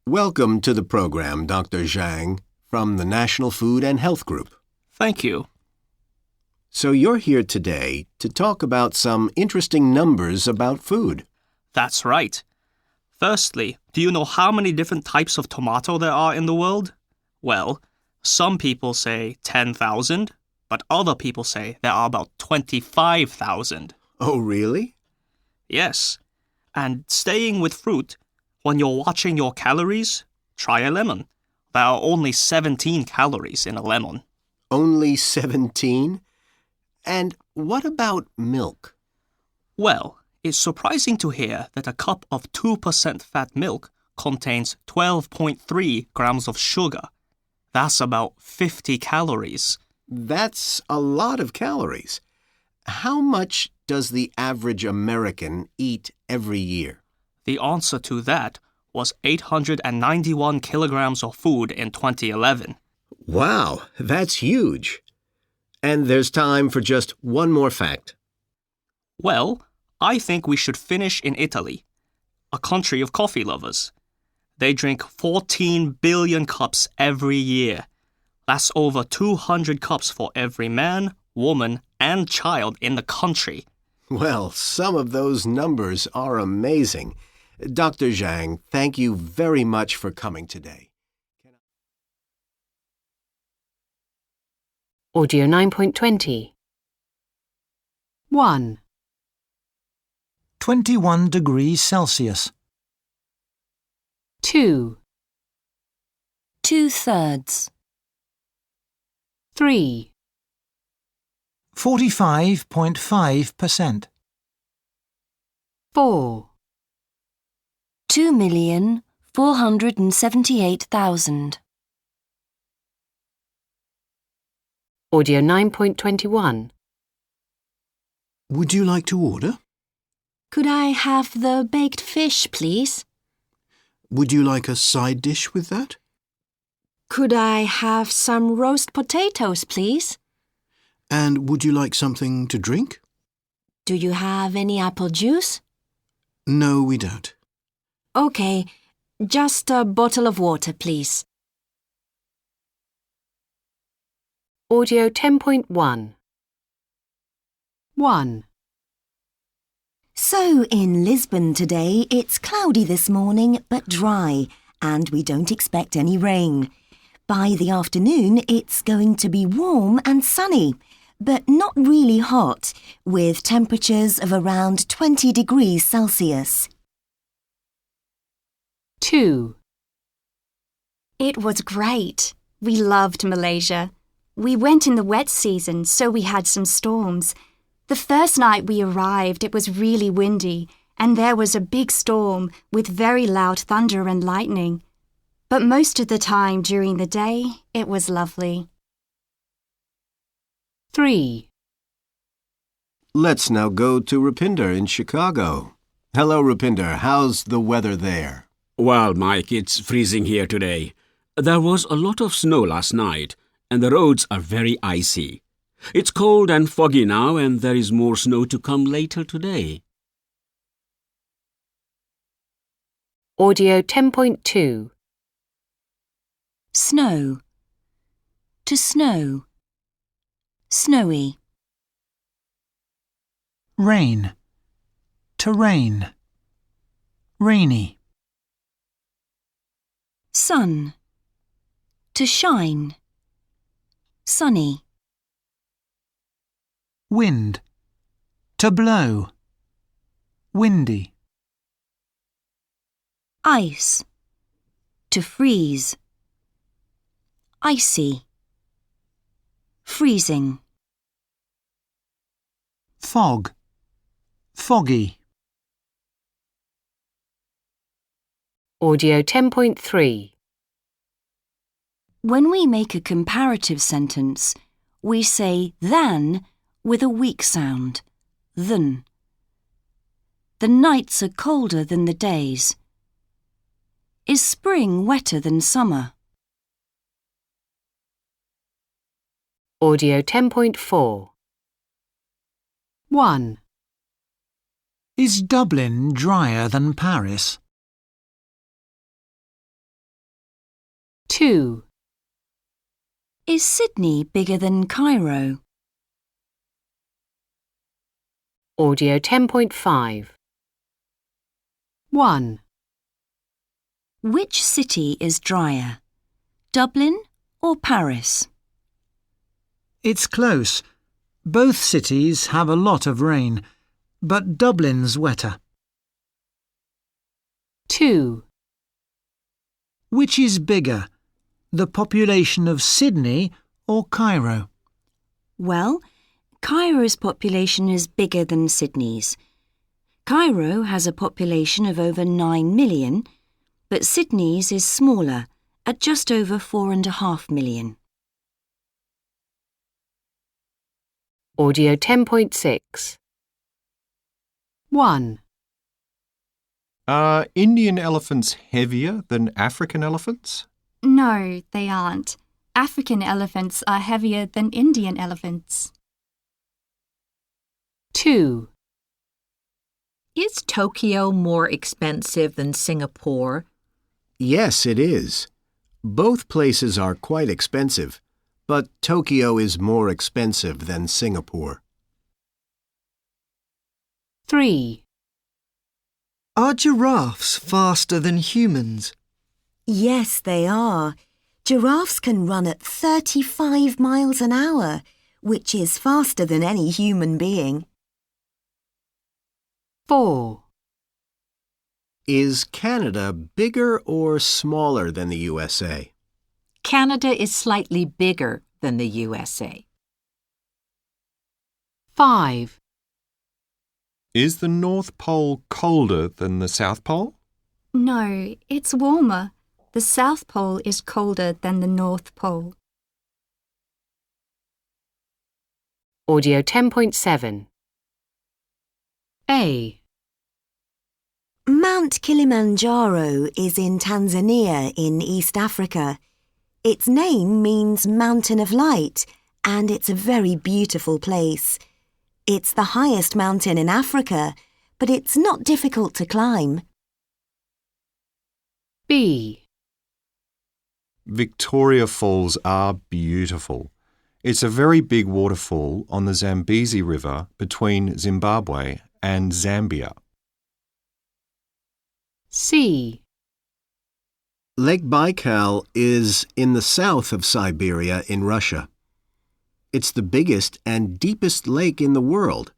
Welcome to the program, Dr. Zhang, from the National Food and Health Group. Thank you. So you're here today to talk about some interesting numbers about food. That's right. Firstly, do you know how many different types of tomato there are in the world? Well, some people say 10,000, but other people say there are about 25,000. Oh, really? Yes. And staying with fruit, when you're watching your calories, try a lemon. There are only 17 calories in a lemon. Only 17? And what about milk? Well, it's surprising to hear that a cup of 2% fat milk contains 12.3 grams of sugar. That's about 50 calories. That's a lot of calories. How much does the average American eat every year? The answer to that was 891 kilograms of food in 2011. Wow, that's huge. And there's time for just one more fact. Well, I think we should finish in Italy, a country of coffee lovers. They drink 14 billion cups every year. That's over 200 cups for every man, woman, and child in the country. Well, some of those numbers are amazing. Dr. Zhang, thank you very much for coming today. Audio 9.20. 1, 21 degrees Celsius. 2, 2/3. 3, 45.5%. 4, 2,478,000. Audio 9.21. Would you like to order? Could I have the baked fish, please? Would you like a side dish with that? Could I have some roast potatoes, please? And would you like something to drink? Do you have any apple juice? No, we don't. Okay, just a bottle of water, please. Audio 10.1. 1, So, in Lisbon today, it's cloudy this morning but dry, and we don't expect any rain. By the afternoon, it's going to be warm and sunny, but not really hot, with temperatures of around 20 degrees Celsius. 2, It was great. We loved Malaysia. We went in the wet season, so we had some storms. The first night we arrived, it was really windy, and there was a big storm with very loud thunder and lightning. But most of the time during the day, it was lovely. 3, Let's now go to Rupinder in Chicago. Hello, Rupinder. How's the weather there? Well, Mike, it's freezing here today. There was a lot of snow last night, and the roads are very icy. It's cold and foggy now, and there is more snow to come later today. Audio 10.2. Snow. To snow. Snowy. Rain. To rain. Rainy. Sun. To shine. Sunny. Wind. To blow. Windy. Ice. To freeze. Icy. Freezing. Fog. Foggy. Audio 10.3. When we make a comparative sentence, we say than with a weak sound, than. The nights are colder than the days. Is spring wetter than summer? Audio 10.4. 1, Is Dublin drier than Paris? 2, Is Sydney bigger than Cairo? Audio 10.5. 1, Which city is drier? Dublin or Paris? It's close. Both cities have a lot of rain, but Dublin's wetter. 2. Which is bigger, the population of Sydney or Cairo? Well, Cairo's population is bigger than Sydney's. Cairo has a population of over 9 million, but Sydney's is smaller, at just over 4.5 million. Audio 10.6. 1. Are Indian elephants heavier than African elephants? No, they aren't. African elephants are heavier than Indian elephants. 2. Is Tokyo more expensive than Singapore? Yes, it is. Both places are quite expensive, but Tokyo is more expensive than Singapore. 3. Are giraffes faster than humans? Yes, they are. Giraffes can run at 35 miles an hour, which is faster than any human being. 4. Is Canada bigger or smaller than the USA? Canada is slightly bigger than the USA. 5. Is the North Pole colder than the South Pole? No, it's warmer. The South Pole is colder than the North Pole. Audio 10.7. A. Mount Kilimanjaro is in Tanzania in East Africa. Its name means Mountain of Light, and it's a very beautiful place. It's the highest mountain in Africa, but it's not difficult to climb. B. Victoria Falls are beautiful. It's a very big waterfall on the Zambezi River between Zimbabwe and Zambia. C. Lake Baikal is in the south of Siberia in Russia. It's the biggest and deepest lake in the world,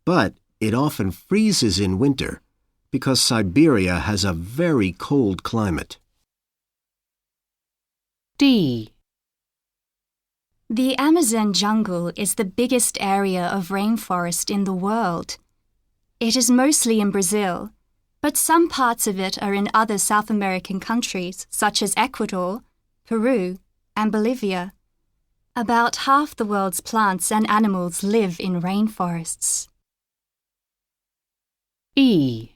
but it often freezes in winter because Siberia has a very cold climate. D. The Amazon jungle is the biggest area of rainforest in the world. It is mostly in Brazil, but some parts of it are in other South American countries such as Ecuador, Peru, and Bolivia. About half the world's plants and animals live in rainforests. E.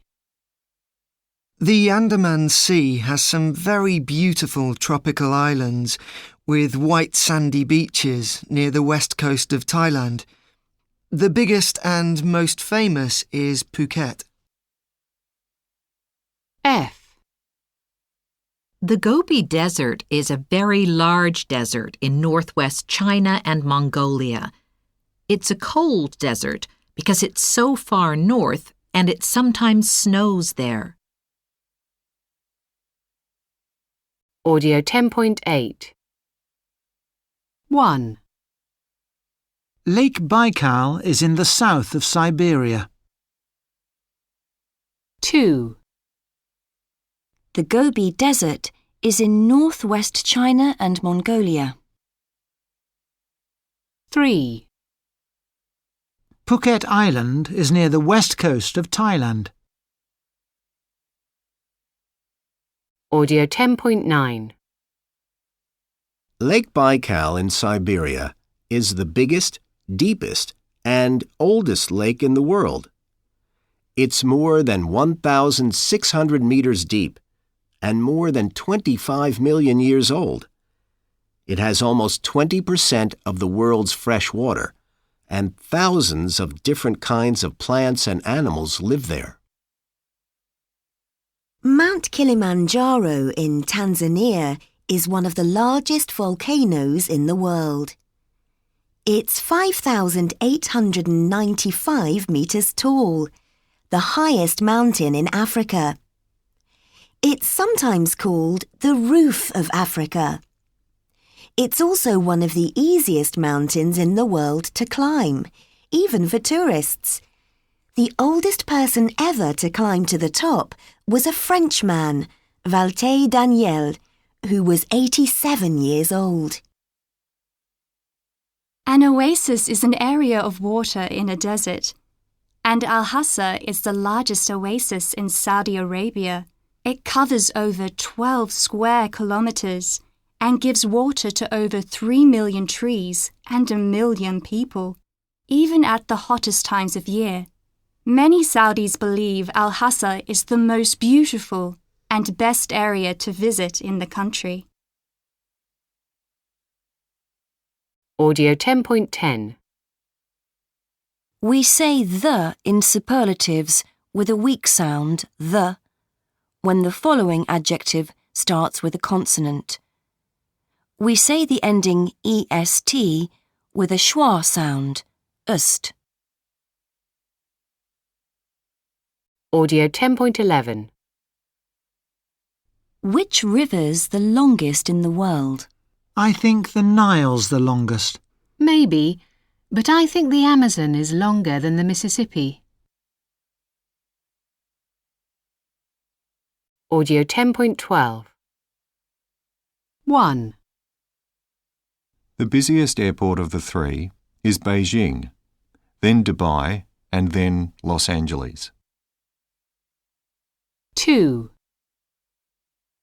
The Andaman Sea has some very beautiful tropical islands with white sandy beaches near the west coast of Thailand. The biggest and most famous is Phuket. F. The Gobi Desert is a very large desert in northwest China and Mongolia. It's a cold desert because it's so far north and it sometimes snows there. Audio 10.8. 1. Lake Baikal is in the south of Siberia. 2. The Gobi Desert is in northwest China and Mongolia. 3. Phuket Island is near the west coast of Thailand. Audio 10.9. Lake Baikal in Siberia is the biggest, deepest, and oldest lake in the world. It's more than 1,600 meters deep and more than 25 million years old. It has almost 20% of the world's fresh water, and thousands of different kinds of plants and animals live there. Mount Kilimanjaro in Tanzania is one of the largest volcanoes in the world. It's 5,895 meters tall, the highest mountain in Africa. It's sometimes called the roof of Africa. It's also one of the easiest mountains in the world to climb, even for tourists. The oldest person ever to climb to the top was a Frenchman, Walter Daniel, who was 87 years old. An oasis is an area of water in a desert, and Al-Hassa is the largest oasis in Saudi Arabia. It covers over 12 square kilometers and gives water to over 3 million trees and 1 million people, even at the hottest times of year. Many Saudis believe Al-Hassa is the most beautiful and best area to visit in the country. Audio 10.10. We say the in superlatives with a weak sound, the, when the following adjective starts with a consonant. We say the ending est with a schwa sound, ust. Audio 10.11. Which river's the longest in the world? I think the Nile's the longest. Maybe, but I think the Amazon is longer than the Mississippi. Audio 10.12. 1. The busiest airport of the three is Beijing, then Dubai, and then Los Angeles. 2.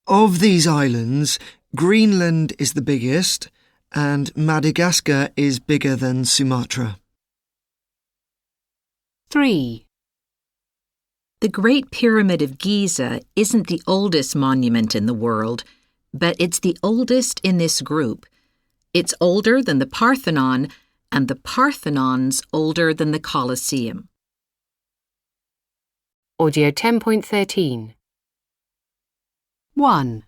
Of these islands, Greenland is the biggest, and Madagascar is bigger than Sumatra. 3. The Great Pyramid of Giza isn't the oldest monument in the world, but it's the oldest in this group. It's older than the Parthenon, and the Parthenon's older than the Colosseum. Audio 10.13. 1.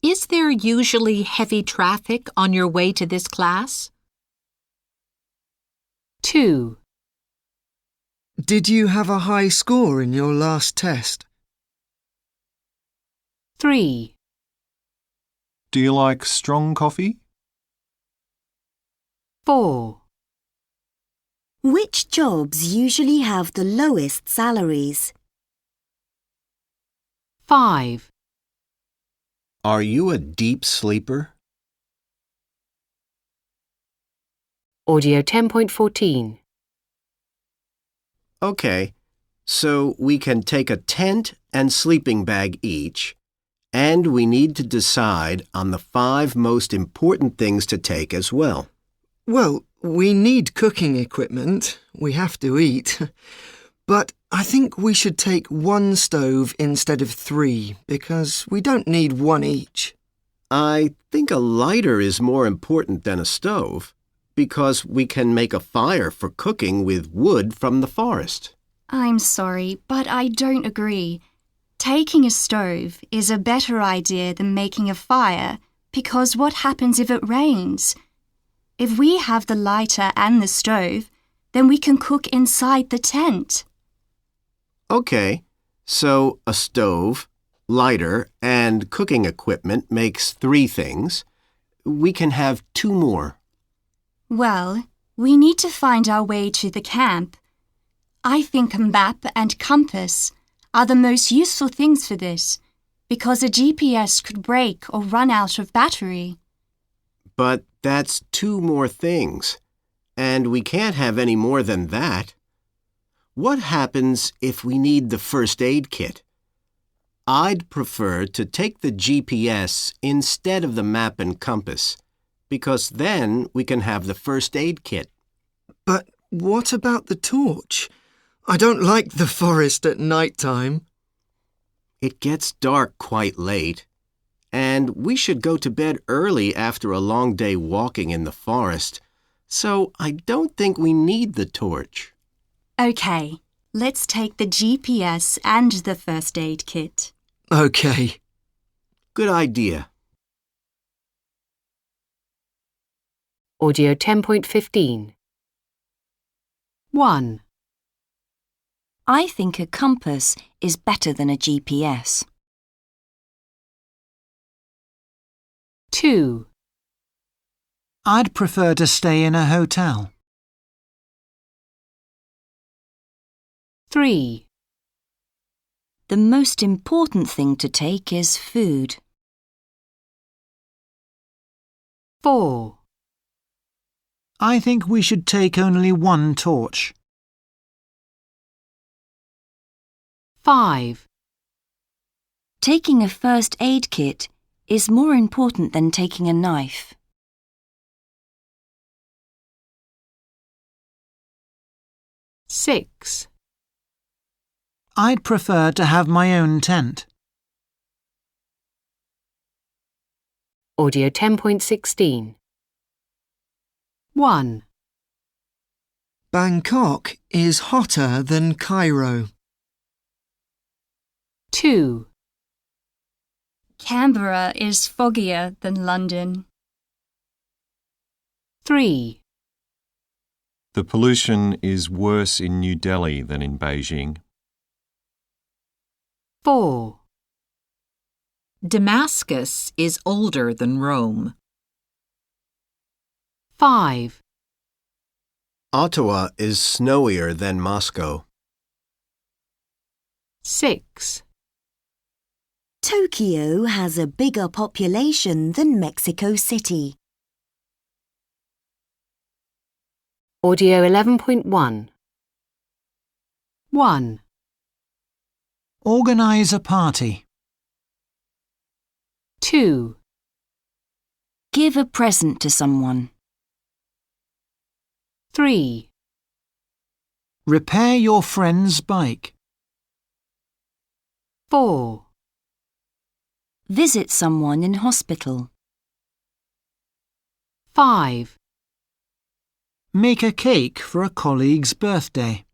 Is there usually heavy traffic on your way to this class? 2. Did you have a high score in your last test? 3. Do you like strong coffee? 4. Which jobs usually have the lowest salaries? 5. Are you a deep sleeper? Audio 10.14. Okay, so we can take a tent and sleeping bag each, and we need to decide on the 5 most important things to take as well. Well, we need cooking equipment. We have to eat. But I think we should take 1 stove instead of 3, because we don't need 1 each. I think a lighter is more important than a stove, because we can make a fire for cooking with wood from the forest. I'm sorry, but I don't agree. Taking a stove is a better idea than making a fire, because what happens if it rains? If we have the lighter and the stove, then we can cook inside the tent. Okay, so a stove, lighter, and cooking equipment makes 3 things. We can have 2 more. Well, we need to find our way to the camp. I think a map and compass are the most useful things for this, because a GPS could break or run out of battery. But that's 2 more things, and we can't have any more than that. What happens if we need the first aid kit? I'd prefer to take the GPS instead of the map and compass, because then we can have the first aid kit. But what about the torch? I don't like the forest at night time. It gets dark quite late, and we should go to bed early after a long day walking in the forest, so I don't think we need the torch. Okay, let's take the GPS and the first aid kit. Okay. Good idea. Audio 10.15. 1. I think a compass is better than a GPS. 2. I'd prefer to stay in a hotel. 3. The most important thing to take is food. 4. I think we should take only one torch. 5. Taking a first aid kit is more important than taking a knife. 6. I'd prefer to have my own tent. Audio 10.16. 1. Bangkok is hotter than Cairo. 2. Canberra is foggier than London. 3. The pollution is worse in New Delhi than in Beijing. 4. Damascus is older than Rome. 5. Ottawa is snowier than Moscow. 6. Tokyo has a bigger population than Mexico City. Audio 11.1. 1. Organise a party. 2. Give a present to someone. 3. Repair your friend's bike. 4. Visit someone in hospital. 5. Make a cake for a colleague's birthday.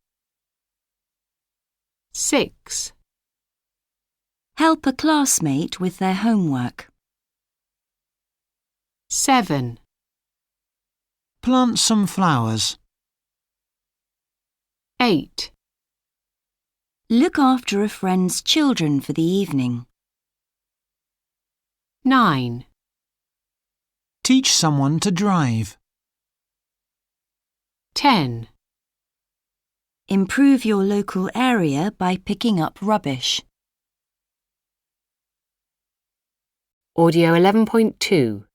6. Help a classmate with their homework. 7. Plant some flowers. 8. Look after a friend's children for the evening. 9. Teach someone to drive. 10. Improve your local area by picking up rubbish. Audio 11.2.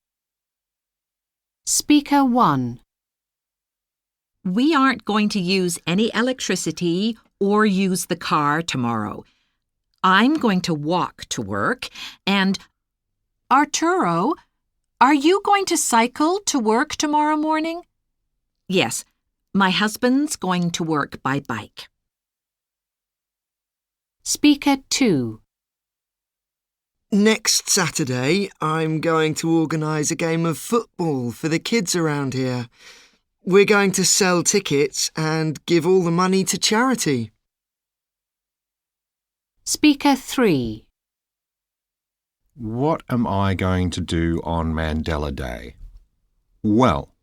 Speaker 1. We aren't going to use any electricity or use the car tomorrow. I'm going to walk to work and... Arturo, are you going to cycle to work tomorrow morning? Yes, my husband's going to work by bike. Speaker 2. Next Saturday, I'm going to organise a game of football for the kids around here. We're going to sell tickets and give all the money to charity. Speaker 3. What am I going to do on Mandela Day? Well,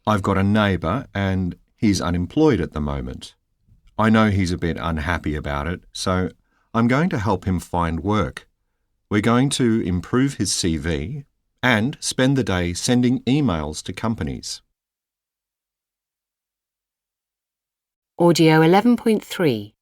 I've got a neighbour and he's unemployed at the moment. I know he's a bit unhappy about it, so I'm going to help him find work. We're going to improve his CV and spend the day sending emails to companies. Audio 11.3.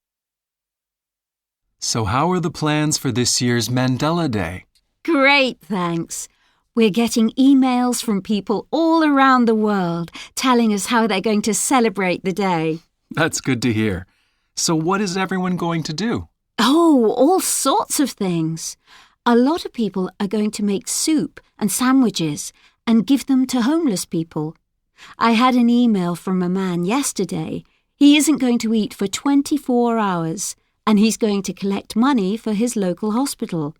So how are the plans for this year's Mandela Day? Great, thanks. We're getting emails from people all around the world telling us how they're going to celebrate the day. That's good to hear. So what is everyone going to do? Oh, all sorts of things. A lot of people are going to make soup and sandwiches and give them to homeless people. I had an email from a man yesterday. He isn't going to eat for 24 hours and he's going to collect money for his local hospital.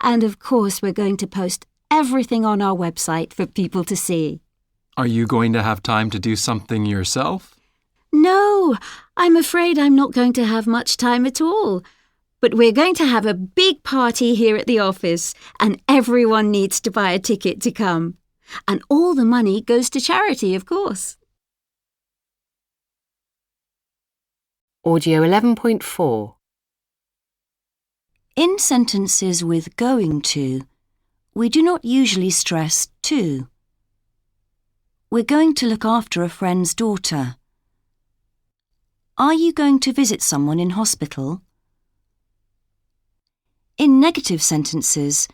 And of course, we're going to post everything on our website for people to see. Are you going to have time to do something yourself? No, I'm afraid I'm not going to have much time at all. But we're going to have a big party here at the office and everyone needs to buy a ticket to come. And all the money goes to charity, of course. Audio 11.4. In sentences with going to, we do not usually stress to. We're going to look after a friend's daughter. Are you going to visit someone in hospital? In negative sentences,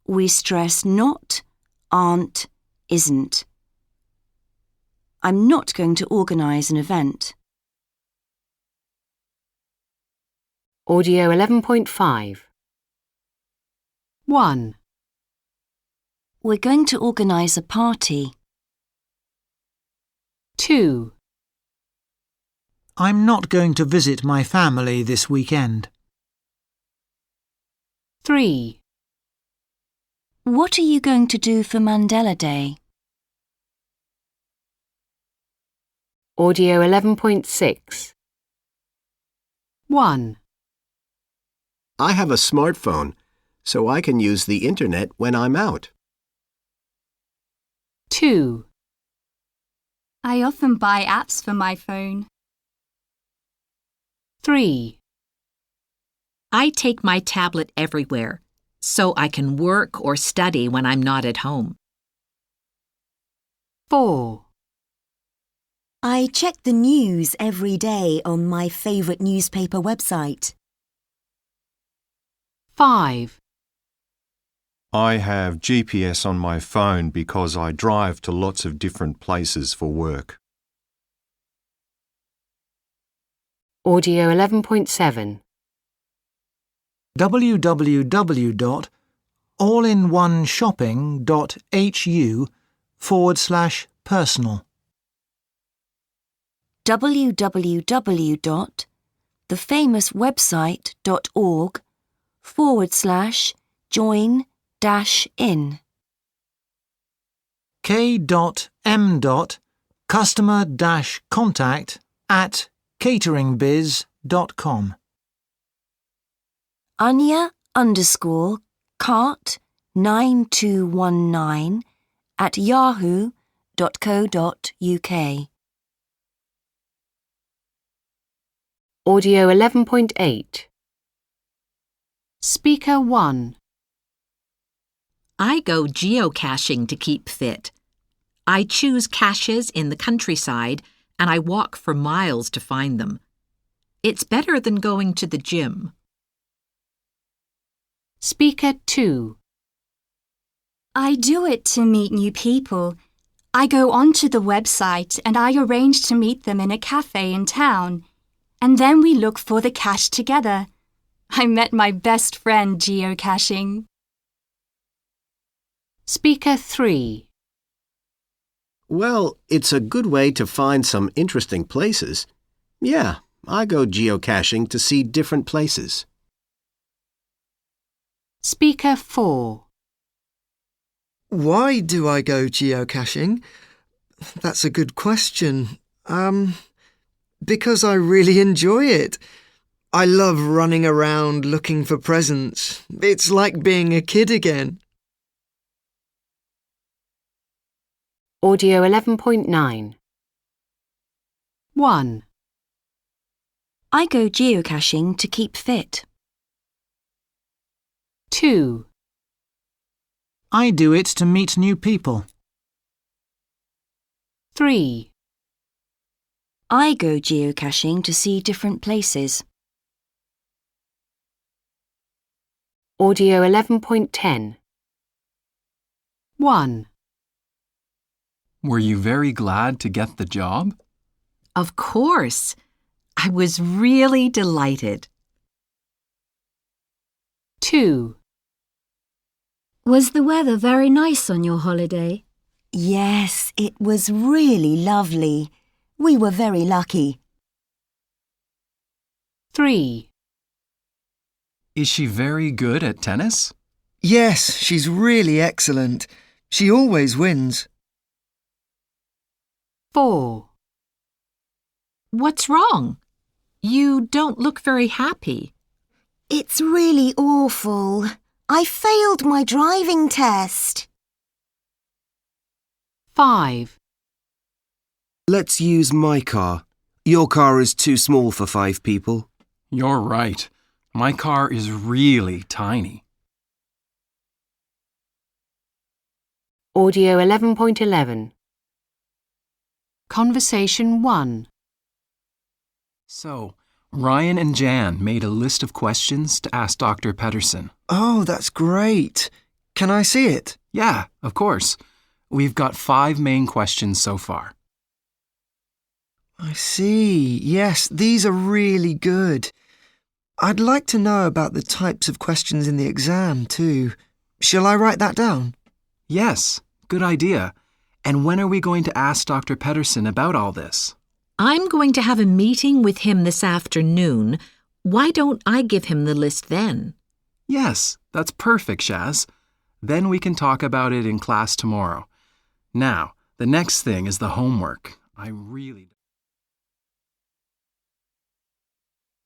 we stress not, aren't, isn't. I'm not going to organise an event. Audio 11.5. 1. We're going to organise a party. 2. I'm not going to visit my family this weekend. 3. What are you going to do for Mandela Day? Audio 11.6. 1. I have a smartphone, so I can use the internet when I'm out. 2. I often buy apps for my phone. 3. I take my tablet everywhere, so I can work or study when I'm not at home. 4. I check the news every day on my favourite newspaper website. 5. I have GPS on my phone because I drive to lots of different places for work. Audio 11.7. www.allinOneShopping.hu/personal. www.thefamouswebsite.org/join-in. k.m.customer-contact@cateringbiz.com. Anya_cart9219@yahoo.co.uk. Audio 11.8. Speaker 1. I go geocaching to keep fit. I choose caches in the countryside and I walk for miles to find them. It's better than going to the gym. Speaker 2. I do it to meet new people. I go onto the website and I arrange to meet them in a cafe in town. And then we look for the cache together. I met my best friend geocaching. Speaker 3. Well, it's a good way to find some interesting places. Yeah, I go geocaching to see different places. Speaker 4. Why do I go geocaching? That's a good question. Because I really enjoy it. I love running around looking for presents. It's like being a kid again. Audio 11.9. 1. I go geocaching to keep fit. 2. I do it to meet new people. 3. I go geocaching to see different places. Audio 11.10. 1. Were you very glad to get the job? Of course. I was really delighted. 2. Was the weather very nice on your holiday? Yes, it was really lovely. We were very lucky. 3. Is she very good at tennis? Yes, she's really excellent. She always wins. 4. What's wrong? You don't look very happy. It's really awful. I failed my driving test. 5. Let's use my car. Your car is too small for 5 people. You're right. My car is really tiny. Audio 11.11. Conversation 1. So, Ryan and Jan made a list of questions to ask Dr. Pedersen. Oh, that's great. Can I see it? Yeah, of course. We've got 5 main questions so far. I see. Yes, these are really good. I'd like to know about the types of questions in the exam too. Shall I write that down? Yes, good idea. And when are we going to ask Dr. Pedersen about all this? I'm going to have a meeting with him this afternoon. Why don't I give him the list then? Yes, that's perfect, Shaz. Then we can talk about it in class tomorrow. Now, the next thing is the homework.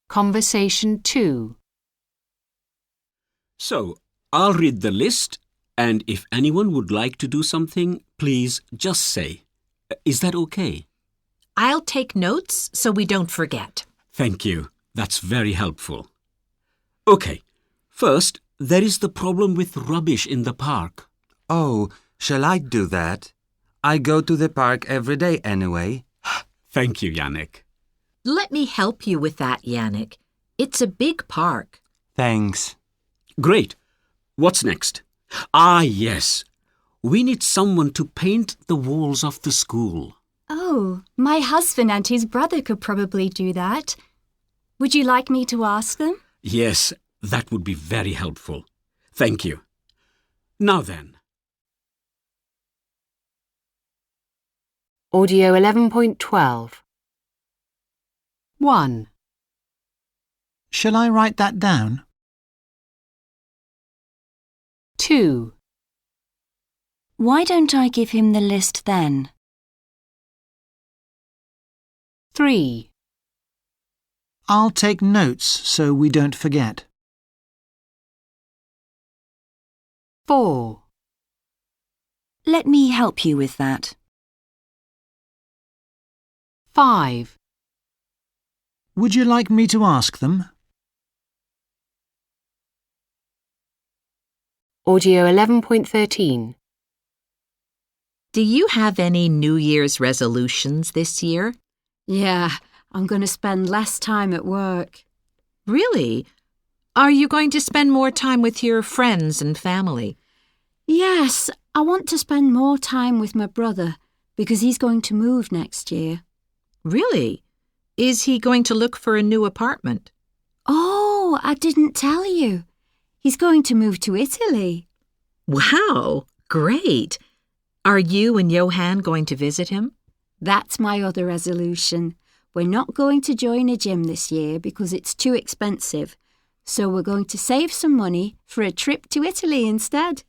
Conversation 2. So, I'll read the list, and if anyone would like to do something, please just say. Is that okay? I'll take notes so we don't forget. Thank you. That's very helpful. Okay. First, there is the problem with rubbish in the park. Oh, shall I do that? I go to the park every day anyway. Thank you, Yannick. Let me help you with that, Yannick. It's a big park. Thanks. Great. What's next? Ah, yes. We need someone to paint the walls of the school. Oh, my husband and his brother could probably do that. Would you like me to ask them? Yes, that would be very helpful. Thank you. Now then. Audio 11.12. 1. Shall I write that down? 2. Why don't I give him the list then? 3. I'll take notes so we don't forget. 4. Let me help you with that. 5. Would you like me to ask them? Audio 11.13. Do you have any New Year's resolutions this year? Yeah, I'm going to spend less time at work. Really? Are you going to spend more time with your friends and family? Yes, I want to spend more time with my brother because he's going to move next year. Really? Is he going to look for a new apartment? Oh, I didn't tell you. He's going to move to Italy. Wow, great. Are you and Johan going to visit him? That's my other resolution. We're not going to join a gym this year because it's too expensive. So we're going to save some money for a trip to Italy instead.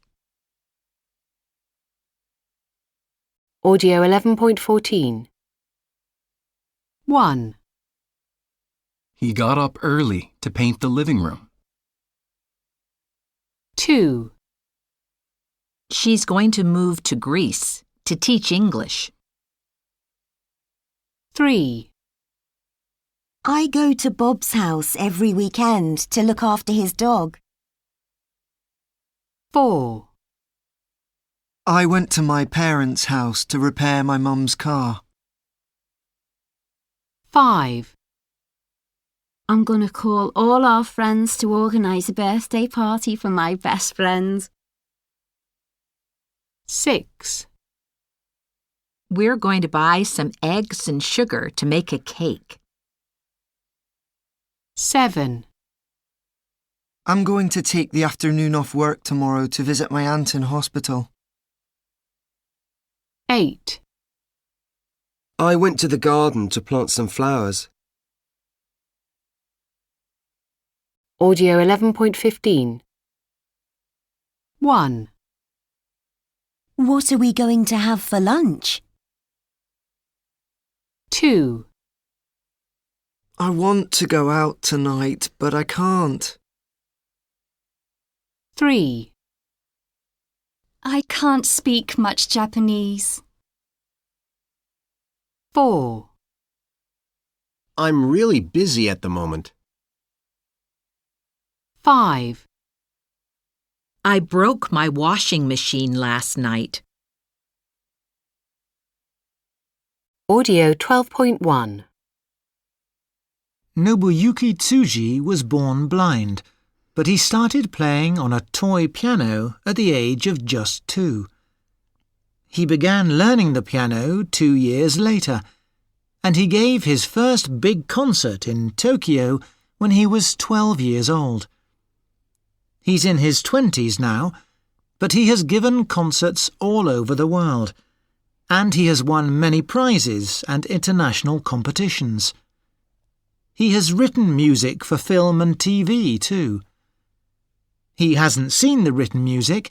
Audio 11.14. 1. He got up early to paint the living room. 2. She's going to move to Greece to teach English. 3. I go to Bob's house every weekend to look after his dog. 4. I went to my parents' house to repair my mum's car. 5. I'm going to call all our friends to organise a birthday party for my best friend. 6. We're going to buy some eggs and sugar to make a cake. 7. I'm going to take the afternoon off work tomorrow to visit my aunt in hospital. 8. I went to the garden to plant some flowers. Audio 11.15. 1. What are we going to have for lunch? 2. I want to go out tonight, but I can't. 3. I can't speak much Japanese. 4. I'm really busy at the moment. 5. I broke my washing machine last night. Audio 12.1. Nobuyuki Tsuji was born blind, but he started playing on a toy piano at the age of just 2. He began learning the piano 2 years later, and he gave his first big concert in Tokyo when he was 12 years old. He's in his 20s now, but he has given concerts all over the world, and he has won many prizes and international competitions. He has written music for film and TV too. He hasn't seen the written music,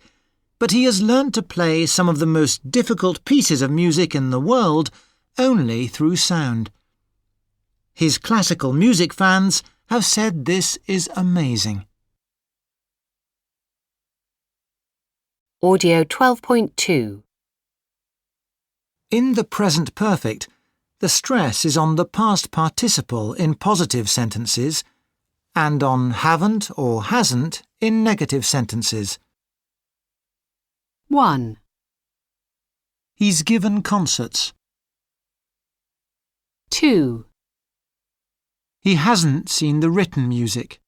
but he has learnt to play some of the most difficult pieces of music in the world only through sound. His classical music fans have said this is amazing. Audio 12.2. In the present perfect, the stress is on the past participle in positive sentences and on haven't or hasn't in negative sentences. 1. He's given concerts. 2. He hasn't seen the written music.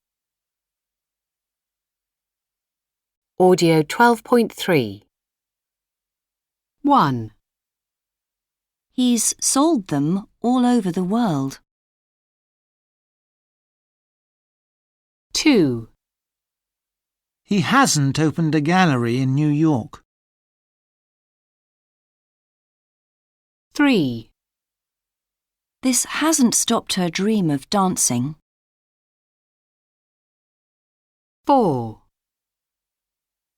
Audio 12.3. 1. He's sold them all over the world. 2. He hasn't opened a gallery in New York. 3. This hasn't stopped her dream of dancing. 4.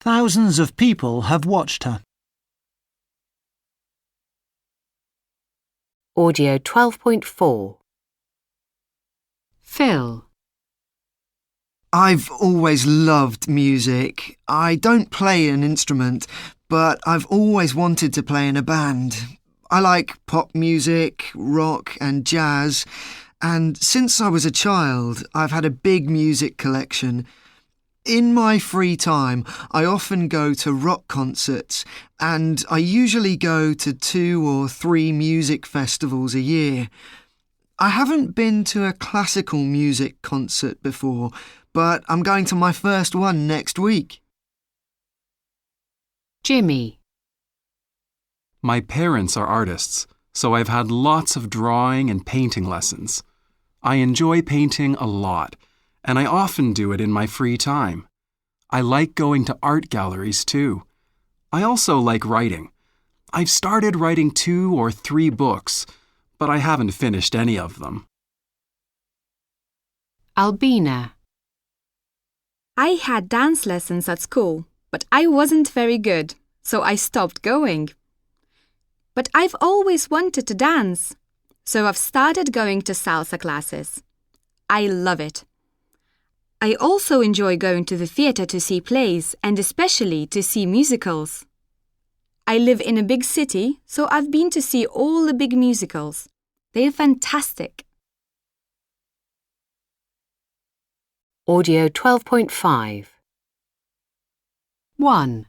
Thousands of people have watched her. Audio 12.4. Phil. I've always loved music. I don't play an instrument, but I've always wanted to play in a band. I like pop music, rock and jazz, and since I was a child, I've had a big music collection. In my free time, I often go to rock concerts, and I usually go to 2 or 3 music festivals a year. I haven't been to a classical music concert before, but I'm going to my first one next week. Jimmy. My parents are artists, so I've had lots of drawing and painting lessons. I enjoy painting a lot, and I often do it in my free time. I like going to art galleries too. I also like writing. I've started writing 2 or 3 books, but I haven't finished any of them. Albina. I had dance lessons at school, but I wasn't very good, so I stopped going. But I've always wanted to dance, so I've started going to salsa classes. I love it. I also enjoy going to the theatre to see plays and especially to see musicals. I live in a big city, so I've been to see all the big musicals. They're fantastic. Audio 12.5. 1.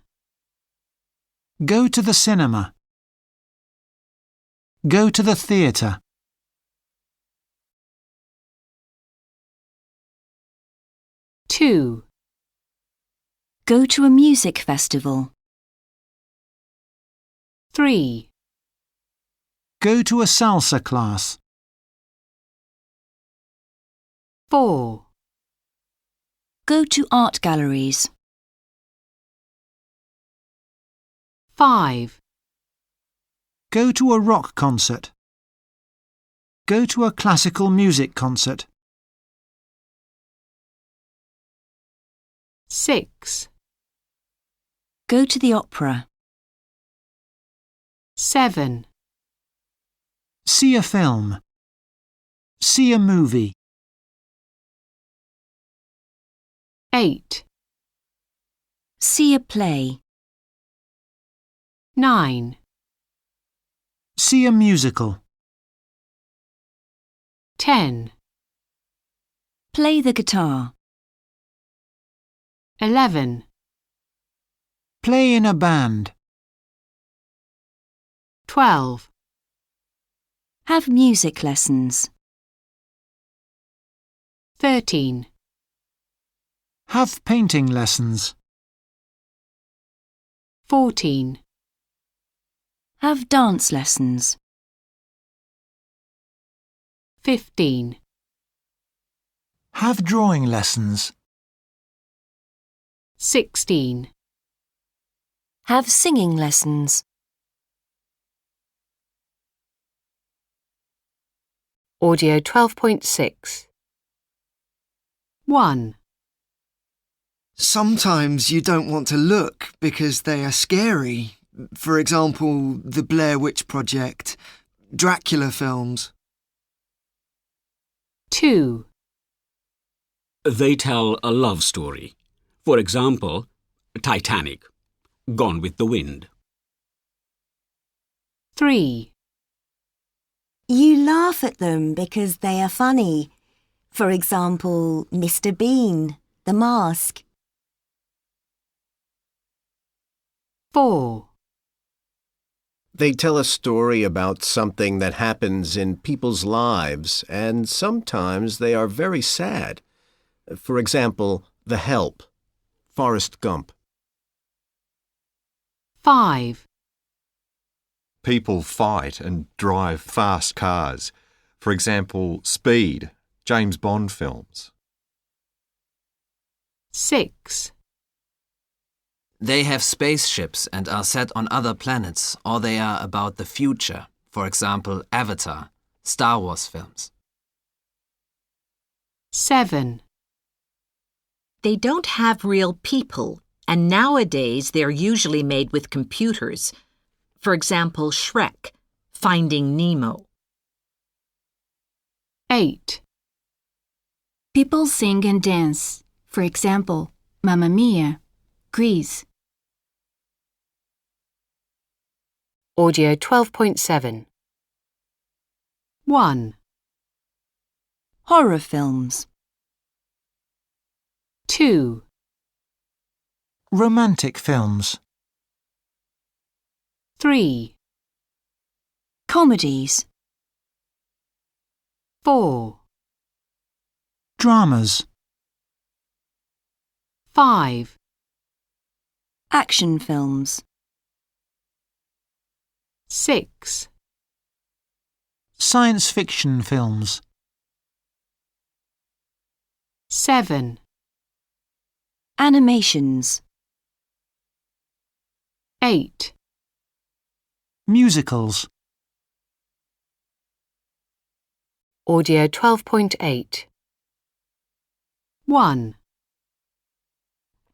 Go to the cinema. Go to the theatre. 2. Go to a music festival. 3. Go to a salsa class. 4. Go to art galleries. 5. Go to a rock concert. Go to a classical music concert. 6. Go to the opera. 7. See a film. See a movie. 8. See a play. 9. See a musical. 10, Play the guitar. 11, Play in a band. 12, Have music lessons. 13, Have painting lessons. 14, Have dance lessons. 15, Have drawing lessons. 16, Have singing lessons. Audio 12.6. 1. Sometimes you don't want to look because they are scary. For example, the Blair Witch Project, Dracula films. 2. They tell a love story. For example, Titanic, Gone with the Wind. 3. You laugh at them because they are funny. For example, Mr. Bean, The Mask. 4. They tell a story about something that happens in people's lives, and sometimes they are very sad. For example, The Help, Forrest Gump. 5. People fight and drive fast cars. For example, Speed, James Bond films. 6. They have spaceships and are set on other planets, or they are about the future. For example, Avatar, Star Wars films. 7. They don't have real people, and nowadays they're usually made with computers. For example, Shrek, Finding Nemo. 8. People sing and dance. For example, Mamma Mia, Grease. Audio 12.7. 1. Horror films. 2. Romantic films. 3. Comedies. 4. Dramas. 5. Action films. 6. Science fiction films. 7. Animations. 8. Musicals. Audio 12.8. 1.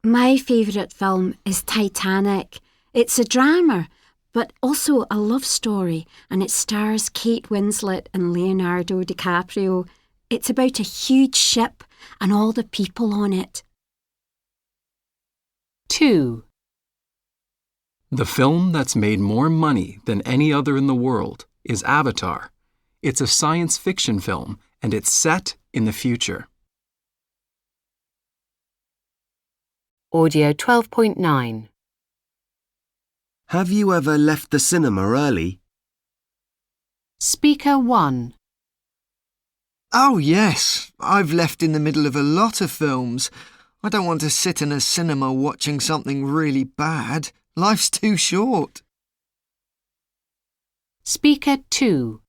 My favourite film is Titanic. It's a drama, but also a love story, and it stars Kate Winslet and Leonardo DiCaprio. It's about a huge ship and all the people on it. 2. The film that's made more money than any other in the world is Avatar. It's a science fiction film, and it's set in the future. Audio 12.9. Have you ever left the cinema early? Speaker 1. Oh, yes. I've left in the middle of a lot of films. I don't want to sit in a cinema watching something really bad. Life's too short. Speaker 2.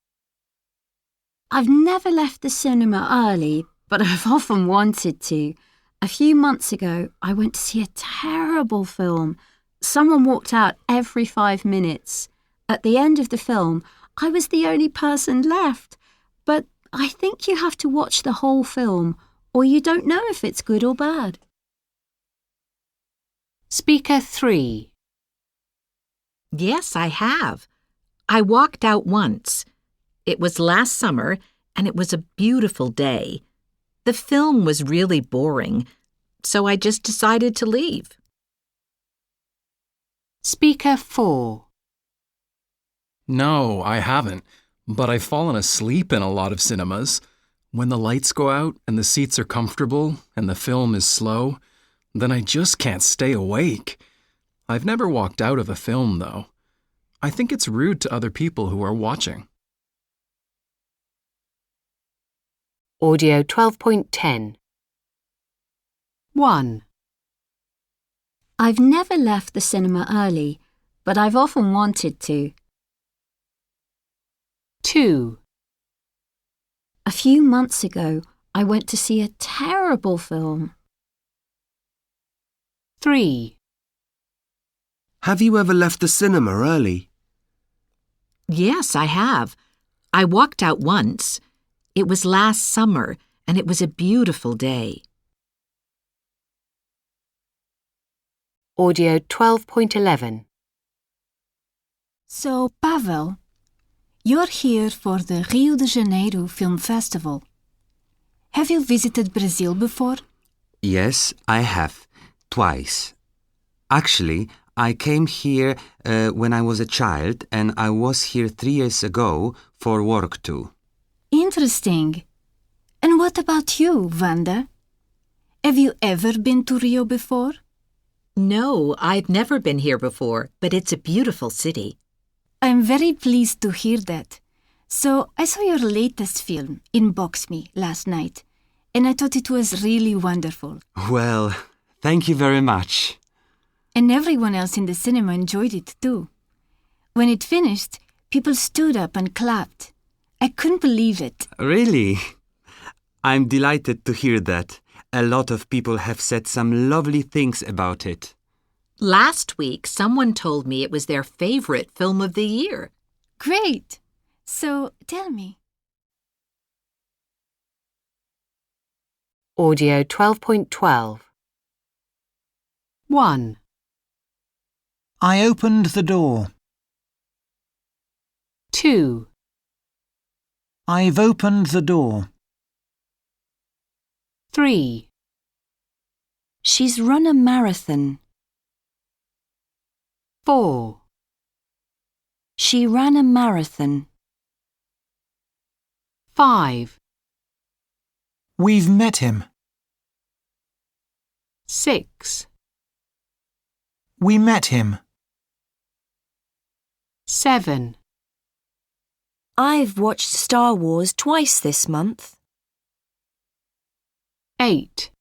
I've never left the cinema early, but I've often wanted to. A few months ago, I went to see a terrible film. Someone walked out every 5 minutes. At the end of the film, I was the only person left. But I think you have to watch the whole film, or you don't know if it's good or bad. Speaker 3. Yes, I have. I walked out once. It was last summer, and it was a beautiful day. The film was really boring, so I just decided to leave. Speaker 4. No, I haven't, but I've fallen asleep in a lot of cinemas. When the lights go out and the seats are comfortable and the film is slow, then I just can't stay awake. I've never walked out of a film, though. I think it's rude to other people who are watching. Audio 12.10. 1. I've never left the cinema early, but I've often wanted to. 2. A few months ago, I went to see a terrible film. 3. Have you ever left the cinema early? Yes, I have. I walked out once. It was last summer, and it was a beautiful day. Audio 12.11. So, Pavel, you're here for the Rio de Janeiro Film Festival. Have you visited Brazil before? Yes, I have. Twice. Actually, I came here when I was a child, and I was here 3 years ago for work too. Interesting. And what about you, Wanda? Have you ever been to Rio before? No, I've never been here before, but it's a beautiful city. I'm very pleased to hear that. So, I saw your latest film, Inbox Me, last night, and I thought it was really wonderful. Well, thank you very much. And everyone else in the cinema enjoyed it too. When it finished, people stood up and clapped. I couldn't believe it. Really? I'm delighted to hear that. A lot of people have said some lovely things about it. Last week, someone told me it was their favorite film of the year. Great! So, tell me. Audio 12.12. 1. I opened the door. 2. I've opened the door. 3. She's run a marathon. 4. She ran a marathon. 5. We've met him. 6. We met him. 7. I've watched Star Wars twice this month. 8.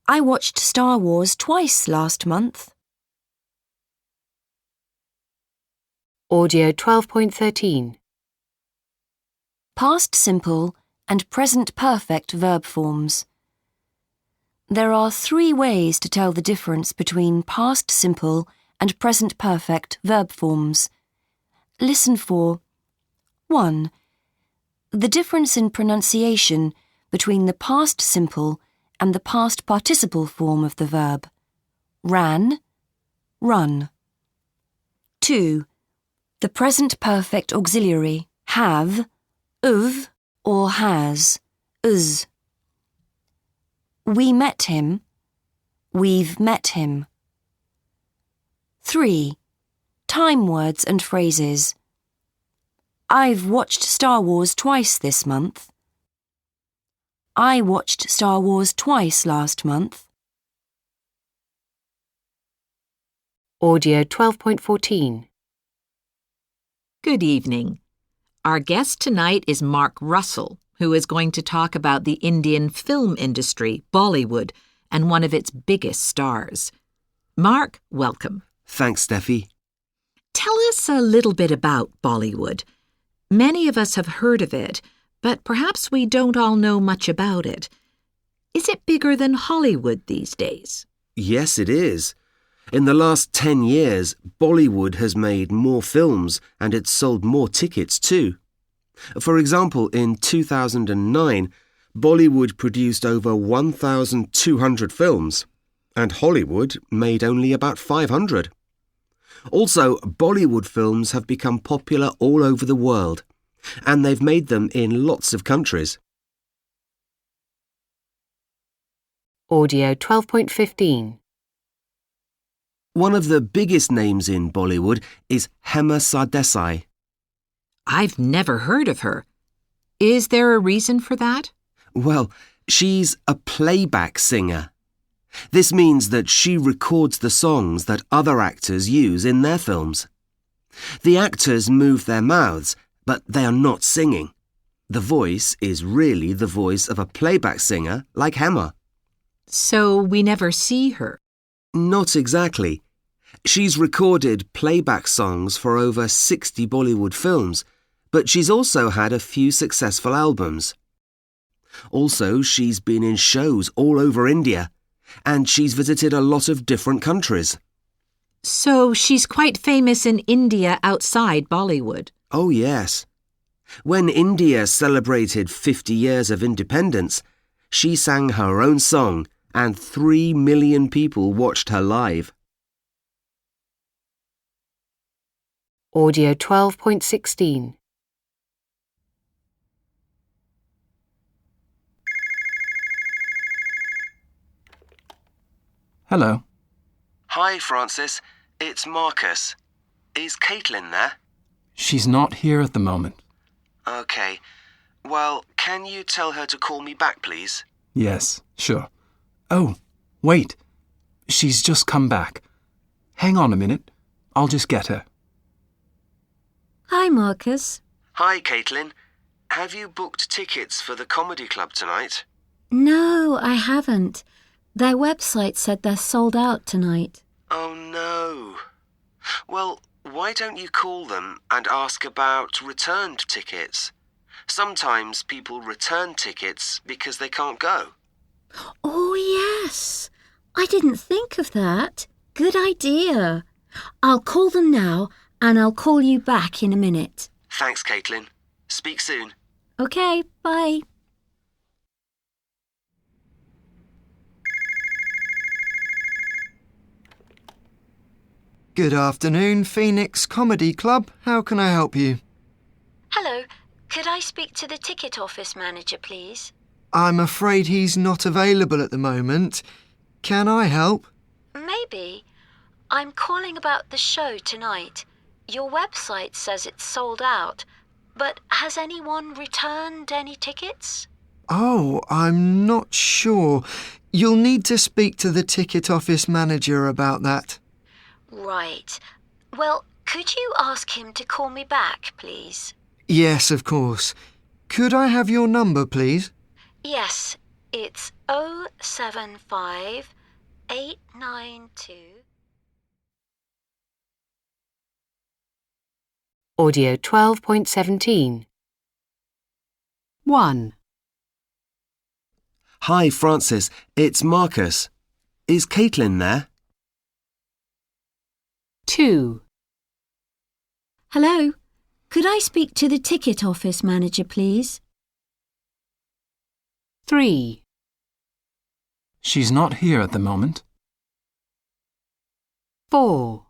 I watched Star Wars twice last month. Audio 12.13. Past simple and present perfect verb forms. There are 3 ways to tell the difference between past simple and present perfect verb forms. Listen for 1. The difference in pronunciation between the past simple and the past participle form of the verb. Ran, run. 2. The present perfect auxiliary, have, of, or has, us. We met him, we've met him. 3. Time words and phrases. I've watched Star Wars twice this month. I watched Star Wars twice last month. Audio 12.14. Good evening. Our guest tonight is Mark Russell, who is going to talk about the Indian film industry, Bollywood, and one of its biggest stars. Mark, welcome. Thanks, Steffi. Tell us a little bit about Bollywood. Many of us have heard of it, but perhaps we don't all know much about it. Is it bigger than Hollywood these days? Yes, it is. In the last 10 years, Bollywood has made more films and it's sold more tickets too. For example, in 2009, Bollywood produced over 1,200 films, and Hollywood made only about 500. Also, Bollywood films have become popular all over the world, and they've made them in lots of countries. Audio 12.15. One of the biggest names in Bollywood is Hema Sardesai. I've never heard of her. Is there a reason for that? Well, she's a playback singer. This means that she records the songs that other actors use in their films. The actors move their mouths, but they are not singing. The voice is really the voice of a playback singer like Emma. So we never see her? Not exactly. She's recorded playback songs for over 60 Bollywood films, but she's also had a few successful albums. Also, she's been in shows all over India, and she's visited a lot of different countries. So she's quite famous in India outside Bollywood? Oh, yes. When India celebrated 50 years of independence, she sang her own song and 3 million people watched her live. Audio 12.16. Hello. Hi, Francis. It's Marcus. Is Caitlin there? She's not here at the moment. Okay. Well, can you tell her to call me back, please? Yes, sure. Oh, wait. She's just come back. Hang on a minute. I'll just get her. Hi, Marcus. Hi, Caitlin. Have you booked tickets for the comedy club tonight? No, I haven't. Their website said they're sold out tonight. Oh, no. Well, why don't you call them and ask about returned tickets? Sometimes people return tickets because they can't go. Oh, yes. I didn't think of that. Good idea. I'll call them now and I'll call you back in a minute. Thanks, Caitlin. Speak soon. Okay, bye. Good afternoon, Phoenix Comedy Club. How can I help you? Hello. Could I speak to the ticket office manager, please? I'm afraid he's not available at the moment. Can I help? Maybe. I'm calling about the show tonight. Your website says it's sold out, but has anyone returned any tickets? Oh, I'm not sure. You'll need to speak to the ticket office manager about that. Right. Well, could you ask him to call me back, please? Yes, of course. Could I have your number, please? Yes, it's 075 892. Audio 12.17. 1. Hi, Francis. It's Marcus. Is Caitlin there? 2. Hello. Could I speak to the ticket office manager, please? 3. She's not here at the moment. 4.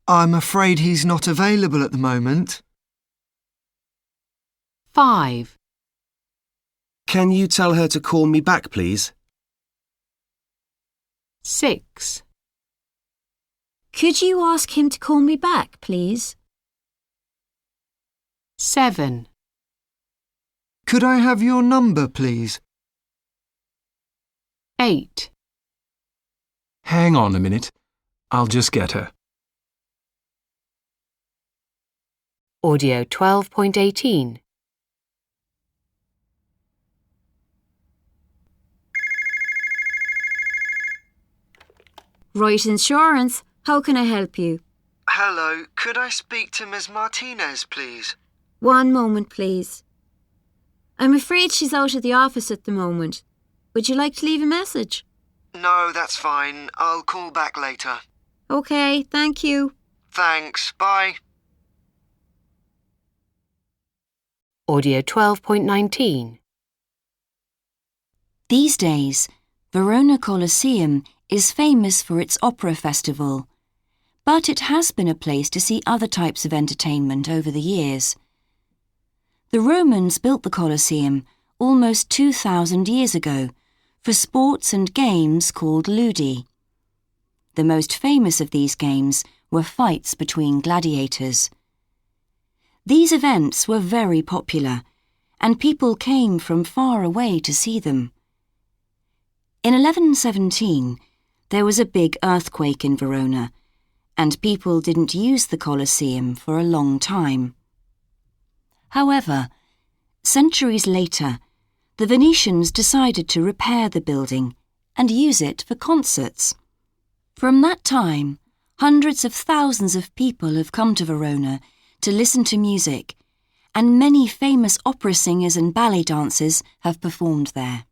I'm afraid he's not available at the moment. 5. Can you tell her to call me back, please? 6. Could you ask him to call me back, please? 7. Could I have your number, please? 8. Hang on a minute. I'll just get her. Audio 12.18. Right Insurance. How can I help you? Hello, could I speak to Ms. Martinez, please? One moment, please. I'm afraid she's out of the office at the moment. Would you like to leave a message? No, that's fine. I'll call back later. Okay, thank you. Thanks, bye. Audio 12.19. These days, Verona Colosseum is famous for its opera festival, but it has been a place to see other types of entertainment over the years. The Romans built the Colosseum almost 2,000 years ago for sports and games called ludi. The most famous of these games were fights between gladiators. These events were very popular, and people came from far away to see them. In 1117, there was a big earthquake in Verona, and people didn't use the Colosseum for a long time. However, centuries later, the Venetians decided to repair the building and use it for concerts. From that time, hundreds of thousands of people have come to Verona to listen to music, and many famous opera singers and ballet dancers have performed there.